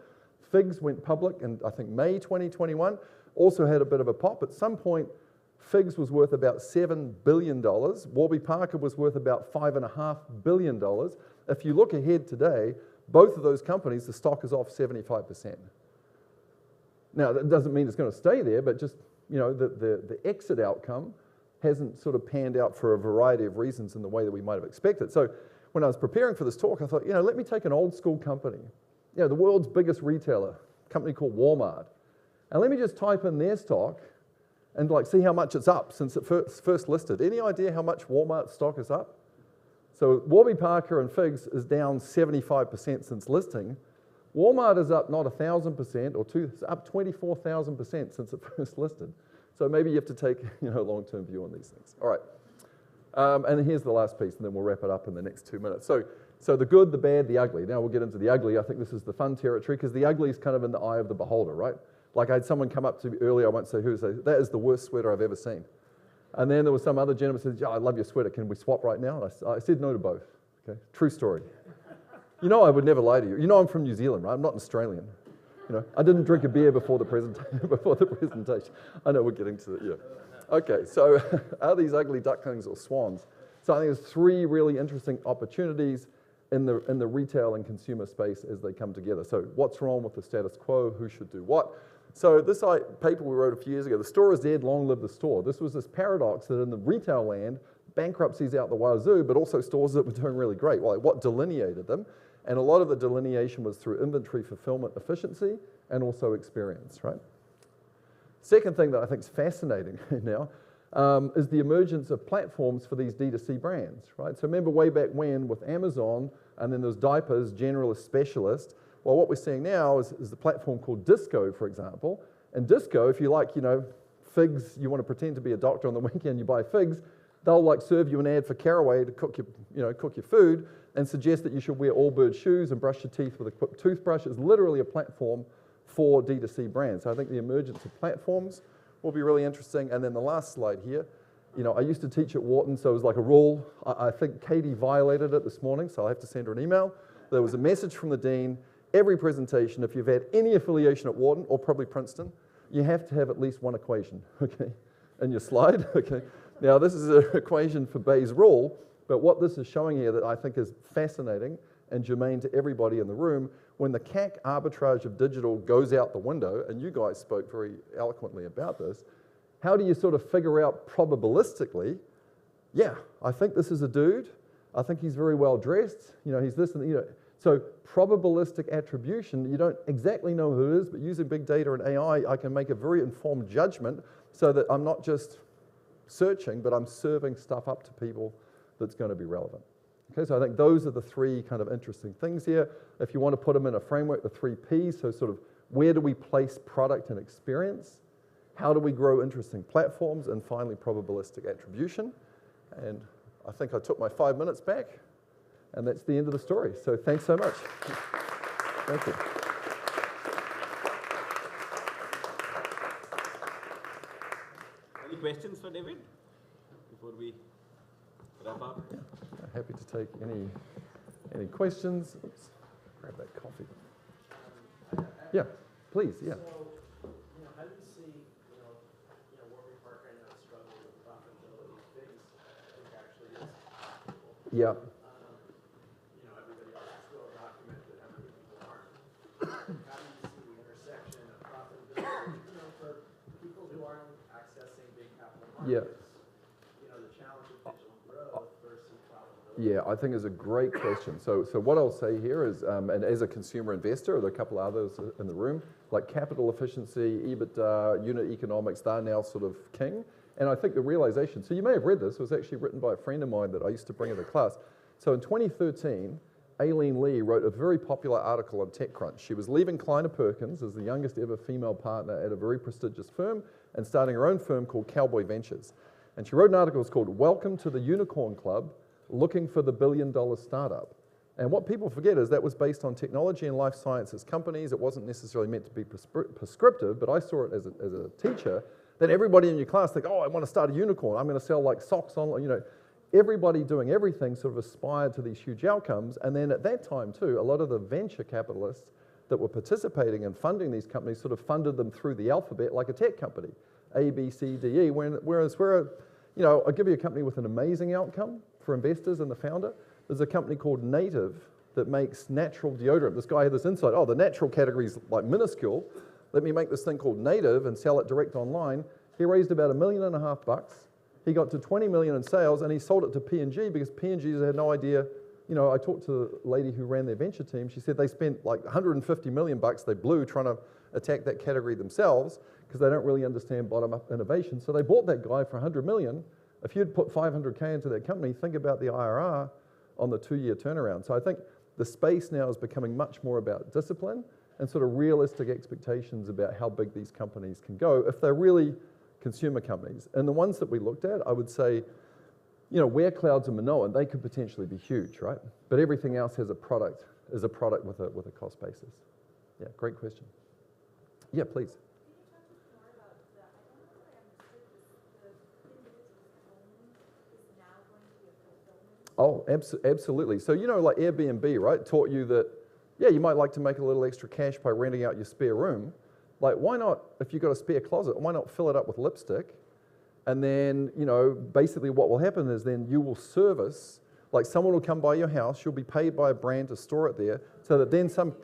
Figs went public in, I think, May 2021. Also had a bit of a pop. At some point, Figs was worth about $7 billion. Warby Parker was worth about $5.5 billion. If you look ahead today, both of those companies, the stock is off 75%. Now, that doesn't mean it's going to stay there, but just, you know, the exit outcome hasn't sort of panned out for a variety of reasons in the way that we might have expected. So when I was preparing for this talk, I thought, you know, let me take an old school company, you know, the world's biggest retailer, a company called Walmart, and let me just type in their stock and like see how much it's up since it first listed. Any idea how much Walmart stock is up? So Warby Parker and Figs is down 75% since listing. Walmart is up not 1,000% or it's up 24,000% since it first listed. So maybe you have to take, you know, a long-term view on these things. All right, and here's the last piece, and then we'll wrap it up in the next 2 minutes. So the good, the bad, the ugly. Now we'll get into the ugly. I think this is the fun territory because the ugly is kind of in the eye of the beholder, right? Like I had someone come up to me earlier, I won't say who, say, that is the worst sweater I've ever seen. And then there was some other gentleman who said, yeah, I love your sweater, can we swap right now? And I said no to both, okay? True story. You know I would never lie to you. You know I'm from New Zealand, right? I'm not an Australian. You know, I didn't drink a beer before the presentation. I know we're getting to it, yeah. Okay, so are these ugly ducklings or swans? So I think there's 3 really interesting opportunities in the retail and consumer space as they come together. So what's wrong with the status quo? Who should do what? So this paper we wrote a few years ago, the store is dead, long live the store. This was this paradox that in the retail land, bankruptcies out the wazoo, but also stores that were doing really great. Well, like what delineated them? And a lot of the delineation was through inventory fulfillment efficiency and also experience, right? Second thing that I think is fascinating now is the emergence of platforms for these D2C brands, right? So remember way back when with Amazon, and then there's diapers, generalist, specialist. Well, what we're seeing now is the platform called Disco, for example. And Disco, if you like, you know, Figs, you want to pretend to be a doctor on the weekend, you buy Figs, they'll like serve you an ad for Caraway to cook your food and suggest that you should wear Allbirds shoes and brush your teeth with a quick toothbrush. It's literally a platform for D2C brands. So I think the emergence of platforms will be really interesting. And then the last slide here, you know, I used to teach at Wharton, so it was like a rule. I think Katy violated it this morning, so I'll have to send her an email. There was a message from the dean. Every presentation, if you've had any affiliation at Wharton or probably Princeton, you have to have at least one equation, okay, in your slide, okay. Now this is an equation for Bayes' rule, but what this is showing here that I think is fascinating and germane to everybody in the room, when the CAC arbitrage of digital goes out the window, and you guys spoke very eloquently about this, how do you sort of figure out probabilistically, yeah, I think this is a dude, I think he's very well dressed, you know, he's this and, you know, so probabilistic attribution, you don't exactly know who it is, but using big data and AI, I can make a very informed judgment so that I'm not just searching, but I'm serving stuff up to people that's going to be relevant. Okay, so I think those are the three kind of interesting things here. If you want to put them in a framework, the 3 Ps, so sort of where do we place product and experience? How do we grow interesting platforms? And finally, probabilistic attribution. And I think I took my 5 minutes back, and that's the end of the story. So thanks so much. Thank you. Any questions for David before we wrap up? Yeah, happy to take any questions. Oops, grab that coffee. Yeah, please, yeah. So, how do you see, Warby Parker and the struggle with profitability? Things, I think, actually is profitable. Yeah. Everybody else is still documented, how many people aren't. How do you see the intersection of profitability, for people who aren't accessing big capital markets? Yeah. The challenge of digital growth versus profitability. Yeah, I think is a great question. So what I'll say here is, and as a consumer investor, there are a couple others in the room, like capital efficiency, EBITDA, unit economics, they're now sort of king. And I think the realization, so you may have read this, it was actually written by a friend of mine that I used to bring into class. So in 2013, Aileen Lee wrote a very popular article on TechCrunch. She was leaving Kleiner Perkins as the youngest ever female partner at a very prestigious firm and starting her own firm called Cowboy Ventures. And she wrote an article, it's called Welcome to the Unicorn Club, Looking for the $1 billion Startup. And what people forget is that was based on technology and life sciences companies. It wasn't necessarily meant to be prescriptive, but I saw it as a teacher, that everybody in your class think, oh, I want to start a unicorn. I'm going to sell like socks online, Everybody doing everything sort of aspired to these huge outcomes. And then at that time too, a lot of the venture capitalists that were participating and funding these companies sort of funded them through the alphabet like a tech company, A, B, C, D, E, whereas I'll give you a company with an amazing outcome for investors and the founder. There's a company called Native that makes natural deodorant. This guy had this insight, the natural category is like minuscule. Let me make this thing called Native and sell it direct online. He raised about $1.5 million. He got to 20 million in sales and he sold it to P&G because P&G had no idea. I talked to the lady who ran their venture team. She said they spent like 150 million bucks they blew trying to attack that category themselves because they don't really understand bottom-up innovation. So they bought that guy for 100 million. If you'd put 500K into that company, think about the IRR on the 2-year turnaround. So I think the space now is becoming much more about discipline and sort of realistic expectations about how big these companies can go if they're really consumer companies. And the ones that we looked at, I would say, Where Clouds and Manoa, they could potentially be huge, right? But everything else has a product with a cost basis. Yeah, great question. Yeah, please. Oh, absolutely. So, like Airbnb, right, taught you that, you might like to make a little extra cash by renting out your spare room. Like, why not, if you've got a spare closet, why not fill it up with lipstick? And then, basically what will happen is then you will service, like someone will come by your house, you'll be paid by a brand to store it there, so that then some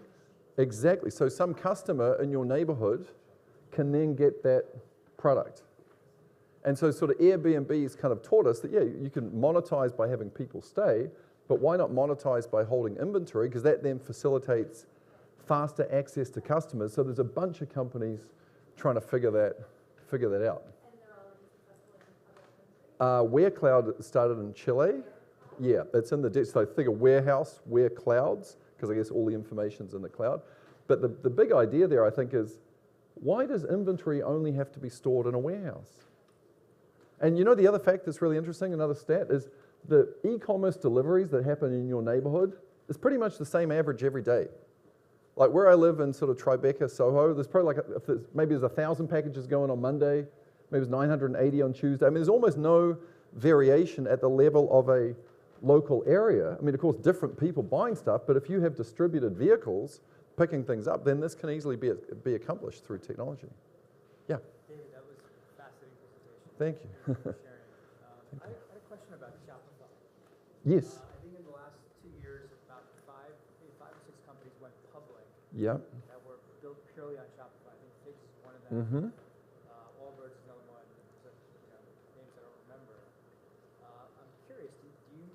customer in your neighborhood can then get that product. And so sort of Airbnb's kind of taught us that, you can monetize by having people stay, but why not monetize by holding inventory? Because that then facilitates faster access to customers. So there's a bunch of companies trying to figure that out. WareCloud started in Chile. Yeah, it's in the, so think of warehouse, where clouds, because I guess all the information's in the cloud. But the big idea there, I think, is why does inventory only have to be stored in a warehouse? And the other fact that's really interesting, another stat, is the e-commerce deliveries that happen in your neighborhood is pretty much the same average every day. Like where I live in sort of Tribeca, Soho, there's probably maybe there's 1,000 packages going on Monday, maybe there's 980 on Tuesday. I mean, there's almost no variation at the level of a local area. I mean, of course, different people buying stuff, but if you have distributed vehicles picking things up, then this can easily be accomplished through technology. Yeah. David, that was a fascinating presentation. Thank you. I had a question about Shopify. Yes. I think in the last 2 years, about five or six companies went public. Yeah. That were built purely on Shopify. I think Fix is one of them. Allbirds is another one. Names I don't remember. I'm curious. Do you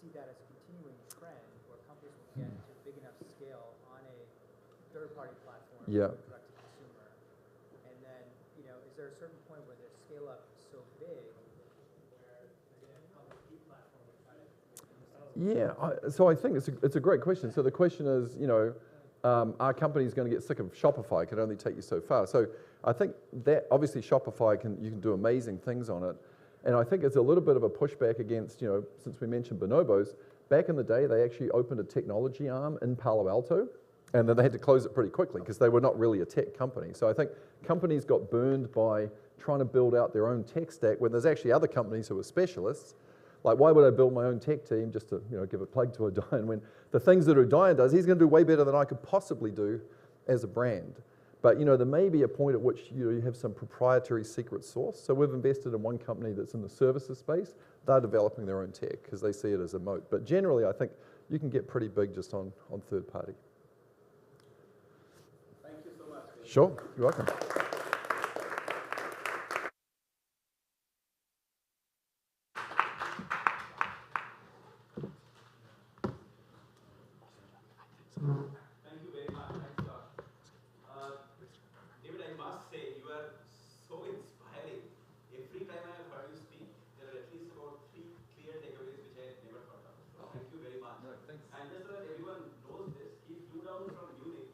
see that as a continuing trend where companies will get to big enough scale on a third-party platform? Yeah. Direct to consumer, and then is there a certain point where their scale up is so big where they're going to come to the platform and try to make themselves Yeah, so I think it's a great question. So the question is, you know, are companies going to get sick of Shopify? It can only take you so far. So I think that obviously Shopify you can do amazing things on it. And I think it's a little bit of a pushback against, you know, since we mentioned bonobos, back in the day, they actually opened a technology arm in Palo Alto, and then they had to close it pretty quickly because they were not really a tech company. So I think companies got burned by trying to build out their own tech stack when there's actually other companies who are specialists. Like, why would I build my own tech team just to, you know, give a plug to Udayan when the things that Udayan does, he's going to do way better than I could possibly do as a brand. But, you know, there may be a point at which you have some proprietary secret sauce. So we've invested in one company that's in the services space. They're developing their own tech because they see it as a moat. But generally, I think you can get pretty big just on third party. Thank you so much. Sure, you're welcome. Thank you very much. Thanks, Josh. David, I must say, you are so inspiring. Every time I have heard you speak, there are at least about 3 clear takeaways which I had never thought of. So thank you very much. No, thanks. And just so that everyone knows this, he flew down from Munich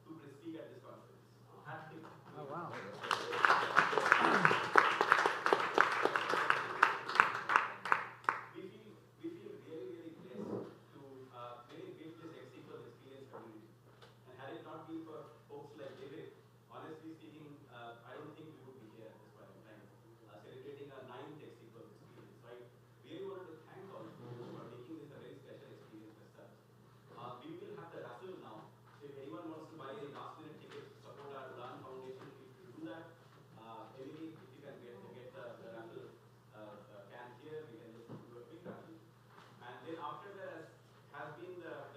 to speak at this conference. Oh, wow. We feel really, really blessed to really build this XSQL experience community. And had it not been for folks like David, honestly speaking, I don't think we would be here at this point in time, celebrating our 9th XSQL experience. So I really wanted to thank all of you for making this a very special experience as such. We will have the raffle now. So if anyone wants to buy any last-minute tickets to support our Udayan Foundation, feel free to do that. Emily, if you can get the raffle can here, we can just do a quick raffle. And then after that has been the